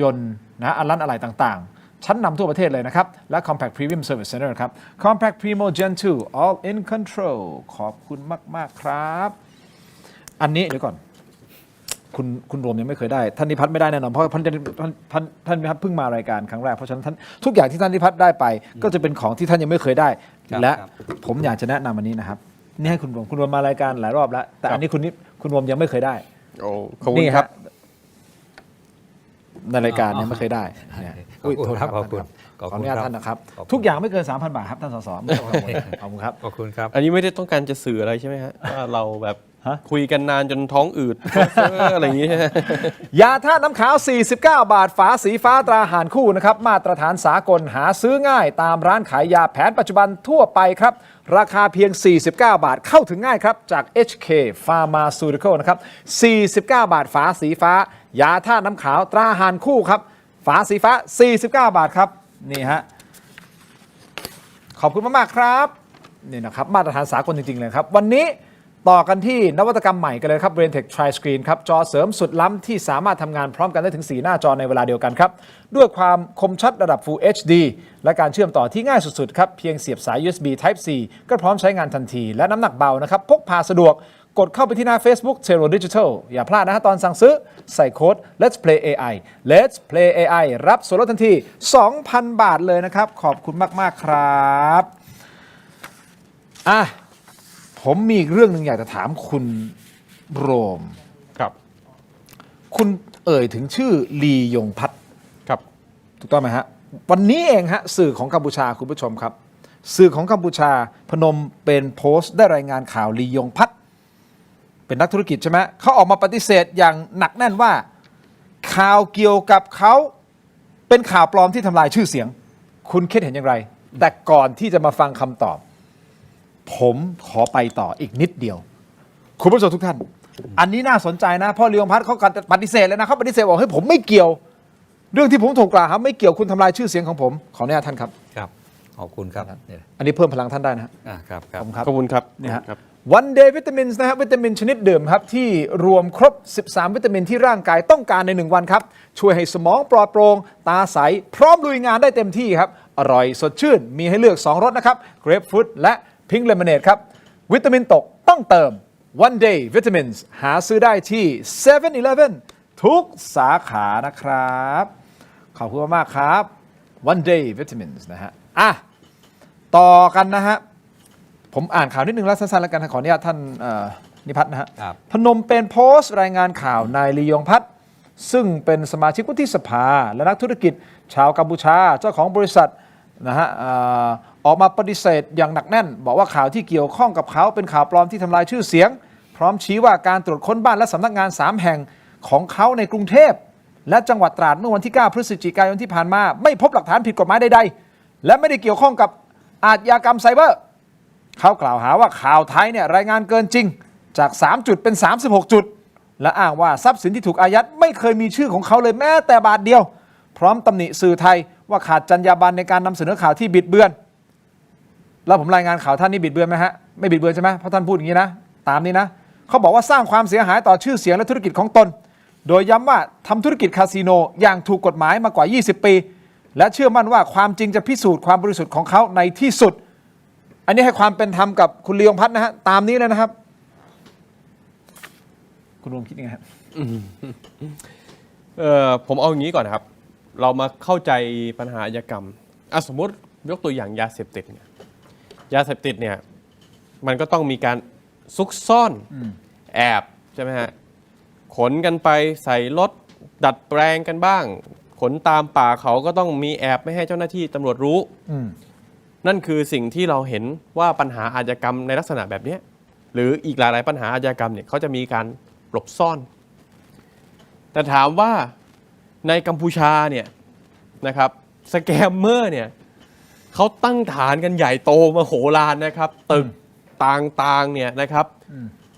ยนต์นะร้านอะไหล่ต่างๆชั้นนำทั่วประเทศเลยนะครับและ Compact Premium Service Center ครับ Compact Primo Gen 2 All in Control ขอบคุณมากๆครับอันนี้เดี๋ยวก่อนคุณรวมยังไม่เคยได้ท่านนิพัฒน์ไม่ได้แน่นอนเพราะท่านนิพัฒน์เพิ่งมารายการครั้งแรกเพราะฉะนั้นทุกอย่างที่ท่านนิพัฒน์ได้ไปก็จะเป็นของที่ท่านยังไม่เคยได้และผมอยากจะแนะนำอันนี้นะครับนี่ให้คุณรวมมารายการหลายรอบแล้วแต่อันนี้คุณรวมยังไม่เคยได้โอ้ขอบคุณครับ ในรายการเนี่ยไม่เคยได้เนี่ย ขอบคุณครับขอบคุณ ขออนุญาตท่านนะครับ ขอบคุณ ทุกอย่างไม่เกิน 3,000 บาทครับท่านสสไม่ต้องกังวลขอบคุณครับ ขอบคุณครับ อันนี้ไม่ได้ต้องการจะสื่ออะไรใช่ไหมฮะว่าเราแบบคุยกันนานจนท้องอืด อะไรอย่างงี้ใช่ไหม ยาธาตุน้ำขาว 49 บาทฝาสีฟ้าตราหารคู่นะครับมาตรฐานสากลหาซื้อง่ายตามร้านขายยาแผนปัจจุบันทั่วไปครับราคาเพียง 49 บาทเข้าถึงง่ายครับจาก HK Pharmaceutical นะครับ 49 บาทฝาสีฟ้ายาธาตุน้ำขาวตราหารคู่ครับฝาสีฟ้า 49 บาทครับนี่ฮะขอบคุณมากๆครับนี่นะครับมาตรฐานสากลจริงๆเลยครับวันนี้ต่อกันที่นวัตกรรมใหม่กันเลยครับ BrainTech Tri-Screen ครับจอเสริมสุดล้ำที่สามารถทำงานพร้อมกันได้ถึง 4 หน้าจอในเวลาเดียวกันครับด้วยความคมชัดระดับ Full HD และการเชื่อมต่อที่ง่ายสุดๆครับเพียงเสียบสาย USB Type C ก็พร้อมใช้งานทันทีและน้ำหนักเบานะครับพกพาสะดวกกดเข้าไปที่หน้า Facebook Zero Digital อย่าพลาดนะฮะตอนสั่งซื้อใส่โค้ด Let's Play AI Let's Play AI รับส่วนลดทันที 2,000 บาทเลยนะครับขอบคุณมากๆครับผมมีอีกเรื่องหนึ่งอยากจะถามคุณโรม ครับ คุณเอ่ยถึงชื่อลียงพัฒน์ ครับ ถูกต้องไหมฮะวันนี้เองฮะสื่อของกัมพูชาคุณผู้ชมครับสื่อของกัมพูชาพนมเป็นโพสต์ได้รายงานข่าวลียงพัฒน์เป็นนักธุรกิจใช่ไหมเขาออกมาปฏิเสธอย่างหนักแน่นว่าข่าวเกี่ยวกับเขาเป็นข่าวปลอมที่ทำลายชื่อเสียงคุณคิดเห็นอย่างไรแต่ก่อนที่จะมาฟังคำตอบผมขอไปต่ออีกนิดเดียวคุณผู้ชมทุกท่านอันนี้น่าสนใจนะเพราะลียงพัฒน์เขาปฏิเสธเลยนะเขาปฏิเสธบอกเฮ้ยผมไม่เกี่ยวเรื่องที่ผมถูกกล่าวหาไม่เกี่ยวคุณทำลายชื่อเสียงของผมขออนุญาตท่านครับ ครับขอบคุณครับ อันนี้เพิ่มพลังท่านได้นะฮะ ครับครับ ขอบคุณครับ นี่ฮะวันเดย์วิตามินนะฮะวิตามินชนิดดื่มครับที่รวมครบ 13 วิตามินที่ร่างกายต้องการใน 1 วันครับช่วยให้สมองปลอดโปร่งตาใสพร้อมลุยงานได้เต็มที่ครับอร่อยสดชื่นมีให้เลือก 2 รสนะครับเกรปฟรุตและพิงค์เลมอนเนดครับวิตามินตกต้องเติม One Day Vitamins หาซื้อได้ที่ 7-Eleven ทุกสาขานะครับขอบคุณมากครับ One Day Vitamins นะฮะต่อกันนะฮะผมอ่านข่าวนิดนึงแล้วสั้นๆแล้วกันขออนุญาตท่านนิพัฒน์นะฮะพนมเป็นโพสต์รายงานข่าวนายลียงพัฒน์ซึ่งเป็นสมาชิกวุฒิสภาและนักธุรกิจชาวกัมพูชาเจ้าของบริษัทนะฮะออกมาปฏิเสธอย่างหนักแน่นบอกว่าข่าวที่เกี่ยวข้องกับเขาเป็นข่าวปลอมที่ทำลายชื่อเสียงพร้อมชี้ว่าการตรวจค้นบ้านและสำนักงาน 3 แห่งของเขาในกรุงเทพและจังหวัดตราดเมื่อวันที่ 9 พฤศจิกายนที่ผ่านมาไม่พบหลักฐานผิดกฎหมายใดๆและไม่ได้เกี่ยวข้องกับอาชญากรรมไซเบอร์เขากล่าวหาว่าข่าวไทยเนี่ยรายงานเกินจริงจาก3จุดเป็น36จุดและอ้างว่าทรัพย์สินที่ถูกอายัดไม่เคยมีชื่อของเขาเลยแม้แต่บาทเดียวพร้อมตำหนิสื่อไทยว่าขาดจรรยาบรรณในการนำเสนอข่าวที่บิดเบือนแล้วผมรายงานข่าวท่านนี่บิดเบือนไหมฮะไม่บิดเบือนใช่ไหมเพราะท่านพูดอย่างนี้นะตามนี้นะเขาบอกว่าสร้างความเสียหายต่อชื่อเสียงและธุรกิจของตนโดยย้ำว่าทำธุรกิจคาสิโนอย่างถูกกฎหมายมากว่า20 ปีและเชื่อมั่นว่าความจริงจะพิสูจน์ความบริสุทธิ์ของเขาในที่สุดอันนี้ให้ความเป็นธรรมกับคุณลียงพัฒน์นะฮะตามนี้เลยนะครับคุณรวมคิดยังไงครับ ผมเอาอย่างนี้ก่อนนะครับเรามาเข้าใจปัญหาอาชญากรรมสมมติยกตัวอย่างยาเสพติดเนี่ยยาเสพติดเนี่ยมันก็ต้องมีการซุกซ่อนแอบใช่ไหมฮะขนกันไปใส่รถดัดแปลงกันบ้างขนตามป่าเขาก็ต้องมีแอบไม่ให้เจ้าหน้าที่ตำรวจรู้นั่นคือสิ่งที่เราเห็นว่าปัญหาอาชญากรรมในลักษณะแบบนี้หรืออีกหลายๆปัญหาอาชญากรรมเนี่ยเขาจะมีการหลบซ่อนแต่ถามว่าในกัมพูชาเนี่ยนะครับสแกมเมอร์เนี่ยเขาตั้งฐานกันใหญ่โตมโหฬารนะครับตึกต่างๆเนี่ยนะครับ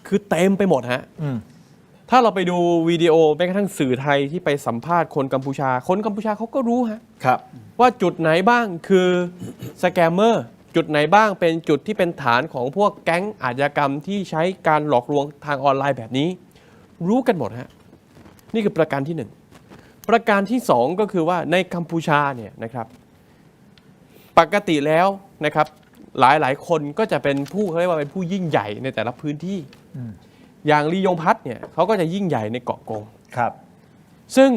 คือเต็มไปหมดฮะถ้าเราไปดูวิดีโอแม้กระทั่งสื่อไทยที่ไปสัมภาษณ์คนกัมพูชาเขาก็รู้ฮะว่าจุดไหนบ้างคือสแกมเมอร์จุดไหนบ้างเป็นจุดที่เป็นฐานของพวกแก๊งอาชญากรรมที่ใช้การหลอกลวงทางออนไลน์แบบนี้รู้กันหมดฮะนี่คือประการที่1ประการที่2ก็คือว่าในกัมพูชาเนี่ยนะครับปกติแล้วนะครับหลายคนก็จะเป็นผู้เขาเรียกว่าเป็นผู้ยิ่งใหญ่ในแต่ละพื้นที่อย่างลียงพัฒน์เนี่ยเขาก็จะยิ่งใหญ่ในเกาะกงซึ่ง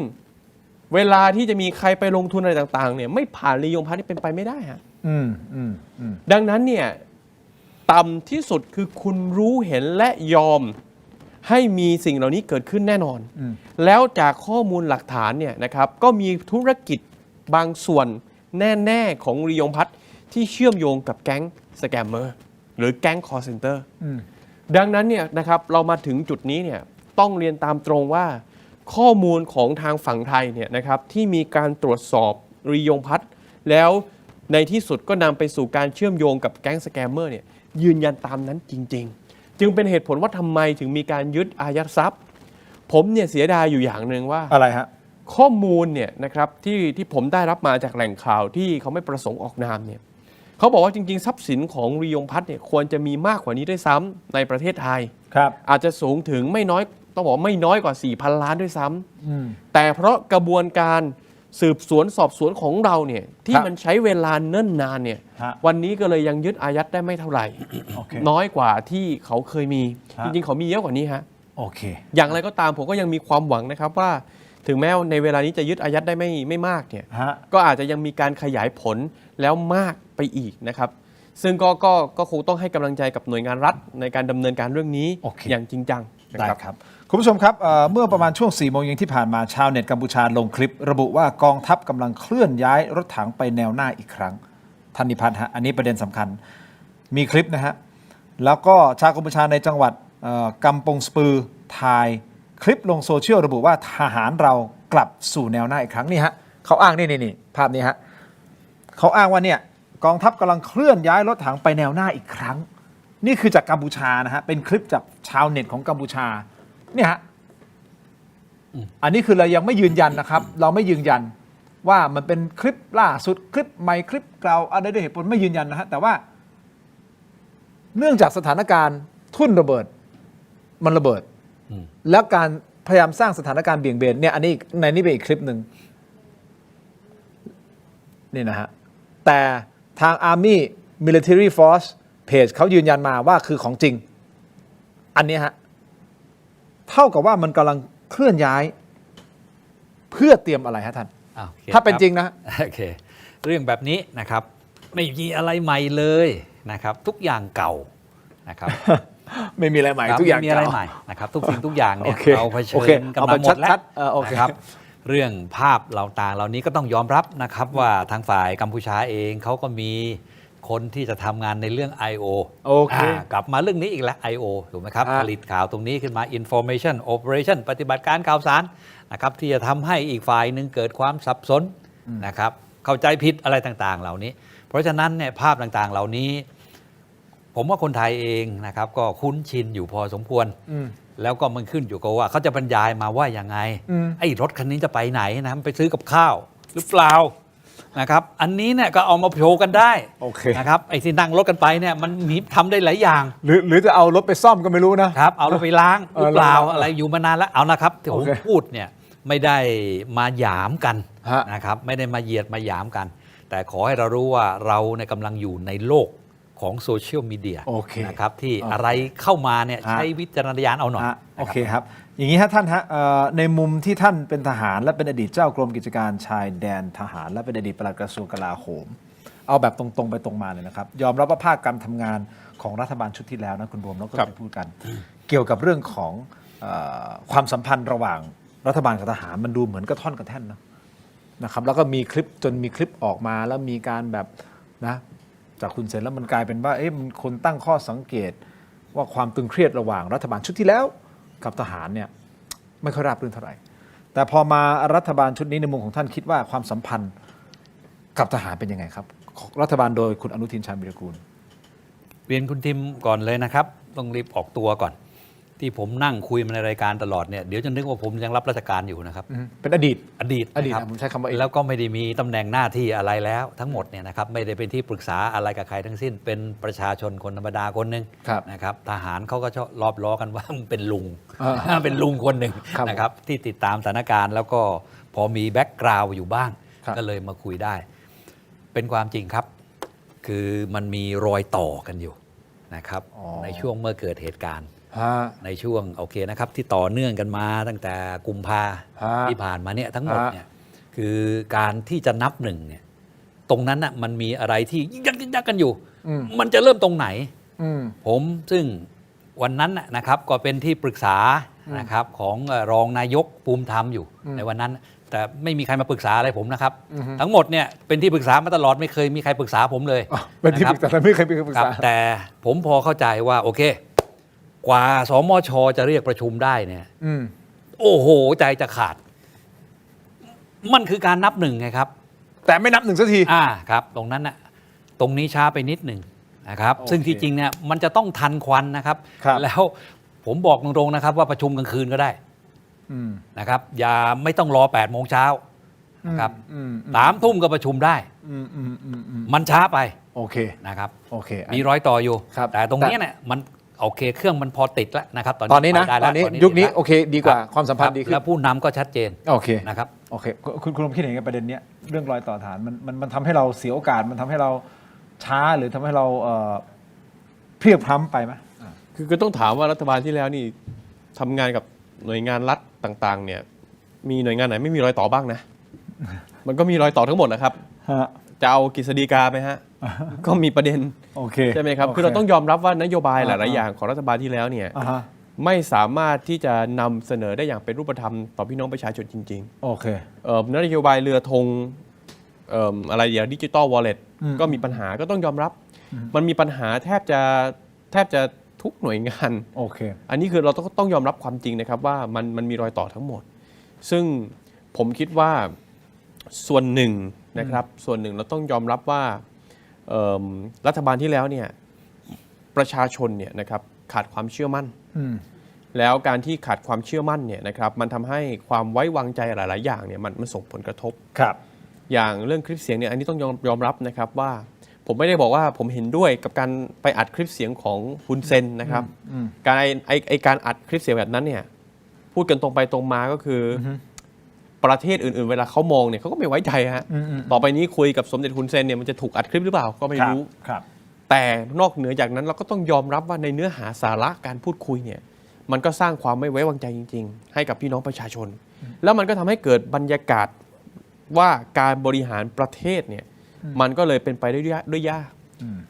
เวลาที่จะมีใครไปลงทุนอะไรต่างๆเนี่ยไม่ผ่านลียงพัฒน์นี่เป็นไปไม่ได้ฮะดังนั้นเนี่ยต่ำที่สุดคือคุณรู้เห็นและยอม ให้มีสิ่งเหล่านี้เกิดขึ้นแน่นอน แล้วจากข้อมูลหลักฐานเนี่ยนะครับก็มีธุรกิจบางส่วนแน่ๆของรียงพัฒน์ที่เชื่อมโยงกับแก๊งสแกมเมอร์หรือแก๊งคอร์เซนเตอร์ดังนั้นเนี่ยนะครับเรามาถึงจุดนี้เนี่ยต้องเรียนตามตรงว่าข้อมูลของทางฝั่งไทยเนี่ยนะครับที่มีการตรวจสอบรียงพัฒน์แล้วในที่สุดก็นำไปสู่การเชื่อมโยงกับแก๊งสแกมเมอร์เนี่ยยืนยันตามนั้นจริงๆจึงเป็นเหตุผลว่าทำไมถึงมีการยึดอายัดทรัพย์ผมเนี่ยเสียดายอยู่อย่างหนึ่งว่าอะไรฮะข้อมูลเนี่ยนะครับที่ผมได้รับมาจากแหล่งข่าวที่เขาไม่ประสงค์ออกนามเนี่ยเขาบอกว่าจริงๆทรัพย์สินของรียงพัฒน์เนี่ยควรจะมีมากกว่านี้ด้วยซ้ำในประเทศไทยครับอาจจะสูงถึงไม่น้อยต้องบอกไม่น้อยกว่า 4,000 ล้านด้วยซ้ำแต่เพราะกระบวนการสืบสวนสอบสวนของเราเนี่ยที่มันใช้เวลาเนิ่นนานเนี่ยวันนี้ก็เลยยังยึดอายัดได้ไม่เท่าไหร่ น้อยกว่าที่เขาเคยมีจริงๆเขามีเยอะกว่านี้ฮะโอเคอย่างไรก็ตามผมก็ยังมีความหวังนะครับว่าถึงแม้ในเวลานี้จะยึดอายัดได้ไม่มากเนี่ยก็อาจจะยังมีการขยายผลแล้วมากไปอีกนะครับซึ่งก็คงต้องให้กำลังใจกับหน่วยงานรัฐในการดำเนินการเรื่องนี้อย่างจริงจังได้ครับคุณผู้ชมครับเมื่อประมาณช่วง 4 โมงเย็นที่ผ่านมาชาวเน็ตกัมพูชาลงคลิประบุว่ากองทัพกำลังเคลื่อนย้ายรถถังไปแนวหน้าอีกครั้งท่านนิพัฒน์ฮะอันนี้ประเด็นสำคัญมีคลิปนะฮะแล้วก็ชาวกัมพูชาในจังหวัดกัมปงสปือถ่ายคลิปลงโซเชียลระบุว่าทหารเรากลับสู่แนวหน้าอีกครั้งนี่ฮะเขาอ้างนี่ภาพนี้ฮะเขาอ้างว่าเนี่ยกองทัพกำลังเคลื่อนย้ายรถถังไปแนวหน้าอีกครั้งนี่คือจากกัมพูชานะฮะเป็นคลิปจากชาวเน็ตของกัมพูชาเนี่ยฮะอันนี้คือเรายังไม่ยืนยันนะครับเราไม่ยืนยันว่ามันเป็นคลิปล่าสุดคลิปใหม่คลิปเก่าอะไรด้วยเหตุผลไม่ยืนยันนะฮะแต่ว่าเนื่องจากสถานการณ์ทุ่นระเบิดมันระเบิดแล้วการพยายามสร้างสถานการณ์เบี่ยงเบนเนี่ยอันนี้ในนี้เป็นอีกคลิปหนึ่งนี่นะฮะแต่ทาง Army Military Force Page เขายืนยันมาว่าคือของจริงอันนี้ฮะเท่ากับว่ามันกำลังเคลื่อนย้ายเพื่อเตรียมอะไรฮะท่านถ้าเป็นจริงนะโอเคเรื่องแบบนี้นะครับไม่มีอะไรใหม่เลยนะครับทุกอย่างเก่านะครับไม่มีอะไรใหม่ทุกอย่างไม่มีอะไรใหม่นะครับทุกสิ่งทุกอย่างเนี่ยเราเผชิญกันมาหมดแล้วนะครับเรื่องภาพเราต่างเหล่านี้ก็ต้องยอมรับนะครับว่าทางฝ่ายกัมพูชาเองเขาก็มีคนที่จะทำงานในเรื่อง I.O. กลับมาเรื่องนี้อีกแล้ว I.O. ถูกไหมครับผลิตข่าวตรงนี้ขึ้นมา Information Operation ปฏิบัติการข่าวสารนะครับที่จะทำให้อีกฝ่ายหนึ่งเกิดความสับสนนะครับเข้าใจผิดอะไรต่างๆเหล่านี้เพราะฉะนั้นเนี่ยภาพต่างๆเหล่านี้ผมว่าคนไทยเองนะครับก็คุ้นชินอยู่พอสมควรแล้วก็มันขึ้นอยู่กับว่าเขาจะบรรยายมาว่ายังไงไอ้รถคันนี้จะไปไหนนะไปซื้อกับข้าวหรือเปล่านะครับอันนี้เนี่ยก็เอามาโชว์กันได้นะครับไอ้ที่นั่งรถกันไปเนี่ยมันมีทำได้หลายอย่างหรือจะเอารถไปซ่อมก็ไม่รู้นะครับเอารถไปล้างหรือเปล่าอะไรอยู่มานานแล้วเอานะครับที่ผมพูดเนี่ยไม่ได้มาหยามกันนะครับไม่ได้มาเหยียดมาหยามกันแต่ขอให้เรารู้ว่าเราเนี่ยกำลังอยู่ในโลกของโซเชียลมีเดียนะครับที่อะไรเข้ามาเนี่ยใช้วิจารณญาณเอาหน่อยโอเคครับอย่างนี้ฮะท่านฮะในมุมที่ท่านเป็นทหารและเป็นอดีตเจ้ากรมกิจการชายแดนทหารและเป็นอดีตปลัดกระทรวงกลาโหมเอาแบบตรงๆไปตรงมาเลยนะครับยอมรับว่าภาคการทำงานของรัฐบาลชุดที่แล้วนะคุณรวมแล้วก็ไปพูดกันเกี่ยวกับเรื่องของความสัมพันธ์ระหว่างรัฐบาลกับทหารมันดูเหมือนกระท่อนกระแท่นนะครับแล้วก็มีคลิปจนมีคลิปออกมาแล้วมีการแบบนะจากคุณเสร็จแล้วมันกลายเป็นว่ามันคนตั้งข้อสังเกตว่าความตึงเครียดระหว่างรัฐบาลชุดที่แล้วกับทหารเนี่ยไม่ค่อยราบรื่นเท่าไหร่แต่พอมารัฐบาลชุดนี้ในมุมของท่านคิดว่าความสัมพันธ์กับทหารเป็นยังไงครับรัฐบาลโดยคุณอนุทินชาญวิรากูลเรียนคุณทิมก่อนเลยนะครับต้องรีบออกตัวก่อนที่ผมนั่งคุยมาในรายการตลอดเนี่ยเดี๋ยวจะนึกว่าผมยังรับราชการอยู่นะครับเป็นอดีตนะครับผมใช้คำว่าแล้วก็ไม่ได้มีตำแหน่งหน้าที่อะไรแล้วทั้งหมดเนี่ยนะครับไม่ได้เป็นที่ปรึกษาอะไรกับใครทั้งสิ้นเป็นประชาชนคนธรรมดาคนหนึ่งนะครับทหารเขาก็ชอบรอบล้อกันว่าเป็นลุงเป็นลุงคนหนึ่งนะครับที่ติดตามสถานการณ์แล้วก็พอมีแบ็กกราวด์อยู่บ้างก็เลยมาคุยได้เป็นความจริงครับคือมันมีรอยต่อกันอยู่นะครับในช่วงเมื่อเกิดเหตุการณ์ในช่วงโอเคนะครับที่ต่อเนื่องกันมาตั้งแต่กุมภาที่ผ่านมาเนี่ยทั้งหมดเนี่ยคือการที่จะนับหนึ่งเนี่ยตรงนั้นน่ะมันมีอะไรที่ยักกันอยู่มันจะเริ่มตรงไหนผมซึ่ง วันนั้นนะครับก็เป็นที่ปรึกษานะครับของรองนายกภูมิธรรมอยู่ในวันนั้น แต่ไม่มีใครมาปรึกษาอะไรผมนะครับ ทั้งหมดเนี่ยเป็นที่ปรึกษามาตลอดไม่เคยมีใครปรึกษาผมเลย เป็นที่ปรึกษาแต่ไม่เคยเป็นที่ปรึกษา แต่ผมพอเข้าใจว่าโอเค กว่าสมชจะเรียกประชุมได้เนี่ยโอ้โหใจจะขาด มันคือการนับหนึ่งไงครับ แต่ไม่นับหนึ่งสักทีครับตรงนั้นน่ะตรงนี้ช้าไปนิดหนึ่งนะครับซึ่งที่จริงเนี่ยมันจะต้องทันควันนะครับแล้วผมบอกตรงๆนะครับว่าประชุมกลางคืนก็ได้นะครับอย่าไม่ต้องรอ8 โมงเช้านะครับ3 ทุ่มก็ประชุมได้มันช้าไปโอเคนะครับโอเคมีรอยต่ออยู่แต่ตรงนี้เนี่ยมันโอเคเครื่องมันพอติดแล้วนะครับ ตอนนี้นะตอนนี้ยุคนี้โอเคดีกว่าความสัมพันธ์ดีขึ้นแล้วผู้นำก็ชัดเจนโอเคนะครับโอเคคุณลมคิดเห็นกับประเด็นนี้เรื่องรอยต่อฐานมันทำให้เราเสียโอกาสมันทำให้เราช้าหรือทำให้เราเพลียบพล้ำไปไหมคือต้องถามว่ารัฐบาลที่แล้วนี่ทำงานกับหน่วยงานรัฐต่างๆเนี่ยมีหน่วยงานไหนไม่มีรอยต่อบ้างนะ มันก็มีรอยต่อทั้งหมดนะครับจะเอากฤษฎีกาไหมฮะ ก็มีประเด็นใช่ไหมครับคือเราต้องยอมรับว่านโยบายหลายๆอย่างของรัฐบาลที่แล้วเนี่ยไม่สามารถที่จะนำเสนอได้อย่างเป็นรูปธรรมต่อพี่น้องประชาชนจริงๆโอเคนโยบายเรือธงอะไรอย่างดิจิตอลวอลเล็ตก็มีปัญหาก็ต้องยอมรับมันมีปัญหาแทบจะทุกหน่วยงานโอเคอันนี้คือเราต้องยอมรับความจริงนะครับว่ามันมีรอยต่อทั้งหมดซึ่งผมคิดว่าส่วนหนึ่งนะครับส่วนหนึ่งเราต้องยอมรับว่ารัฐบาลที่แล้วเนี่ยประชาชนเนี่ยนะครับขาดความเชื่อมั่นแล้วการที่ขาดความเชื่อมั่นเนี่ยนะครับมันทำให้ความไว้วางใจหลายๆอย่างเนี่ยมันส่งผลกระทบครับอย่างเรื่องคลิปเสียงเนี่ยอันนี้ต้องยอมรับนะครับว่าผมไม่ได้บอกว่าผมเห็นด้วยกับการไปอัดคลิปเสียงของฮุนเซนนะครับการอัดคลิปเสียงแบบนั้นเนี่ยพูดกันตรงไปตรงมาก็คือประเทศอื่นๆเวลาเขามองเนี่ยเขาก็ไม่ไว้ใจฮะต่อไปนี้คุยกับสมเด็จฮุนเซนเนี่ยมันจะถูกอัดคลิปหรือเปล่าก็ไม่รู้แต่นอกเหนือจากนั้นเราก็ต้องยอมรับว่าในเนื้อหาสาระการพูดคุยเนี่ยมันก็สร้างความไม่ไว้วางใจจริงๆให้กับพี่น้องประชาชนแล้วมันก็ทำให้เกิดบรรยากาศว่าการบริหารประเทศเนี่ยมันก็เลยเป็นไปด้วยยาก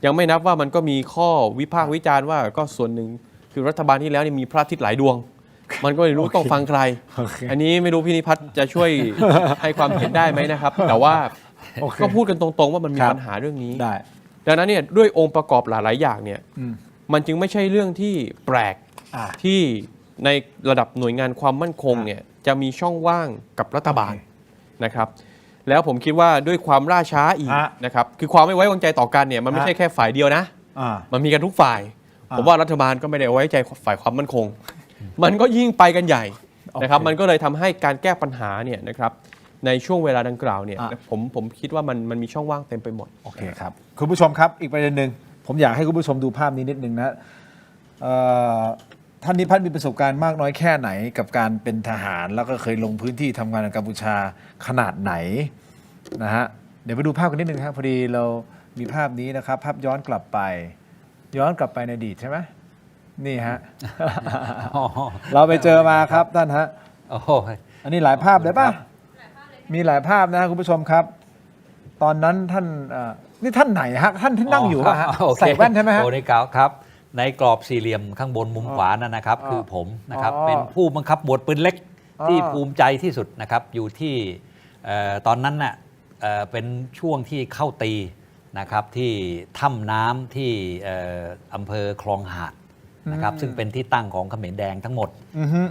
ยังไม่นับว่ามันก็มีข้อวิพากษ์วิจารณ์ว่าก็ส่วนหนึ่งคือรัฐบาลที่แล้วนี่มีพระอาทิตย์หลายดวงมันก็ไม่รู้ต้องฟังใครอันนี้ไม่รู้พี่นิพัฒน์จะช่วยให้ความเห็นได้ไหมนะครับแต่ว่าก็พูดกันตรงๆว่ามันมีปัญหาเรื่องนี้ดังนั้นเนี่ยด้วยองค์ประกอบหลายๆอย่างเนี่ยมันจึงไม่ใช่เรื่องที่แปลกที่ในระดับหน่วยงานความมั่นคงเนี่ยจะมีช่องว่างกับรัฐบาลนะครับแล้วผมคิดว่าด้วยความล่าช้าอีกนะครับคือความไม่ไว้วางใจต่อกันเนี่ยมันไม่ใช่แค่ฝ่ายเดียวนะมันมีกันทุกฝ่ายผมว่ารัฐบาลก็ไม่ได้ไว้ใจฝ่ายความมั่นคงมันก็ยิ่งไปกันใหญ่นะครับมันก็เลยทำให้การแก้ปัญหาเนี่ยนะครับในช่วงเวลาดังกล่าวเนี่ยผมคิดว่ามันมีช่องว่างเต็มไปหมดโอเคครับคุณผู้ชมครับอีกประเด็นหนึ่งผมอยากให้คุณผู้ชมดูภาพนี้นิดนึงนะท่านนิพัฒน์มีประสบการณ์มากน้อยแค่ไหนกับการเป็นทหารแล้วก็เคยลงพื้นที่ทำงานในกัมพูชาขนาดไหนนะฮะเดี๋ยวไปดูภาพกันนิดนึงครับพอดีเรามีภาพนี้นะครับภาพย้อนกลับไปในอดีตใช่ไหมนี่ฮะ เราไปเจอมาครับท่านฮะอันนี้หลายภาพเลยป่ะมีหลายภาพนะคุณผู้ชมครับตอนนั้นท่านนี่ท่านไหนฮะท่านที่นั่งอยู่ป่ะฮะใส่แว่นใช่ไหมฮะโอ้ในกล่าวครับในกรอบสี่เหลี่ยมข้างบนมุมขวานั่นนะครับคือผมนะครับเป็นผู้บังคับหมวดปืนเล็กที่ภูมิใจที่สุดนะครับอยู่ที่ตอนนั้นน่ะเป็นช่วงที่เข้าตีนะครับที่ถ้ำน้ำที่อำเภอคลองหาดนะครับซึ่งเป็นที่ตั้งของเขมรแดงทั้งหมด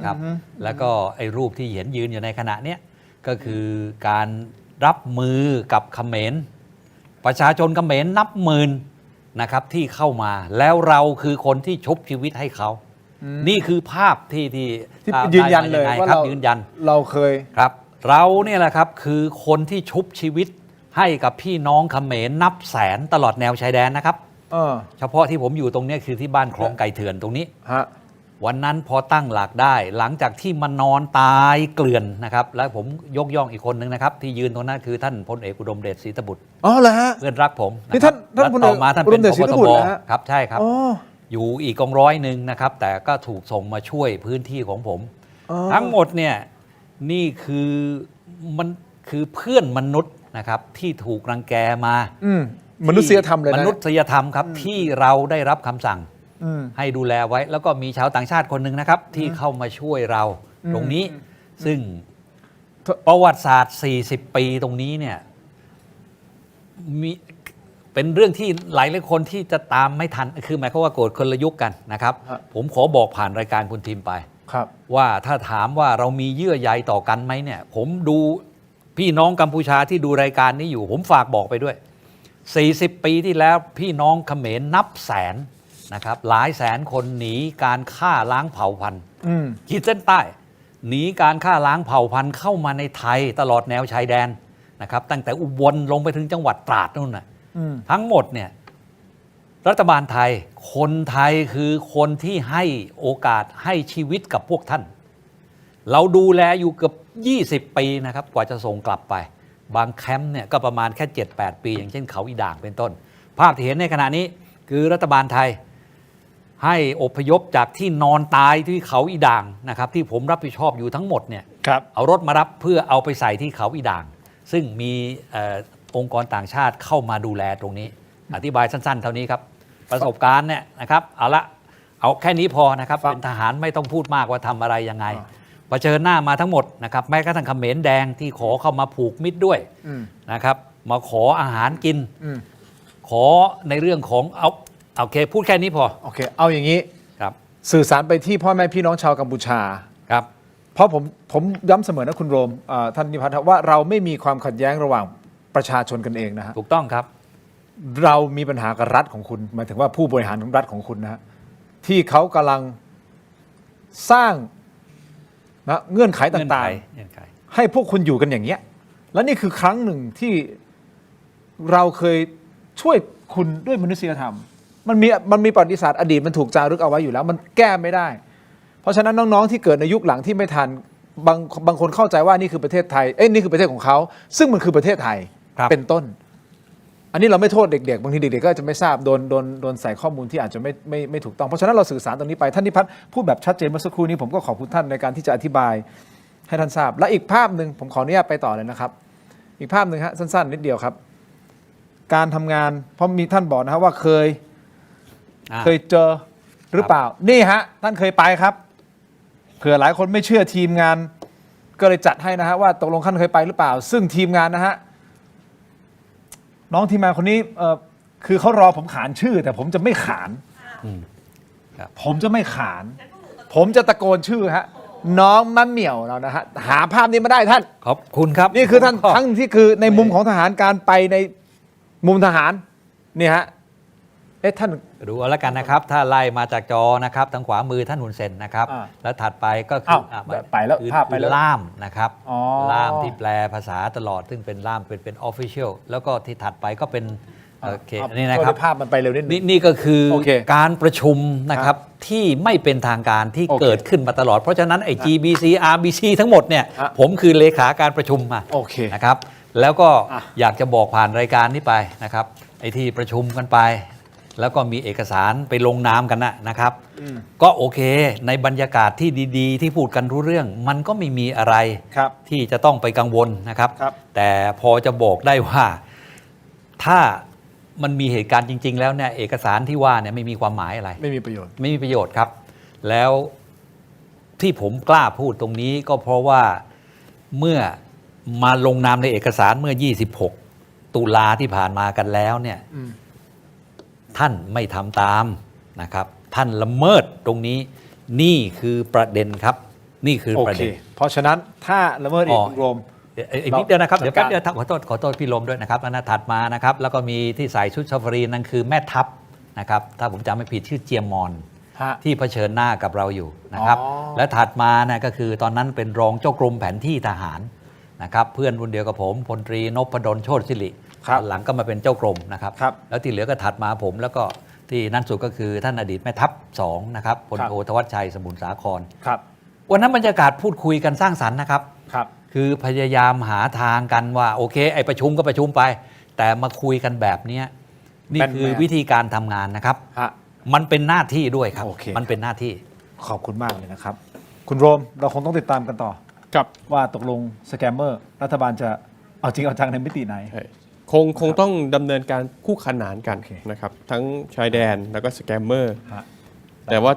ครับแล้วก็ไอ้รูปที่เห็นยืนอยู่ในขณะนี้ก็คือการรับมือกับเขมรประชาชนเขมรนับหมื่นนะครับที่เข้ามาแล้วเราคือคนที่ชุบชีวิตให้เขานี่คือภาพที่ยืนยันเลยว่าเราเคยครับเราเนี่ยแหละครับคือคนที่ชุบชีวิตให้กับพี่น้องเขมรนับแสนตลอดแนวชายแดนนะครับเฉพาะที่ผมอยู่ตรงนี้คือที่บ้านคลองไก่เถื่อนตรงนี้วันนั้นพอตั้งหลักได้หลังจากที่มานอนตายเกลื่อนนะครับแล้วผมยกย่องอีกคนหนึ่งนะครับที่ยืนตรงนั้นคือท่านพลเอกอุดมเดชศรีตบุตรเหรอฮะเพื่อนรักผมนี่ท่านพลเอกอุดมเดชศรีตบุตรครับใช่ครับอยู่อีกกองร้อยหนึ่งนะครับแต่ก็ถูกส่งมาช่วยพื้นที่ของผมทั้งหมดเนี่ยนี่คือมันคือเพื่อนมนุษย์นะครับที่ถูกรังแกมามนุษยธรรมเลยนะมนุษยธรรมครับที่เราได้รับคำสั่ง ให้ดูแลไว้ แล้วก็มีชาวต่างชาติคนหนึ่งนะครับ ที่เข้ามาช่วยเราตรงนี้ ซึ่งประวัติศาสตร์ 40 ปีตรงนี้เนี่ยมีเป็นเรื่องที่หลายคนที่จะตามไม่ทัน คือหมายความว่าโกรธคนละยุคกันนะครับ ผมขอบอกผ่านรายการคุณทีมไปว่าถ้าถามว่าเรามีเยื่อใยต่อกันไหมเนี่ยผมดูพี่น้องกัมพูชาที่ดูรายการนี้อยู่ ผมฝากบอกไปด้วย 40 ปีที่แล้วพี่น้องเขมรนับแสนนะครับหลายแสนคนหนีการฆ่าล้างเผ่าพันธุ์ขีดเส้นใต้หนีการฆ่าล้างเผ่าพันธุ์เข้ามาในไทยตลอดแนวชายแดนนะครับตั้งแต่อุบลลงไปถึงจังหวัดตราดนู่นนะทั้งหมดเนี่ยรัฐบาลไทยคนไทยคือคนที่ให้โอกาสให้ชีวิตกับพวกท่านเราดูแลอยู่เกือบ20 ปีนะครับกว่าจะส่งกลับไปบางแคมป์เนี่ยก็ประมาณแค่ 7-8 ปีอย่างเช่นเขาอีด่างเป็นต้นภาพที่เห็นในขณะนี้คือรัฐบาลไทยให้อพยพจากที่นอนตายที่เขาอีด่างนะครับที่ผมรับผิดชอบอยู่ทั้งหมดเนี่ยเอารถมารับเพื่อเอาไปใส่ที่เขาอีด่างซึ่งมีองค์กรต่างชาติเข้ามาดูแลตรงนี้อธิบายสั้นๆเท่านี้ครับประสบการณ์เนี่ยนะครับเอาแค่นี้พอนะครับเป็นทหารไม่ต้องพูดมากว่าทำอะไรยังไงเผชิญหน้ามาทั้งหมดนะครับแม้กระทั่งเขมรแดงที่ขอเข้ามาผูกมิตรด้วยนะครับมาขออาหารกินขอในเรื่องของโอเคพูดแค่นี้พอโอเคเอาอย่างนี้ครับสื่อสารไปที่พ่อแม่พี่น้องชาวกัมพูชาครับเพราะผมย้ำเสมอนะคุณโรมท่านนิพัฒน์ว่าเราไม่มีความขัดแย้งระหว่างประชาชนกันเองนะฮะถูกต้องครับเรามีปัญหากับรัฐของคุณหมายถึงว่าผู้บริหารของรัฐของคุณนะฮะที่เขากำลังสร้างนะเงื่อนไขต่างๆให้พวกคุณอยู่กันอย่างเงี้ยและนี่คือครั้งหนึ่งที่เราเคยช่วยคุณด้วยมนุษยธรรมมันมีประวัติศาสตร์อดีตมันถูกจารึกเอาไว้อยู่แล้วมันแก้ไม่ได้เพราะฉะนั้นน้องๆที่เกิดในยุคหลังที่ไม่ทันบางคนเข้าใจว่านี่คือประเทศไทยนี่คือประเทศของเขาซึ่งมันคือประเทศไทยเป็นต้นอันนี้เราไม่โทษเด็กๆบางทีเด็กๆก็จะไม่ทราบโดนใส่ข้อมูลที่อาจจะไม่ถูกต้องเพราะฉะนั้นเราสื่อสารตรงนี้ไปท่านนิพัฒน์พูดแบบชัดเจนเมื่อสักครู่นี้ผมก็ขอบคุณท่านในการที่จะอธิบายให้ท่านทราบและอีกภาพหนึ่งผมขออนุญาตไปต่อเลยนะครับอีกภาพหนึ่งฮะสั้นๆนิดเดียวครับการทำงานเพราะมีท่านบอกนะครับว่าเคยเจอหรือเปล่านี่ฮะท่านเคยไปครับเผื่อหลายคนไม่เชื่อทีมงานก็เลยจัดให้นะฮะว่าตกลงท่านเคยไปหรือเปล่าซึ่งทีมงานนะฮะน้องทีมงานคนนี้คือเขารอผมขานชื่อแต่ผมจะไม่ขานผมจะไม่ขานผมจะตะโกนชื่อฮะน้องมะเหมี่ยวเรานะฮะหาภาพนี้มาได้ท่านขอบคุณครับนี่คือท่านทั้งที่คือในมุมของทหารการไปในมุมทหารนี่ฮะท่านดูเอาละกันนะครับถ้าไล่มาจากจอนะครับทางขวามือท่านหุนเซนนะครับแล้วถัดไปก็คือไปแล้วภาพไปแล้วล่ามนะครับล่ามที่แปลภาษาตลอดซึ่งเป็นล่ามเป็น official แล้วก็ที่ถัดไปก็เป็นโอเคนี่นะครับภาพมันไปเร็วนิดนึงนี่ก็คือการประชุมนะครับที่ไม่เป็นทางการที่เกิดขึ้นมาตลอดเพราะฉะนั้นไอ้ GBC RBC ทั้งหมดเนี่ยผมคือเลขาการประชุมมานะครับแล้วก็อยากจะบอกผ่านรายการนี้ไปนะครับไอ้ที่ประชุมกันไปแล้วก็มีเอกสารไปลงนามกันนะครับก็โอเคในบรรยากาศที่ดีๆที่พูดกันรู้เรื่องมันก็ไม่มีอะไรที่จะต้องไปกังวลนะครับแต่พอจะบอกได้ว่าถ้ามันมีเหตุการณ์จริงๆแล้วเนี่ยเอกสารที่ว่าเนี่ยไม่มีความหมายอะไรไม่มีประโยชน์ครับแล้วที่ผมกล้าพูดตรงนี้ก็เพราะว่าเมื่อมาลงนามในเอกสารเมื่อ26 ตุลาที่ผ่านมากันแล้วเนี่ยท่านไม่ทำตามนะครับท่านละเมิดตรงนี้นี่คือประเด็นครับนี่คือประเด็นเพราะฉะนั้นถ้าละเมิดอีกรวมอีกนิดเดียวนะครับเดี๋ยวแป๊บเดียวขอโทษพี่ลมด้วยนะครับแล้วถัดมานะครับแล้วก็มีที่ใส่ชุดซาฟารีนั่นคือแม่ทัพนะครับถ้าผมจำไม่ผิดชื่อเจียมมอนที่เผชิญหน้ากับเราอยู่นะครับและถัดมานะก็คือตอนนั้นเป็นรองเจ้ากรมแผนที่ทหารนะครับเพื่อนรุ่นเดียวกับผมพลตรีนพดลโชติศิริหลังก็มาเป็นเจ้ากรมนะครับแล้วที่เหลือก็ถัดมาผมแล้วก็ที่นั่นสุดก็คือท่านอดีตแม่ทัพ2นะครับพลโทธวัชชัยสมุนสาครวันนั้นบรรยากาศพูดคุยกันสร้างสรรค์นะครับคือพยายามหาทางกันว่าโอเคไอ้ประชุมก็ประชุมไปแต่มาคุยกันแบบนี้นี่คือวิธีการทำงานนะครับมันเป็นหน้าที่ด้วยครับมันเป็นหน้าที่ขอบคุณมากเลยนะครับคุณโรมเราคงต้องติดตามกันต่อว่าตกลงสแกมเมอร์รัฐบาลจะเอาจริงเอาจังในมิติไหนคงต้องดำเนินการคู่ขนานกันนะครับทั้งชายแดนแล้วก็สแกมเมอร์ แต่ว่า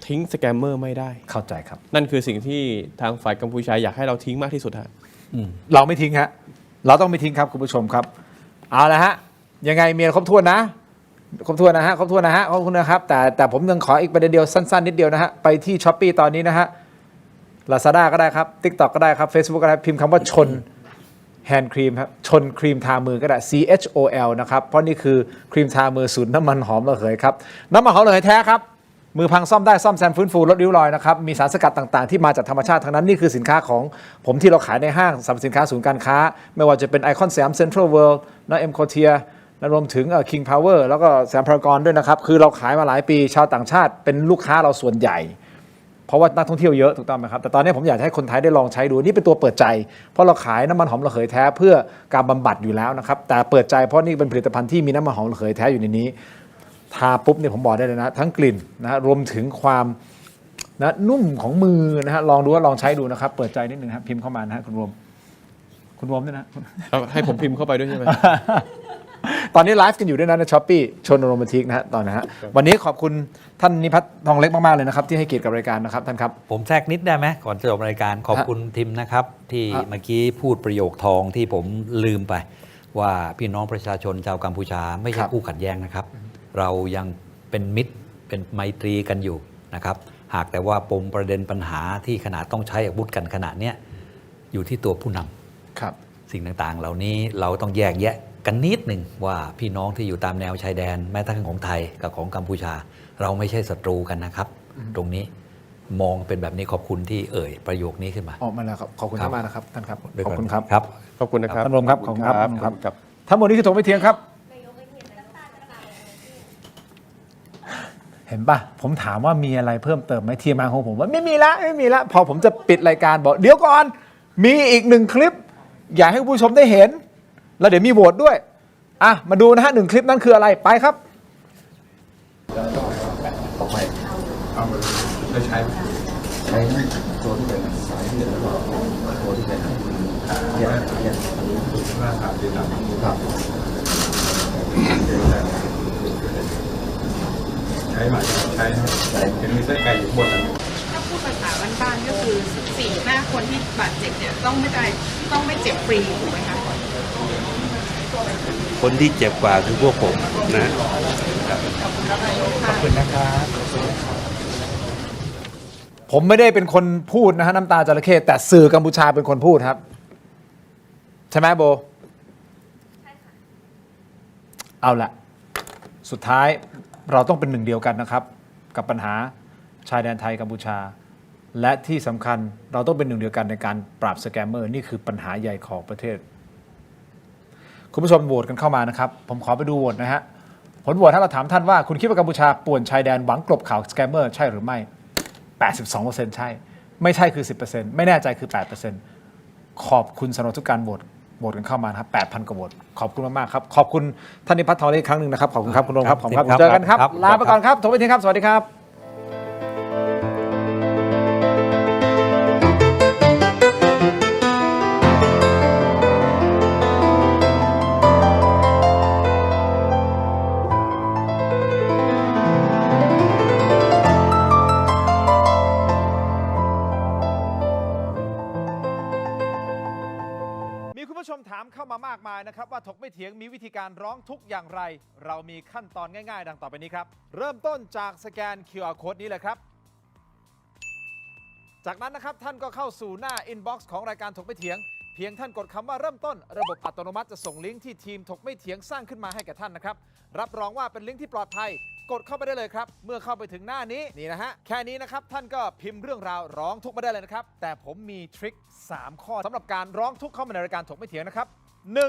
ทิ้งสแกมเมอร์ไม่ได้ เข้าใจครับ นั่นคือสิ่งที่ทางฝ่ายกัมพูชาอยากให้เราทิ้งมากที่สุดฮะ เราไม่ทิ้งฮะเราต้องไม่ทิ้งครับคุณผู้ชมครับเอาละฮะยังไงมีครบถ้วนนะครบถ้วนนะฮะขอบคุณนะครับแต่ผมยังขออีกประเด็นเดียวสั้นๆนิดเดียวนะฮะไปที่ Shopee ตอนนี้นะฮะ Lazada ก็ได้ครับ TikTok ก็ได้ครับ Facebook ก็ได้พิมพ์คำว่าชนแฮนด์ครีมครับชนครีมทามือก็ได้ CHOL นะครับเพราะนี่คือครีมทามือสูตรน้ำมันหอมระเหยครับน้ำมันหอมระเหยแท้ครับมือพังซ่อมได้ซ่อมแซมฟื้นฟูลดริ้วรอยนะครับมีสารสกัดต่างๆที่มาจากธรรมชาติทั้งนั้นนี่คือสินค้าของผมที่เราขายในห้างสรรพสินค้าศูนย์การค้าไม่ว่าจะเป็นไอคอนสยามเซ็นทรัลเวิลด์นะเอ็มโคเทียรวมถึงKing Power แล้วก็แซมพารากอนด้วยนะครับคือเราขายมาหลายปีชาวต่างชาติเป็นลูกค้าเราส่วนใหญ่เพราะว่านักท่องเที่ยวเยอะถูกต้องไหมครับแต่ตอนนี้ผมอยากให้คนไทยได้ลองใช้ดูนี่เป็นตัวเปิดใจเพราะเราขายน้ำมันหอมระเหยแท้เพื่อการบำบัดอยู่แล้วนะครับแต่เปิดใจเพราะนี่เป็นผลิตภัณฑ์ที่มีน้ำมันหอมระเหยแท้อยู่ในนี้ทาปุ๊บเนี่ยผมบอกได้เลยนะทั้งกลิ่นนะรวมถึงความนะนุ่มของมือนะฮะลองดูว่าลองใช้ดูนะครับเปิดใจนิดนึงครับพิมพ์เข้ามานะฮะคุณรวมด้วยนะ ให้ผมพิมพ์เข้าไปด้วยใช่ไหม ตอนนี้ไลฟ์กันอยู่ด้วยนะใน Shopee ชนโรแมนติกนะฮะตอนนะฮะวันนี้ขอบคุณท่านนิพัฒน์ทองเล็กมากๆเลยนะครับที่ให้เกียรติกับรายการนะครับท่านครับผมแทรกนิดได้ไหมก่อนจะจบรายการขอบคุณทิมนะครับที่เมื่อกี้พูดประโยคทองที่ผมลืมไปว่าพี่น้องประชาชนชาวกัมพูชาไม่ใช่คู่ขัดแย้งนะครับเรายังเป็นมิตรเป็นไมตรีกันอยู่นะครับหากแต่ว่าปมประเด็นปัญหาที่ขนาดต้องใช้อาวุธกันขนาดนี้อยู่ที่ตัวผู้นำครับสิ่งต่างๆเหล่านี้เราต้องแยกแยะกันนิดหนึ่งว่าพี่น้องที่อยู่ตามแนวชายแดนแม้แต่ของไทยกับของกัมพูชาเราไม่ใช่ศัตรูกันนะครับตรงนี้มองเป็นแบบนี้ขอบคุณที่เอ่ยประโยคนี้ขึ้นมาออกมาแล้วครับขอบคุณมากนะครับท่านครับขอบคุณครับ ขอบคุณนะครับ ท่านรมครับขอบคุณครับทั้งหมดนี้คือถกไม่เถียงครับเห็นป่ะผมถามว่ามีอะไรเพิ่มเติมไหมทีมงานของผมว่าไม่มีละพอผมจะปิดรายการบอกเดี๋ยวก่อนมีอีกหนึ่งคลิปอยากให้ผู้ชมได้เห็นแล้วเดี๋ยวมีโหวตด้วยมาดูนะฮะหนึ่งคลิปนั้นคืออะไรไปครับใช้ตัวที่เป็นสายเลือดแล้วก็ตัวที่เป็นราคาดีครับใช้ใหม่ใช้เห็นมีเส้นไก่อยู่บนถ้าพูดภาษาบ้านๆก็คือ4-5 คนที่บาดเจ็บเนี่ยต้องไม่เจ็บฟรีถูกไหมคะคนที่เจ็บกว่าคือพวกผมนะ ขอบคุณนะครับผมไม่ได้เป็นคนพูดนะฮะน้ำตาจระเข้แต่สื่อกัมพูชาเป็นคนพูดครับใช่ไหมโบใช่ค่ะเอาละสุดท้ายเราต้องเป็นหนึ่งเดียวกันนะครับกับปัญหาชายแดนไทยกัมพูชาและที่สำคัญเราต้องเป็นหนึ่งเดียวกันในการปราบสแกมเมอร์นี่คือปัญหาใหญ่ของประเทศคุณผู้ชมโหวตกันเข้ามานะครับผมขอไปดูโหวตนะฮะผลโหวตถ้าเราถามท่านว่าคุณคิดว่ากัมพูชาป่วนชายแดนหวังกลบข่าวสแกมเมอร์ใช่หรือไม่ 82% ใช่ไม่ใช่คือ 10% ไม่แน่ใจคือ 8% ขอบคุณสำหรับทุกการโหวตกันเข้ามานะครับ 8,000 กว่าโหวตขอบคุณมากๆครับขอบคุณท่านนิพัฒน์ทองเล็กอีกครั้งหนึ่งนะครับขอบคุณครับคุณรงครับขอบคุณครับเจอกันครับลาไปก่อนครับถกไปทีครับสวัสดีครับถามเข้ามามากมายนะครับว่าถกไม่เถียงมีวิธีการร้องทุกข์อย่างไรเรามีขั้นตอนง่ายๆดังต่อไปนี้ครับเริ่มต้นจากสแกน QR Code นี้เลยครับจากนั้นนะครับท่านก็เข้าสู่หน้า Inbox ของรายการถกไม่เถียงเพียงท่านกดคำว่าเริ่มต้นระบบอัตโนมัติจะส่งลิงก์ที่ทีมถกไม่เถียงสร้างขึ้นมาให้แก่ท่านนะครับรับรองว่าเป็นลิงก์ที่ปลอดภัยกดเข้าไปได้เลยครับเมื่อเข้าไปถึงหน้านี้นี่นะฮะแค่นี้นะครับท่านก็พิมพ์เรื่องราวร้องทุกข์มาได้เลยนะครับแต่ผมมีทริค3 ข้อสำหรับการร้องทุกข์เข้ามาในรายการถกไม่เถียงนะครับ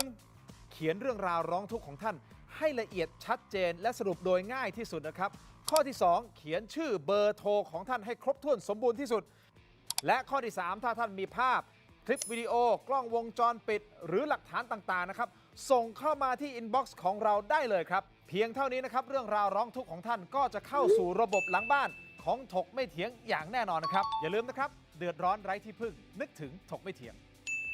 1. เขียนเรื่องราวร้องทุกข์ของท่านให้ละเอียดชัดเจนและสรุปโดยง่ายที่สุดนะครับข้อที่ 2 เขียนชื่อเบอร์โทรของท่านให้ครบถ้วนสมบูรณ์ที่สุดและข้อที่ 3 ถ้าท่านมีภาพคลิปวิดีโอกล้องวงจรปิดหรือหลักฐานต่างๆนะครับส่งเข้ามาที่ Inbox ของเราได้เลยครับเพียงเท่านี้นะครับเรื่องราวร้องทุกข์ของท่านก็จะเข้าสู่ระบบหลังบ้านของถกไม่เถียงอย่างแน่นอนนะครับอย่าลืมนะครับเดือดร้อนไร้ที่พึ่งนึกถึงถกไม่เถียง